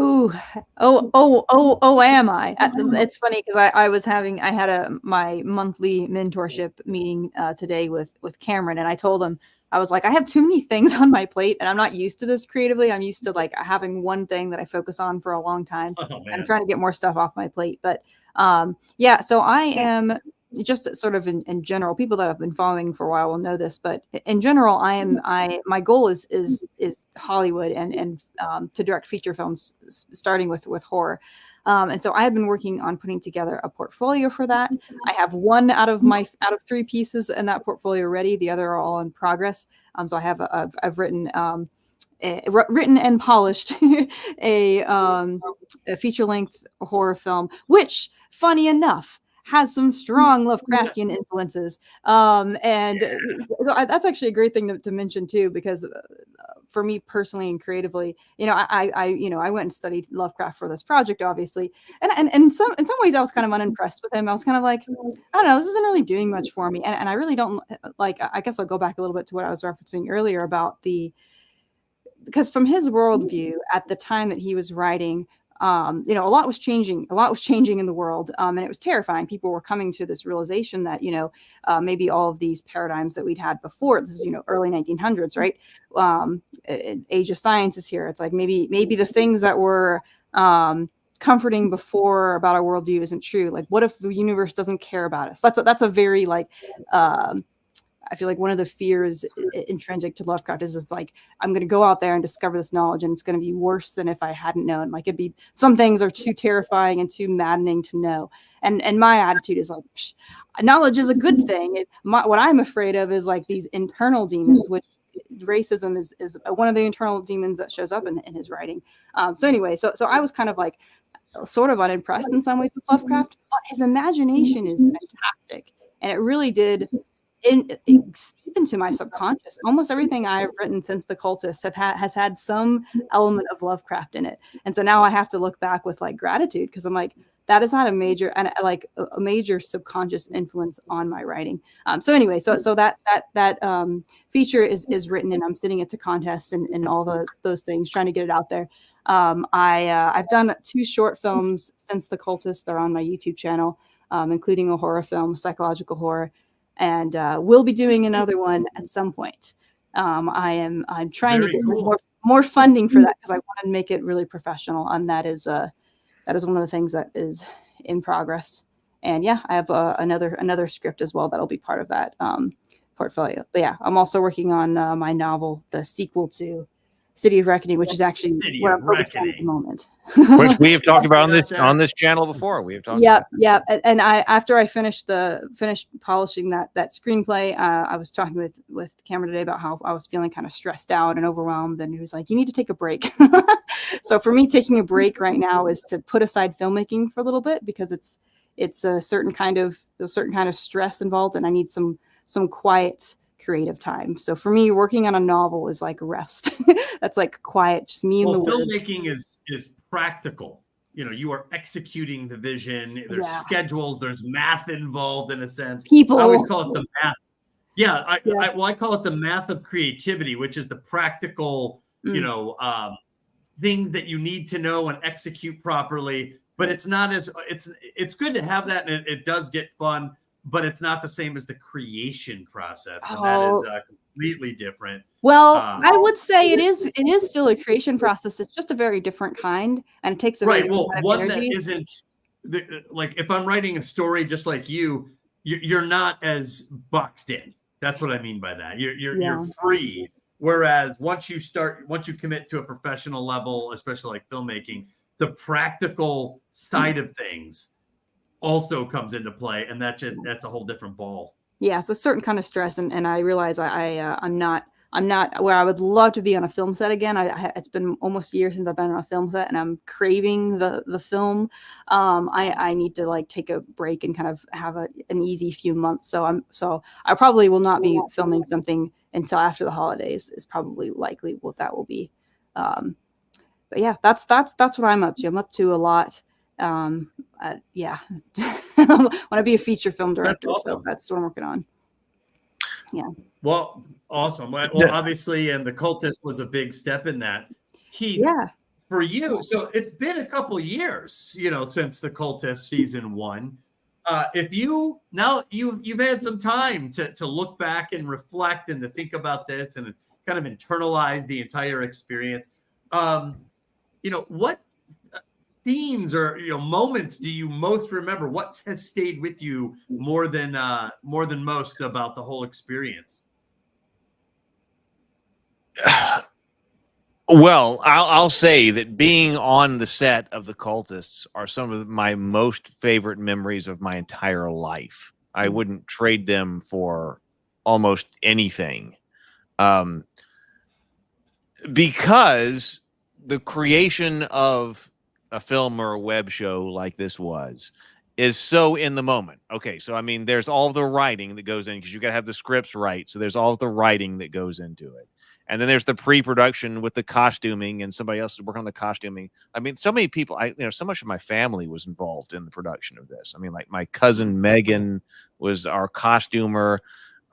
Ooh, am I? It's funny because I had my monthly mentorship meeting today with Cameron, and I told him, I was like, I have too many things on my plate, and I'm not used to this creatively. I'm used to like having one thing that I focus on for a long time. I'm trying to get more stuff off my plate, but so I am just sort of in general. People that have been following for a while will know this, but in general, my goal is Hollywood and to direct feature films, starting with horror. And so I have been working on putting together a portfolio for that. I have one out of 3 pieces in that portfolio ready. The other are all in progress. So I've written and polished a feature-length horror film, which, funny enough, has some strong Lovecraftian influences. And that's actually a great thing to mention too, because for me personally and creatively, I went and studied Lovecraft for this project, obviously. And in some ways I was kind of unimpressed with him. I was kind of like, I don't know, this isn't really doing much for me. And I really don't like, I guess I'll go back a little bit to what I was referencing earlier about because from his worldview at the time that he was writing, a lot was changing in the world. And it was terrifying. People were coming to this realization that, maybe all of these paradigms that we'd had before, this is, early 1900s, right? Age of science is here. It's like, maybe the things that were, comforting before about our worldview isn't true. Like, what if the universe doesn't care about us? That's a very I feel like one of the fears intrinsic to Lovecraft is it's like, I'm going to go out there and discover this knowledge, and it's going to be worse than if I hadn't known. Like, some things are too terrifying and too maddening to know. And my attitude is like, knowledge is a good thing. What I'm afraid of is like these internal demons, which racism is one of the internal demons that shows up in his writing. So anyway, so I was kind of like sort of unimpressed in some ways with Lovecraft, but his imagination is fantastic. And it really did seep into my subconscious. Almost everything I've written since the Cultists has had some element of Lovecraft in it, and so now I have to look back with like gratitude, because I'm like, that has had a major subconscious influence on my writing. So anyway, so that feature is written, and I'm sending it to contest and all those things, trying to get it out there. I've done 2 short films since the Cultists. They're on my YouTube channel, including a horror film, psychological horror. And we'll be doing another one at some point. I'm trying to get more funding for that, because I want to make it really professional, and that is one of the things that is in progress. And yeah, I have another script as well that'll be part of that portfolio. But yeah, I'm also working on my novel, the sequel to City of Reckoning, which is actually what I'm focused on at the moment. Which we have talked about on this channel before. We have talked. Yeah. And after I finished polishing that screenplay, I was talking with Cameron today about how I was feeling kind of stressed out and overwhelmed, and he was like, "You need to take a break." So for me, taking a break right now is to put aside filmmaking for a little bit, because it's a certain kind of stress involved, and I need some quiet creative time. So for me, working on a novel is like rest. That's like quiet, just me and the woods. Filmmaking is practical. You are executing the vision. There's schedules. There's math involved, in a sense. People. I always call it the math. Yeah, I call it the math of creativity, which is the practical, things that you need to know and execute properly. But it's not it's good to have that, and it does get fun. But it's not the same as the creation process, and that is completely different. Well, I would say it is still a creation process. It's just a very different kind, and it takes a very different kind of one energy. That isn't like, if I'm writing a story just like you're not as boxed in. That's what I mean by that. You're free. Whereas once you commit to a professional level, especially like filmmaking, the practical side of things also comes into play, and that's a whole different ball. Yeah, it's a certain kind of stress, and I realize I'm not I'm not where I would love to be on a film set again. It's been almost a year since I've been on a film set, and I'm craving the film. I need to like take a break and kind of have an easy few months. So I probably will not be filming something until after the holidays. Is probably likely what that will be. But yeah, that's what I'm up to. I'm up to a lot. Yeah, I want to be a feature film director. That's awesome. So that's what I'm working on. Yeah. Well, awesome. Well, obviously, and the Cultist was a big step in that. Heath, for you, so it's been a couple years, since the Cultist season 1. If you've had some time to look back and reflect and to think about this and kind of internalize the entire experience, what themes or moments do you most remember? What has stayed with you more than most about the whole experience? Well, I'll say that being on the set of the Cultists are some of my most favorite memories of my entire life. I wouldn't trade them for almost anything, because the creation of a film or a web show like this is so in the moment. Okay, so I mean, there's all the writing that goes in because you got to have the scripts right. So there's all the writing that goes into it. And then there's the pre-production with the costuming, and somebody else is working on the costuming. I mean, so many people, so much of my family was involved in the production of this. I mean, like my cousin Megan was our costumer.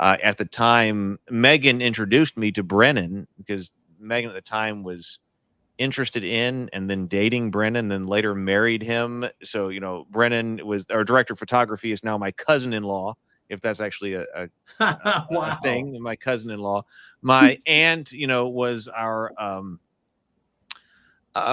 At the time, Megan introduced me to Brennan because Megan at the time was interested in and then dating Brennan, then later married him. So, Brennan was our director of photography, is now my cousin-in-law, if that's actually a wow. thing. My cousin-in-law, my aunt, was our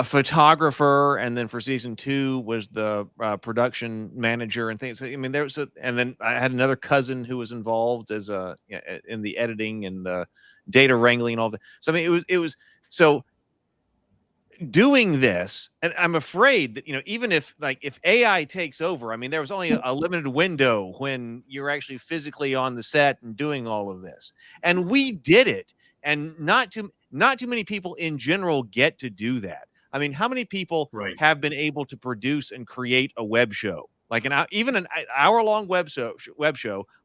photographer, and then for season 2 was the production manager and things. I mean, and then I had another cousin who was involved as in the editing and the data wrangling and all that. So I mean, it was so. Doing this, and I'm afraid that even if AI takes over, I mean, there was only a limited window when you're actually physically on the set and doing all of this, and we did it, and not too many people in general get to do that. I mean, how many people have been able to produce and create a web show, like even an hour-long web show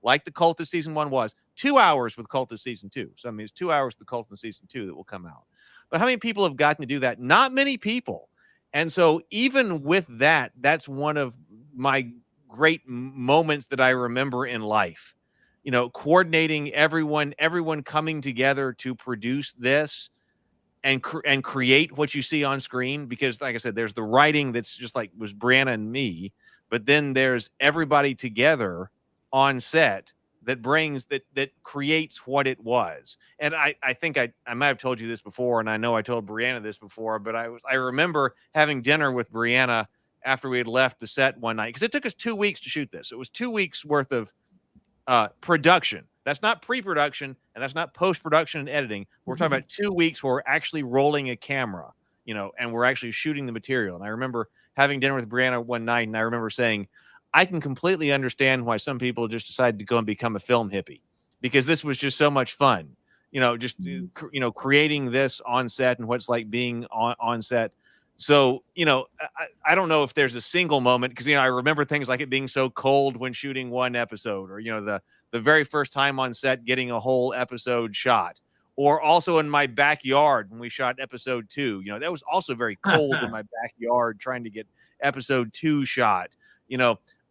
like the Cultist season 1 was, 2 hours with Cultist season 2. So I mean, it's 2 hours with the Cultist season 2 that will come out. But how many people have gotten to do that? Not many people. And so even with that, that's one of my great moments that I remember in life. Coordinating everyone coming together to produce this and create what you see on screen. Because like I said, there's the writing that's just like was Brianna and me, but then there's everybody together on set that creates what it was. And I think I might have told you this before, and I know I told Brianna this before, but I remember having dinner with Brianna after we had left the set one night, because it took us 2 weeks to shoot this. It was 2 weeks worth of production. That's not pre-production, and that's not post-production and editing. We're talking about 2 weeks where we're actually rolling a camera, and we're actually shooting the material. And I remember having dinner with Brianna one night, and I remember saying, I can completely understand why some people just decided to go and become a film hippie, because this was just so much fun, creating this on set and what it's like being on set. So, I don't know if there's a single moment, because, I remember things like it being so cold when shooting one episode, or, the very first time on set getting a whole episode shot, or also in my backyard when we shot episode 2, that was also very cold in my backyard trying to get episode 2 shot,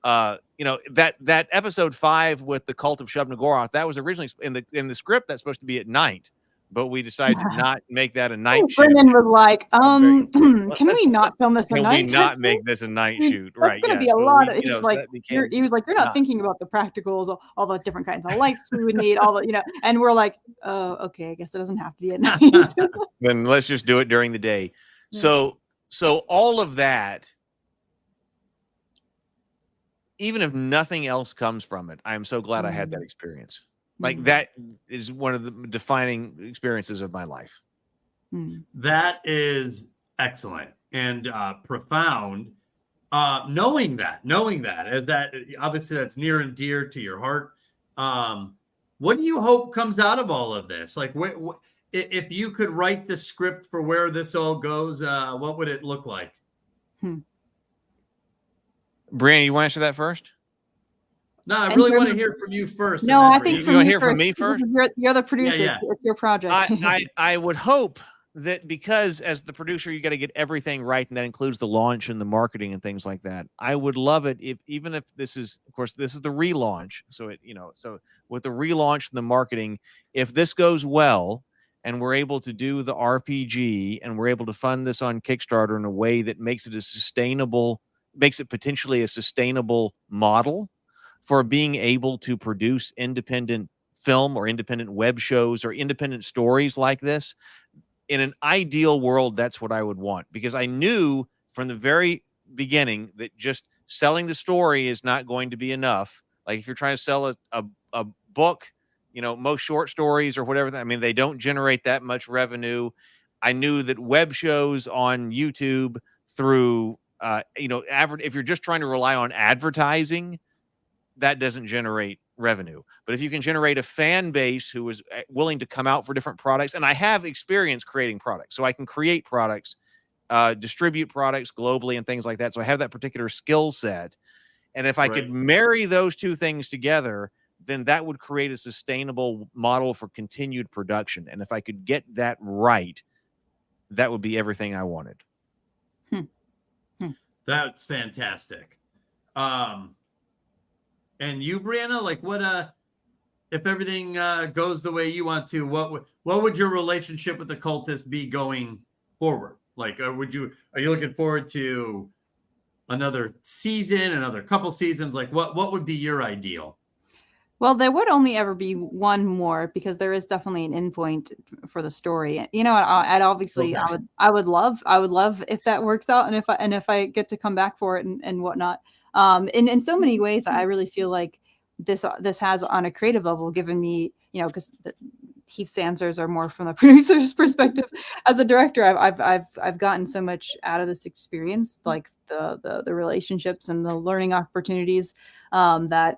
that episode 5 with the Cult of Shub-Niggurath, that was originally in the script that's supposed to be at night, but we decided to not make that a night shoot. Brennan was like, can we not film this at night? Can we not make this a night shoot? Right. It's going to be a lot of, he was like, you're not thinking about the practicals, all the different kinds of lights we would need, all the, and we're like, oh, okay, I guess it doesn't have to be at night. Then let's just do it during the day. Yeah. So all of that, even if nothing else comes from it, I am so glad I had that experience. Like, that is one of the defining experiences of my life. That is excellent and profound. Knowing that, as that, obviously that's near and dear to your heart. what do you hope comes out of all of this? Like, if you could write the script for where this all goes, what would it look like? Brianna, you want to answer that first? No, I really want to hear from you first. No, I think you want to hear from me first. You're the producer. Yeah. It's your project. I would hope that, because as the producer, you got to get everything right, and that includes the launch and the marketing and things like that. I would love it if, even if this is, of course, this is the relaunch. So so with the relaunch and the marketing, if this goes well and we're able to do the RPG and we're able to fund this on Kickstarter in a way that makes it potentially a sustainable model for being able to produce independent film or independent web shows or independent stories like this. In an ideal world, that's what I would want, because I knew from the very beginning that just selling the story is not going to be enough. Like, if you're trying to sell a book, most short stories or whatever, I mean, they don't generate that much revenue. I knew that web shows on YouTube through, if you're just trying to rely on advertising, that doesn't generate revenue. But if you can generate a fan base who is willing to come out for different products, and I have experience creating products, so I can create products, distribute products globally and things like that. So I have that particular skill set. And if I could marry those two things together, then that would create a sustainable model for continued production. And if I could get that right, that would be everything I wanted. That's fantastic. And you, Brianna, like, what if everything goes the way you want to, what would your relationship with the Cultists be going forward? Like, are you looking forward to another season, another couple seasons? Like, what would be your ideal? Well, there would only ever be one more, because there is definitely an endpoint for the story. I'd obviously, okay. I would love if that works out, and if I get to come back for it and whatnot. In so many ways, I really feel like this has, on a creative level, given me, because Heath's answers are more from the producer's perspective. As a director, I've gotten so much out of this experience, like the relationships and the learning opportunities, that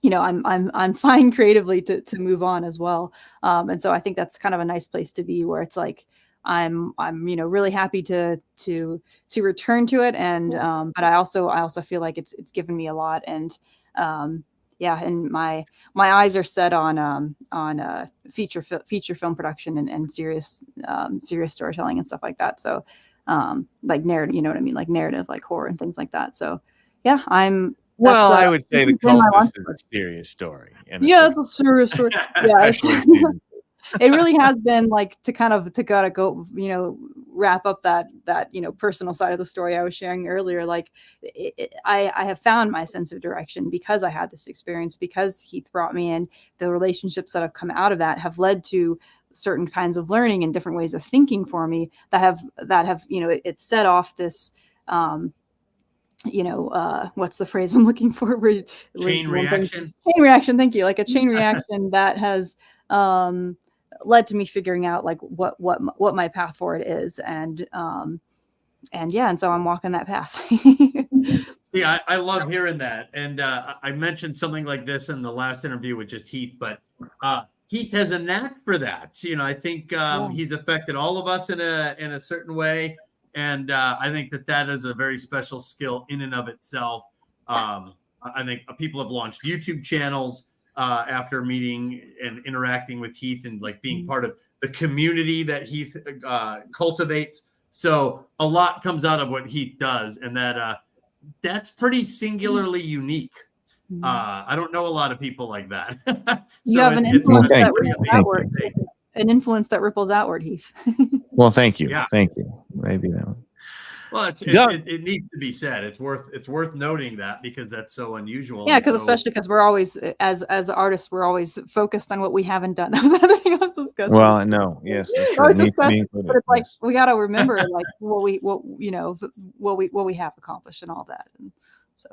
I'm fine creatively to move on as well. And so I think that's kind of a nice place to be, where it's like I'm really happy to return to it, and but I also feel like it's given me a lot, and and my eyes are set on feature film production and serious storytelling and stuff like that. So like narrative, you know what I mean, like narrative, like horror and things like that. So yeah, well, I would say the Cultists is a serious story. It's a serious story. Yeah, it really has been, like, to go, wrap up that personal side of the story I was sharing earlier. Like, I have found my sense of direction because I had this experience, because Heath brought me in. The relationships that have come out of that have led to certain kinds of learning and different ways of thinking for me that have it set off this. What's the phrase I'm looking for? Chain reaction. Chain reaction. Thank you. Like a chain reaction that has led to me figuring out, like, what my path forward is, and so I'm walking that path. See, I love hearing that, and I mentioned something like this in the last interview with just Heath, but Heath has a knack for that. I think he's affected all of us in a certain way. And I think that is a very special skill in and of itself. I think people have launched YouTube channels after meeting and interacting with Heath, and like being part of the community that Heath cultivates. So a lot comes out of what Heath does, and that's pretty singularly unique. I don't know a lot of people like that. You have an influence that ripples outward. An influence that ripples outward, Heath. Well, thank you. Yeah. Thank you. Maybe that one. Well, it needs to be said. It's worth noting that, because that's so unusual. Yeah, because especially because we're always, as artists, we're always focused on what we haven't done. That was another thing I was discussing. Well, no, yes, that's true. But it's like, we got to remember, like, what we have accomplished and all that. And so,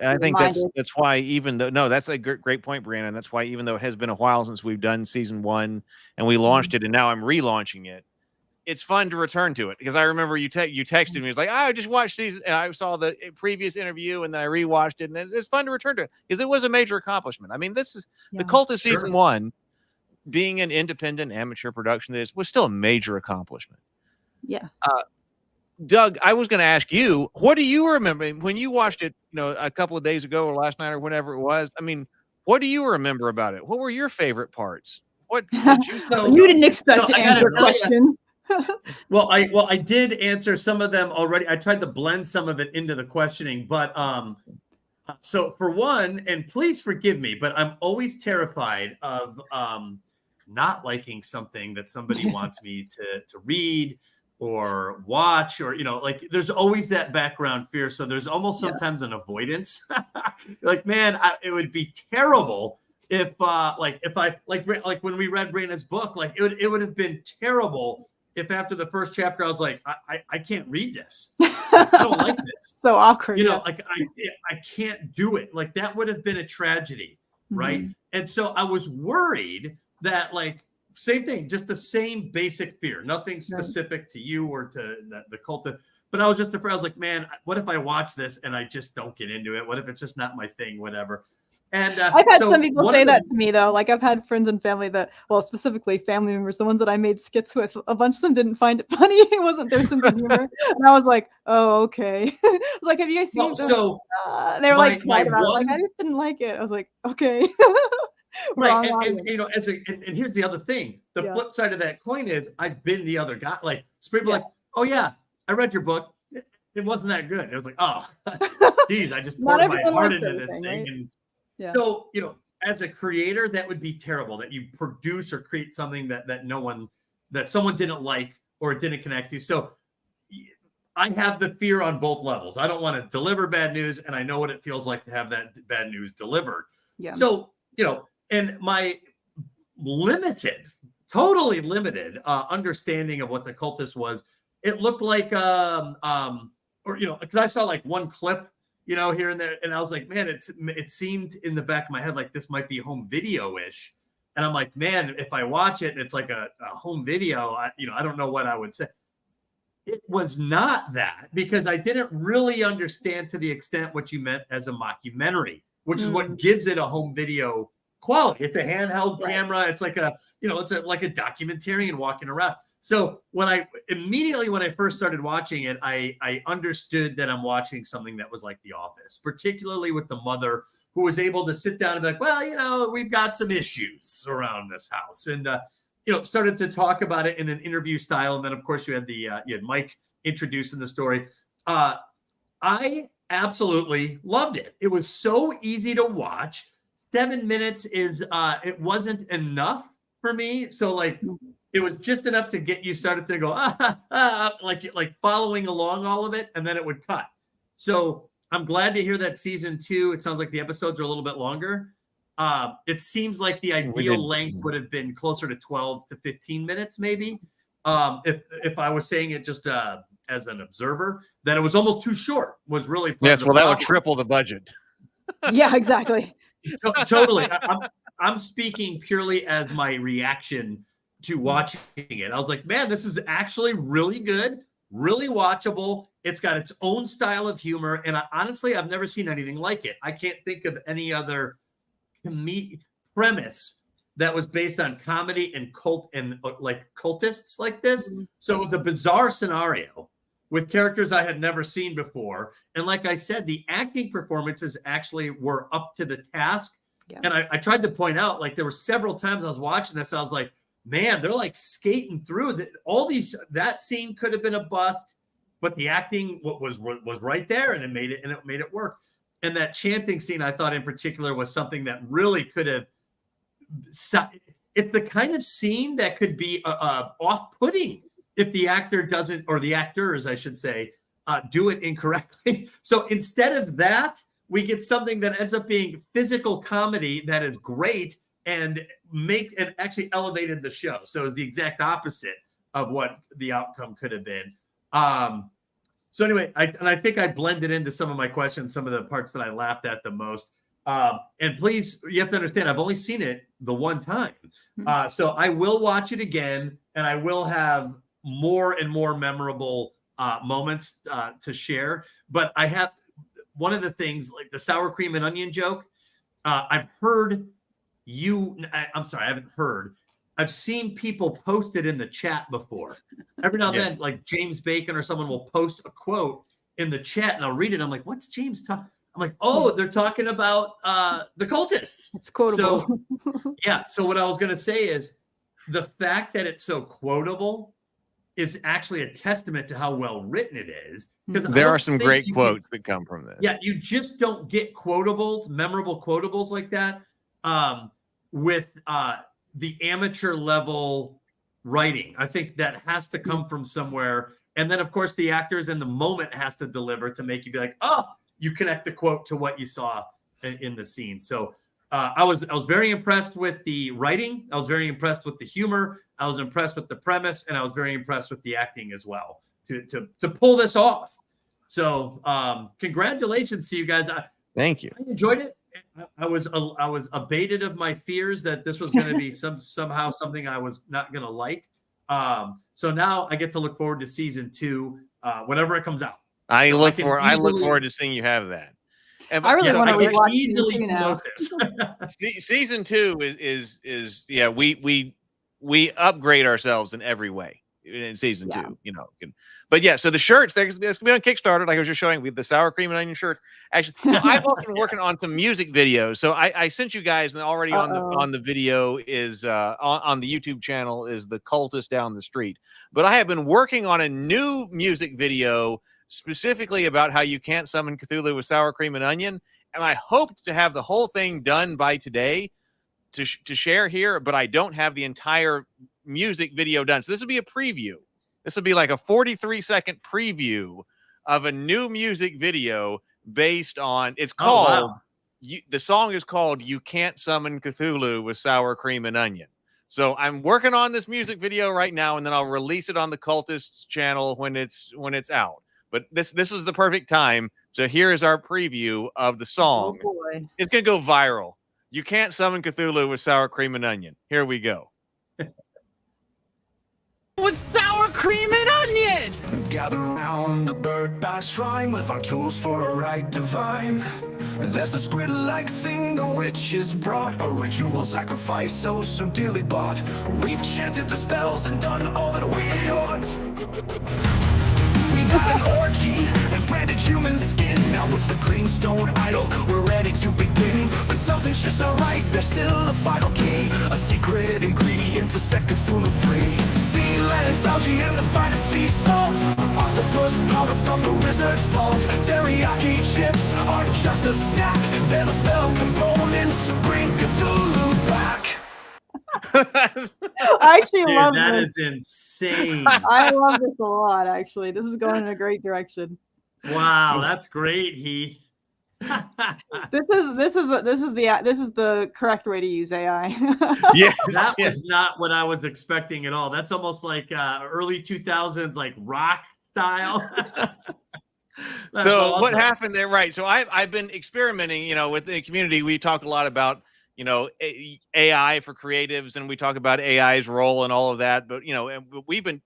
I think that's why, even though, that's a great point, Brianna. And that's why, even though it has been a while since we've done season 1 and we launched it, and now I'm relaunching it, it's fun to return to it because I remember you texted me. It's like, I just watched these. And I saw the previous interview and then I rewatched it, and it's fun to return to it because it was a major accomplishment. I mean, this is the Cultists season 1, being an independent amateur production. This was still a major accomplishment. Yeah. Doug, I was going to ask you, what do you remember when you watched it, a couple of days ago or last night or whenever it was? I mean, what do you remember about it? What were your favorite parts? What you didn't expect to answer a question. Well, I did answer some of them already. I tried to blend some of it into the questioning, but so for one, and please forgive me, but I'm always terrified of not liking something that somebody wants me to read or watch, or like there's always that background fear. So there's almost sometimes an avoidance. Like, man, it would be terrible if when we read Brianna's book, like it would have been terrible if after the first chapter I was like, I can't read this. I don't like this. So awkward. Like I can't do it. Like that would have been a tragedy, right? And so I was worried that, like, same thing, just the same basic fear, nothing specific to you or to the cult. But I was just afraid. I was like, man, what if I watch this and I just don't get into it? What if it's just not my thing? Whatever. And I've had some people say that to me, though. Like, I've had friends and family specifically family members, the ones that I made skits with, a bunch of them didn't find it funny. It wasn't their sense of humor. And I was like, oh, okay. I was like, have you guys seen it? So they were like, I just didn't like it. I was like, okay. Right. And here's the other thing. The flip side of that coin is I've been the other guy. Like, people like, oh, yeah, I read your book. It wasn't that good. It was like, oh, geez, I just poured my heart into this thing. Right? And so, as a creator, that would be terrible that you produce or create something that someone didn't like or didn't connect to. So I have the fear on both levels. I don't want to deliver bad news, and I know what it feels like to have that bad news delivered. Yeah. So, and my totally limited understanding of what the Cultists was, it looked like, because I saw like one clip, here and there, and I was like, man, it seemed in the back of my head like this might be home video-ish, and I'm like, man, if I watch it and it's like a home video, I don't know what I would say. It was not that, because I didn't really understand to the extent what you meant as a mockumentary, which is what gives it a home video quality. It's a handheld camera. It's like like a documentarian walking around. So when I first started watching it, I understood that I'm watching something that was like The Office, particularly with the mother who was able to sit down and be like, well, we've got some issues around this house. And, started to talk about it in an interview style. And then, of course, you had Mike introducing the story. I absolutely loved it. It was so easy to watch. 7 minutes it wasn't enough for me. So it was just enough to get you started to go, like following along all of it. And then it would cut. So I'm glad to hear that season 2, it sounds like the episodes are a little bit longer. It seems like the ideal length would have been closer to 12 to 15 minutes, maybe. If I was saying it just as an observer, that it was almost too short was really. Yes. Well, that would triple the budget. Yeah, exactly. Totally. I'm speaking purely as my reaction to watching it. I was like, man, this is actually really good, really watchable. It's got its own style of humor. And honestly, I've never seen anything like it. I can't think of any other premise that was based on comedy and cultists like this. So it was a bizarre scenario with characters I had never seen before. And like I said, the acting performances actually were up to the task. Yeah. And I tried to point out, like, there were several times I was watching this, I was like, man, they're like skating through that scene could have been a bust, but the acting was right there, and it made it work. And that chanting scene, I thought in particular, was something that really could have. It's the kind of scene that could be off-putting if the actor doesn't, or the actors, I should say, do it incorrectly. So instead of that, we get something that ends up being physical comedy that is great and actually elevated the show. So it's the exact opposite of what the outcome could have been. So anyway, I think I blended into some of my questions, some of the parts that I laughed at the most. And please, you have to understand, I've only seen it the one time. So I will watch it again, and I will have more and more memorable moments to share. But I have one of the things, like the sour cream and onion joke. I've heard I'm sorry, I haven't heard. I've seen people post it in the chat before. Every now and then, like James Bacon or someone will post a quote in the chat, and I'll read it. I'm like, what's James talking? I'm like, oh, they're talking about the Cultists. It's quotable. So, yeah. So what I was going to say is the fact that it's so quotable is actually a testament to how well written it is. Because there are some great quotes that come from this. Yeah, you just don't get quotables, memorable quotables like that with the amateur level writing. I think that has to come from somewhere. And then, of course, the actors in the moment has to deliver to make you be like, oh, you connect the quote to what you saw in the scene. So I was very impressed with the writing. I was very impressed with the humor. I was impressed with the premise, and I was very impressed with the acting as well to pull this off. So congratulations to you guys. Thank you. I enjoyed it. I was abated of my fears that this was going to be somehow something I was not going to like. So now I get to look forward to season 2 whenever it comes out. I look forward to seeing you have that. And, I really want to rewatch easily now. Season 2 is we upgrade ourselves in every way in season 2, you know. But yeah, so the shirts, it's gonna be on Kickstarter, like I was just showing. We have the sour cream and onion shirt. Actually, so I've also been working on some music videos. So I sent you guys, and already on the video is on the YouTube channel is the Cultist Down the Street. But I have been working on a new music video specifically about how you can't summon Cthulhu with sour cream and onion, and I hoped to have the whole thing done by today to share here, but I don't have the entire music video done. So this will be a preview. This will be like a 43-second preview of a new music video based on, it's called, the song is called You Can't Summon Cthulhu with Sour Cream and Onion. So I'm working on this music video right now, and then I'll release it on the Cultists channel when it's out. But this is the perfect time. So here is our preview of the song. Oh boy. It's going to go viral. You can't summon Cthulhu with sour cream and onion. Here we go. With sour cream and onion! Gather around the bird bath shrine with our tools for a rite divine. There's the squid-like thing the witches brought, a ritual sacrifice so dearly bought. We've chanted the spells and done all that we ought. We've had an orgy and branded human skin. Now with the greenstone idol, we're ready to begin. But something's just not right, there's still a final key, a secret ingredient to set Cthulhu free. Sea lettuce, algae, and the finest sea salt. Octopus powder from the wizard's vault. Teriyaki chips aren't just a snack, they're the spell components to bring Cthulhu back. I actually love that this. is insane. I love this a lot, actually. This is going in a great direction. Wow, that's great, Heath. This is the correct way to use AI. Yes, That was not what I was expecting at all. That's almost like early 2000s, like rock style. So awesome. What happened there? Right. So I've been experimenting, with the community. We talk a lot about, AI for creatives, and we talk about AI's role and all of that. But, we've been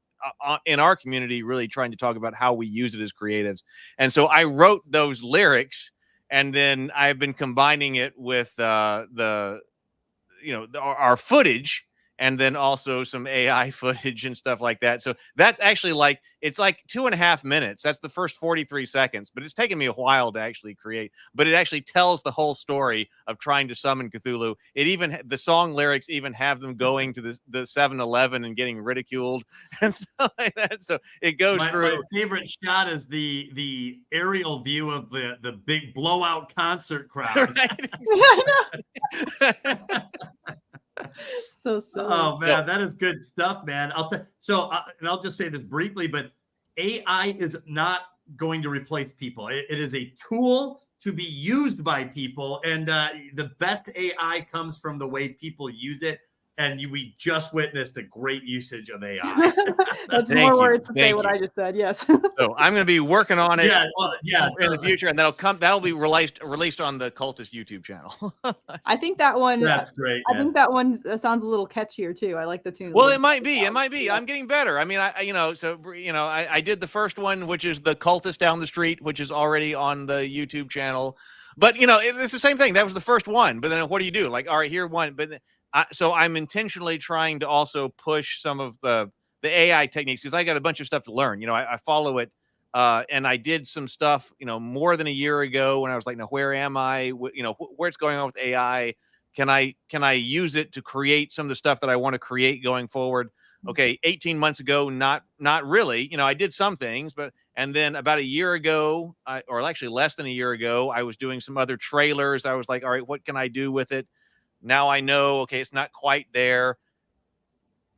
in our community really trying to talk about how we use it as creatives. And so I wrote those lyrics, and then I've been combining it with our footage, and then also some AI footage and stuff like that. So that's actually it's like 2.5 minutes. That's the first 43 seconds, but it's taken me a while to actually create. But it actually tells the whole story of trying to summon Cthulhu. The song lyrics even have them going to the 7-Eleven and getting ridiculed and stuff like that. So it goes through. My favorite shot is the aerial view of the big blowout concert crowd. Right? I know. So silly. Oh man, that is good stuff, man. And I'll just say this briefly, but AI is not going to replace people. It is a tool to be used by people, and the best AI comes from the way people use it. and we just witnessed a great usage of AI. That's Thank more you. words to say Thank what you. I just said. Yes. So I'm going to be working on it in the totally. future, and that'll be released on the Cultist YouTube channel. I think that one. That's great. I think that one sounds a little catchier too. I like the tune. Well, it might be. It might be. I'm getting better. I mean, I did the first one, which is the Cultist down the street, which is already on the YouTube channel. But it's the same thing. That was the first one. But then what do you do? Like, all right, here one. But so I'm intentionally trying to also push some of the AI techniques because I got a bunch of stuff to learn. I follow it, and I did some stuff, more than a year ago when I was like, now where am I? Where it's going on with AI? Can I use it to create some of the stuff that I want to create going forward? Okay, 18 months ago, not really. I did some things, and then about a year ago, or actually less than a year ago, I was doing some other trailers. I was like, all right, what can I do with it? Now I know, okay, it's not quite there.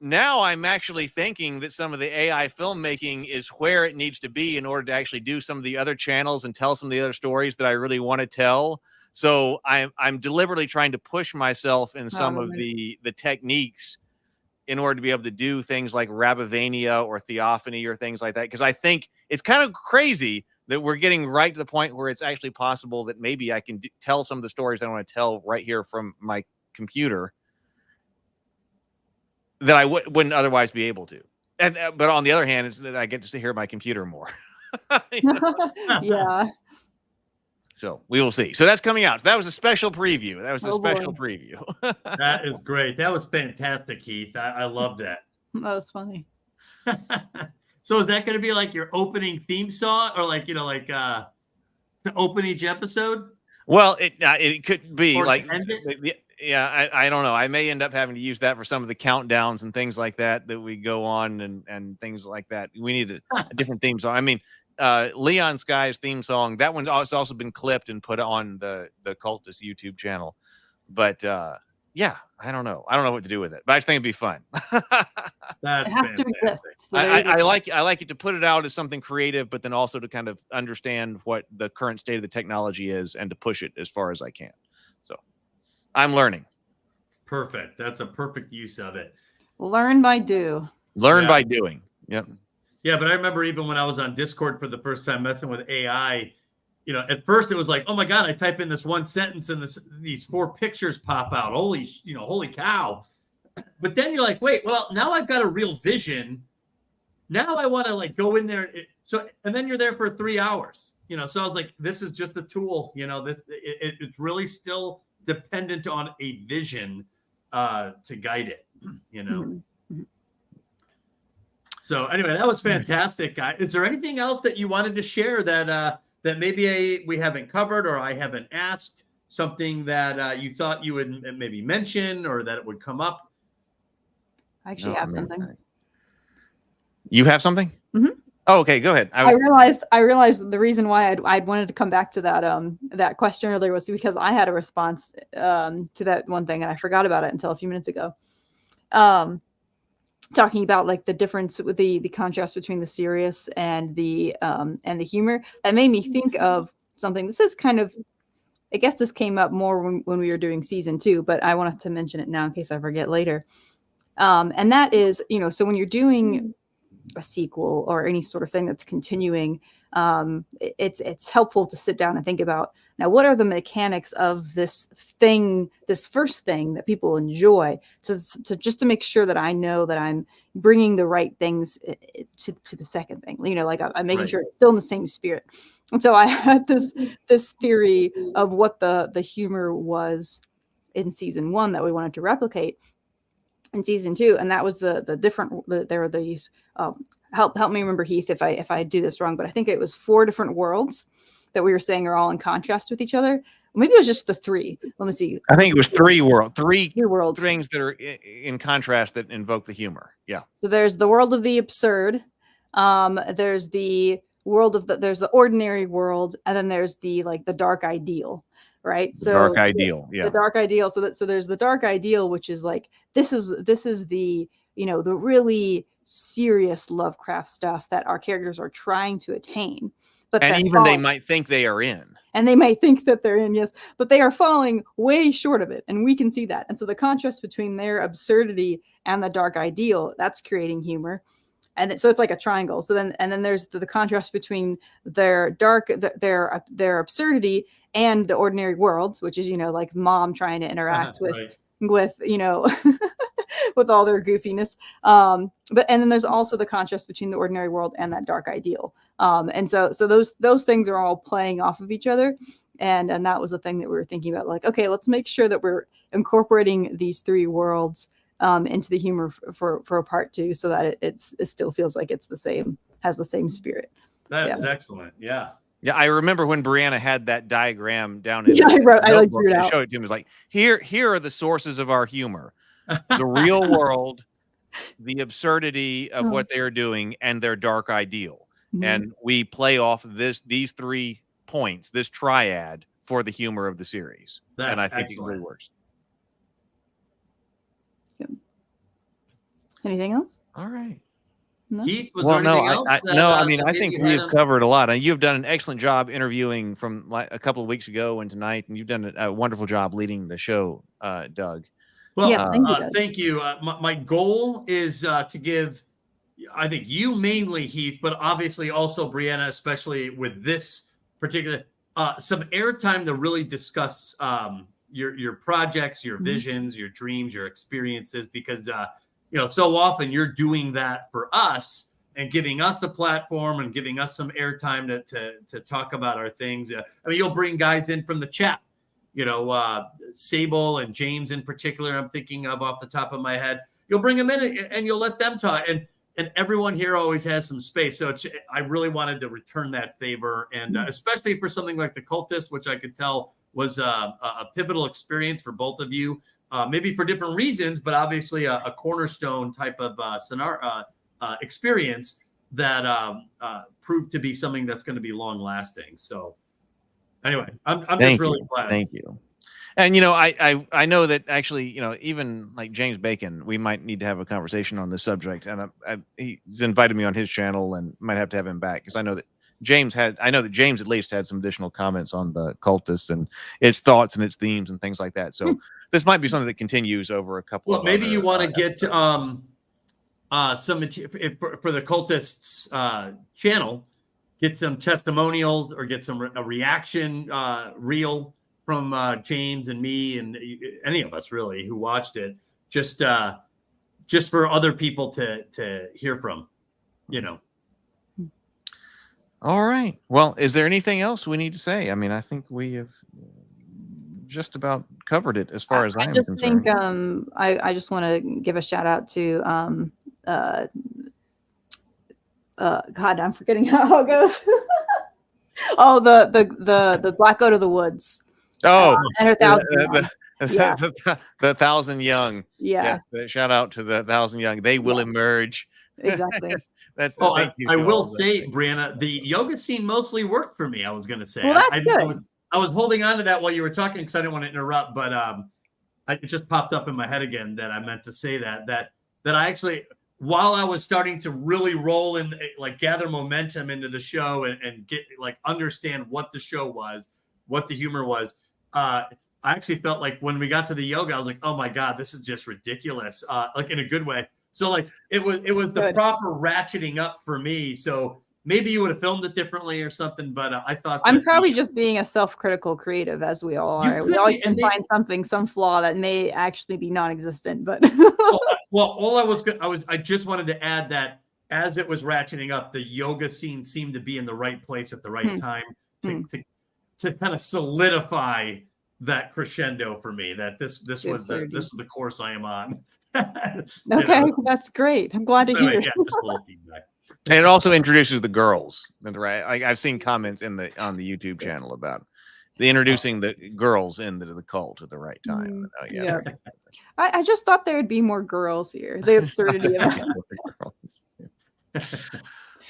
Now I'm actually thinking that some of the AI filmmaking is where it needs to be in order to actually do some of the other channels and tell some of the other stories that I really want to tell. So I'm deliberately trying to push myself in some of the techniques in order to be able to do things like Rabivania or Theophany or things like that. Because I think it's kind of crazy that we're getting right to the point where it's actually possible that maybe I can tell some of the stories I want to tell right here from my computer that I wouldn't otherwise be able to. But on the other hand, it's that I get to hear my computer more. Yeah. So we will see. So that's coming out. So that was a special preview. That is great. That was fantastic, Heath. I loved that. That was funny. So is that going to be like your opening theme song, or to open each episode? Well, it could be Or like, end it? yeah, I don't know. I may end up having to use that for some of the countdowns and things like that we go on and things like that. We need a different theme song. I mean, Leon Sky's theme song, that one's also been clipped and put on the Cultist YouTube channel. But yeah, I don't know what to do with it, but I think it'd be fun. That's fantastic. I like it to put it out as something creative, but then also to kind of understand what the current state of the technology is and to push it as far as I can. So I'm learning. Perfect. That's a perfect use of it. Learn by do. Learn by doing. Yep. Yeah, but I remember even when I was on Discord for the first time messing with AI, at first it was like, oh my God, I type in this one sentence and these 4 pictures pop out. Holy cow. But then you're like, wait, well, now I've got a real vision. Now I want to go in there. And then you're there for 3 hours, so I was like, this is just a tool, it's really still dependent on a vision to guide it, Mm-hmm. So anyway, that was fantastic, guys. Is there anything else that you wanted to share that maybe we haven't covered or I haven't asked? Something that you thought you would maybe mention or that it would come up? I actually have something. You have something? Mm-hmm. Oh, okay. Go ahead. I realized the reason why I'd wanted to come back to that question earlier was because I had a response to that one thing and I forgot about it until a few minutes ago. Talking about the difference with the contrast between the serious and the humor, that made me think of something. This is kind of, I guess this came up more when we were doing season 2, but I wanted to mention it now in case I forget later. And that is, so when you're doing a sequel or any sort of thing that's continuing, it's helpful to sit down and think about, now, what are the mechanics of this first thing that people enjoy, to just to make sure that I know that I'm bringing the right things to the second thing, I'm making sure it's still in the same spirit. And so I had this theory of what the humor was in season 1 that we wanted to replicate in season 2, and that was there were these help me remember, Heath, if I do this wrong, but I think it was 4 different worlds that we were saying are all in contrast with each other. Maybe it was just the 3. Let me see. I think it was 3 worlds. 3 worlds, things that are in contrast that invoke the humor. Yeah. So there's the world of the absurd. There's the world of there's the ordinary world, and then there's the dark ideal. Right. The dark ideal. Yeah. The dark ideal. So there's the dark ideal, which is this is the, the really serious Lovecraft stuff that our characters are trying to attain. but and even they might think they are in. And they might think that they're in, yes, but they are falling way short of it. And we can see that. And so the contrast between their absurdity and the dark ideal, that's creating humor. And so it's like a triangle. So then, and then there's the contrast between their their absurdity and the ordinary world, which is, like mom trying to interact with, with all their goofiness. And then there's also the contrast between the ordinary world and that dark ideal. And so those things are all playing off of each other. And that was the thing that we were thinking about, like, okay, let's make sure that we're incorporating these three worlds into the humor for a part 2, so that it still feels like it's the same, has the same spirit. That's excellent. Yeah. Yeah, I remember when Brianna had that diagram down. I drew it out. Showed it to him. It was like, here are the sources of our humor: the real world, the absurdity of what they are doing, and their dark ideal. Mm-hmm. And we play off these 3 points, this triad, for the humor of the series. And I think it really works. Yep. Anything else? All right. No? Heath, was there anything else? I think we have covered a lot. And you've done an excellent job interviewing from a couple of weeks ago and tonight, and you've done a wonderful job leading the show, Doug. Well, thank you. My goal is to give, I think, you mainly, Heath, but obviously also Brianna, especially with this particular, some airtime to really discuss your projects, your visions, your dreams, your experiences, because so often you're doing that for us and giving us a platform and giving us some airtime to talk about our things. You'll bring guys in from the chat, Sable and James in particular, I'm thinking of off the top of my head. You'll bring them in and you'll let them talk. And everyone here always has some space. So I really wanted to return that favor. And especially for something like the Cultists, which I could tell was a pivotal experience for both of you. Maybe for different reasons, but obviously a cornerstone type of scenario experience that proved to be something that's going to be long lasting. So anyway, I'm just really glad. Thank you. And, I know that actually, even like James Bacon, we might need to have a conversation on this subject. And he's invited me on his channel and might have to have him back, because I know that James at least had some additional comments on the Cultists and its thoughts and its themes and things like that. So this might be something that continues over a couple of maybe you want to get some for the Cultists channel, get some testimonials or get some a reaction reel from James and me and any of us really who watched it, just for other people to hear from, All right. Well, is there anything else we need to say? I think we have just about covered it as far as I'm concerned. I just want to give a shout out to God, I'm forgetting how it goes. Oh, the Black Goat of the Woods. Oh, and her thousand. The thousand young. Yeah. Shout out to the thousand young. They will emerge. Exactly. I will say, Brianna, the yoga scene mostly worked for me. I was going to say. Well, that's good. I was holding on to that while you were talking because I didn't want to interrupt, but it just popped up in my head again that I meant to say that I actually, while I was starting to really roll and gather momentum into the show and get understand what the show was, what the humor was, I actually felt like when we got to the yoga, I was like, oh my God, this is just ridiculous, in a good way. So it was the proper ratcheting up for me. So maybe you would have filmed it differently or something, but I thought I'm probably just being a self-critical creative, as we all are. We always can find some flaw that may actually be non-existent. But I just wanted to add that as it was ratcheting up, the yoga scene seemed to be in the right place at the right time to kind of solidify that crescendo for me. That this was the course I am on. Okay, that's great. I'm glad to hear. Yeah, just a little feedback. And it also introduces the girls, right? I've seen comments on the YouTube channel about introducing the girls into the cult at the right time. Yeah. I just thought there would be more girls here. The absurdity of it.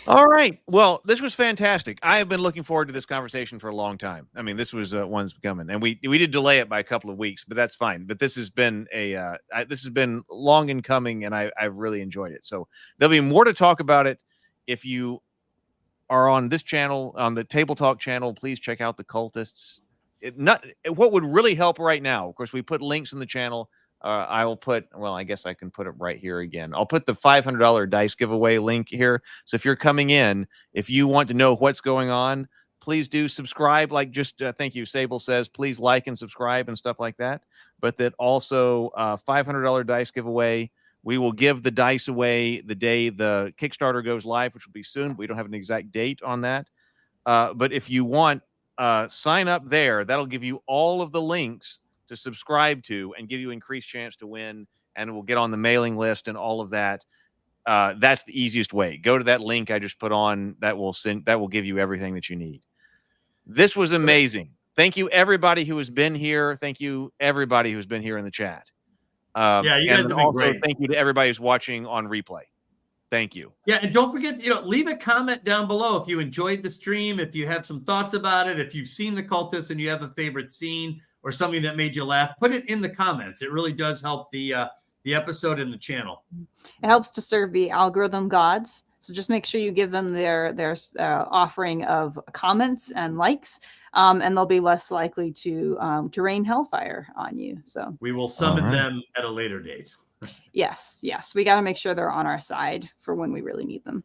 All right. Well, this was fantastic. I have been looking forward to this conversation for a long time. This was one's coming, and we did delay it by a couple of weeks, but that's fine. But this has been this has been long in coming, and I've really enjoyed it. So there'll be more to talk about it. If you are on this channel, on the Table Talk channel, please check out the Cultists. What would really help right now, of course, we put links in the channel. I will put, well, I guess I can put it right here again. I'll put the $500 dice giveaway link here. So if you're coming in, if you want to know what's going on, please do subscribe. Like just thank you, Sable says, please like and subscribe and stuff like that. But that also $500 dice giveaway. We will give the dice away the day the Kickstarter goes live, which will be soon. We don't have an exact date on that. But if you want, sign up there. That'll give you all of the links to subscribe to and give you increased chance to win, and we'll get on the mailing list and all of that. That's the easiest way. Go to that link I just put on. That will give you everything that you need. This was amazing. Thank you everybody who has been here. Thank you everybody who's been here in the chat. Yeah, you guys have been great. Thank you to everybody who's watching on replay. Thank you. Yeah, and don't forget, leave a comment down below if you enjoyed the stream, if you have some thoughts about it, if you've seen the Cultists and you have a favorite scene or something that made you laugh, put it in the comments. It really does help the episode and the channel. It helps to serve the algorithm gods. So just make sure you give them their offering of comments and likes, and they'll be less likely to rain hellfire on you. So we will summon them at a later date. Yes. We got to make sure they're on our side for when we really need them.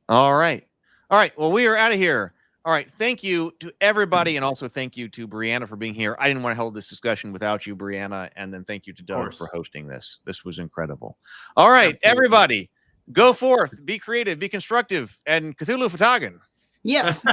All right. Well, we are out of here. All right. Thank you to everybody. And also thank you to Brianna for being here. I didn't want to hold this discussion without you, Brianna. And then thank you to Doug for hosting this. This was incredible. All right, everybody, go forth, be creative, be constructive, and Cthulhu fhtagn. Yes.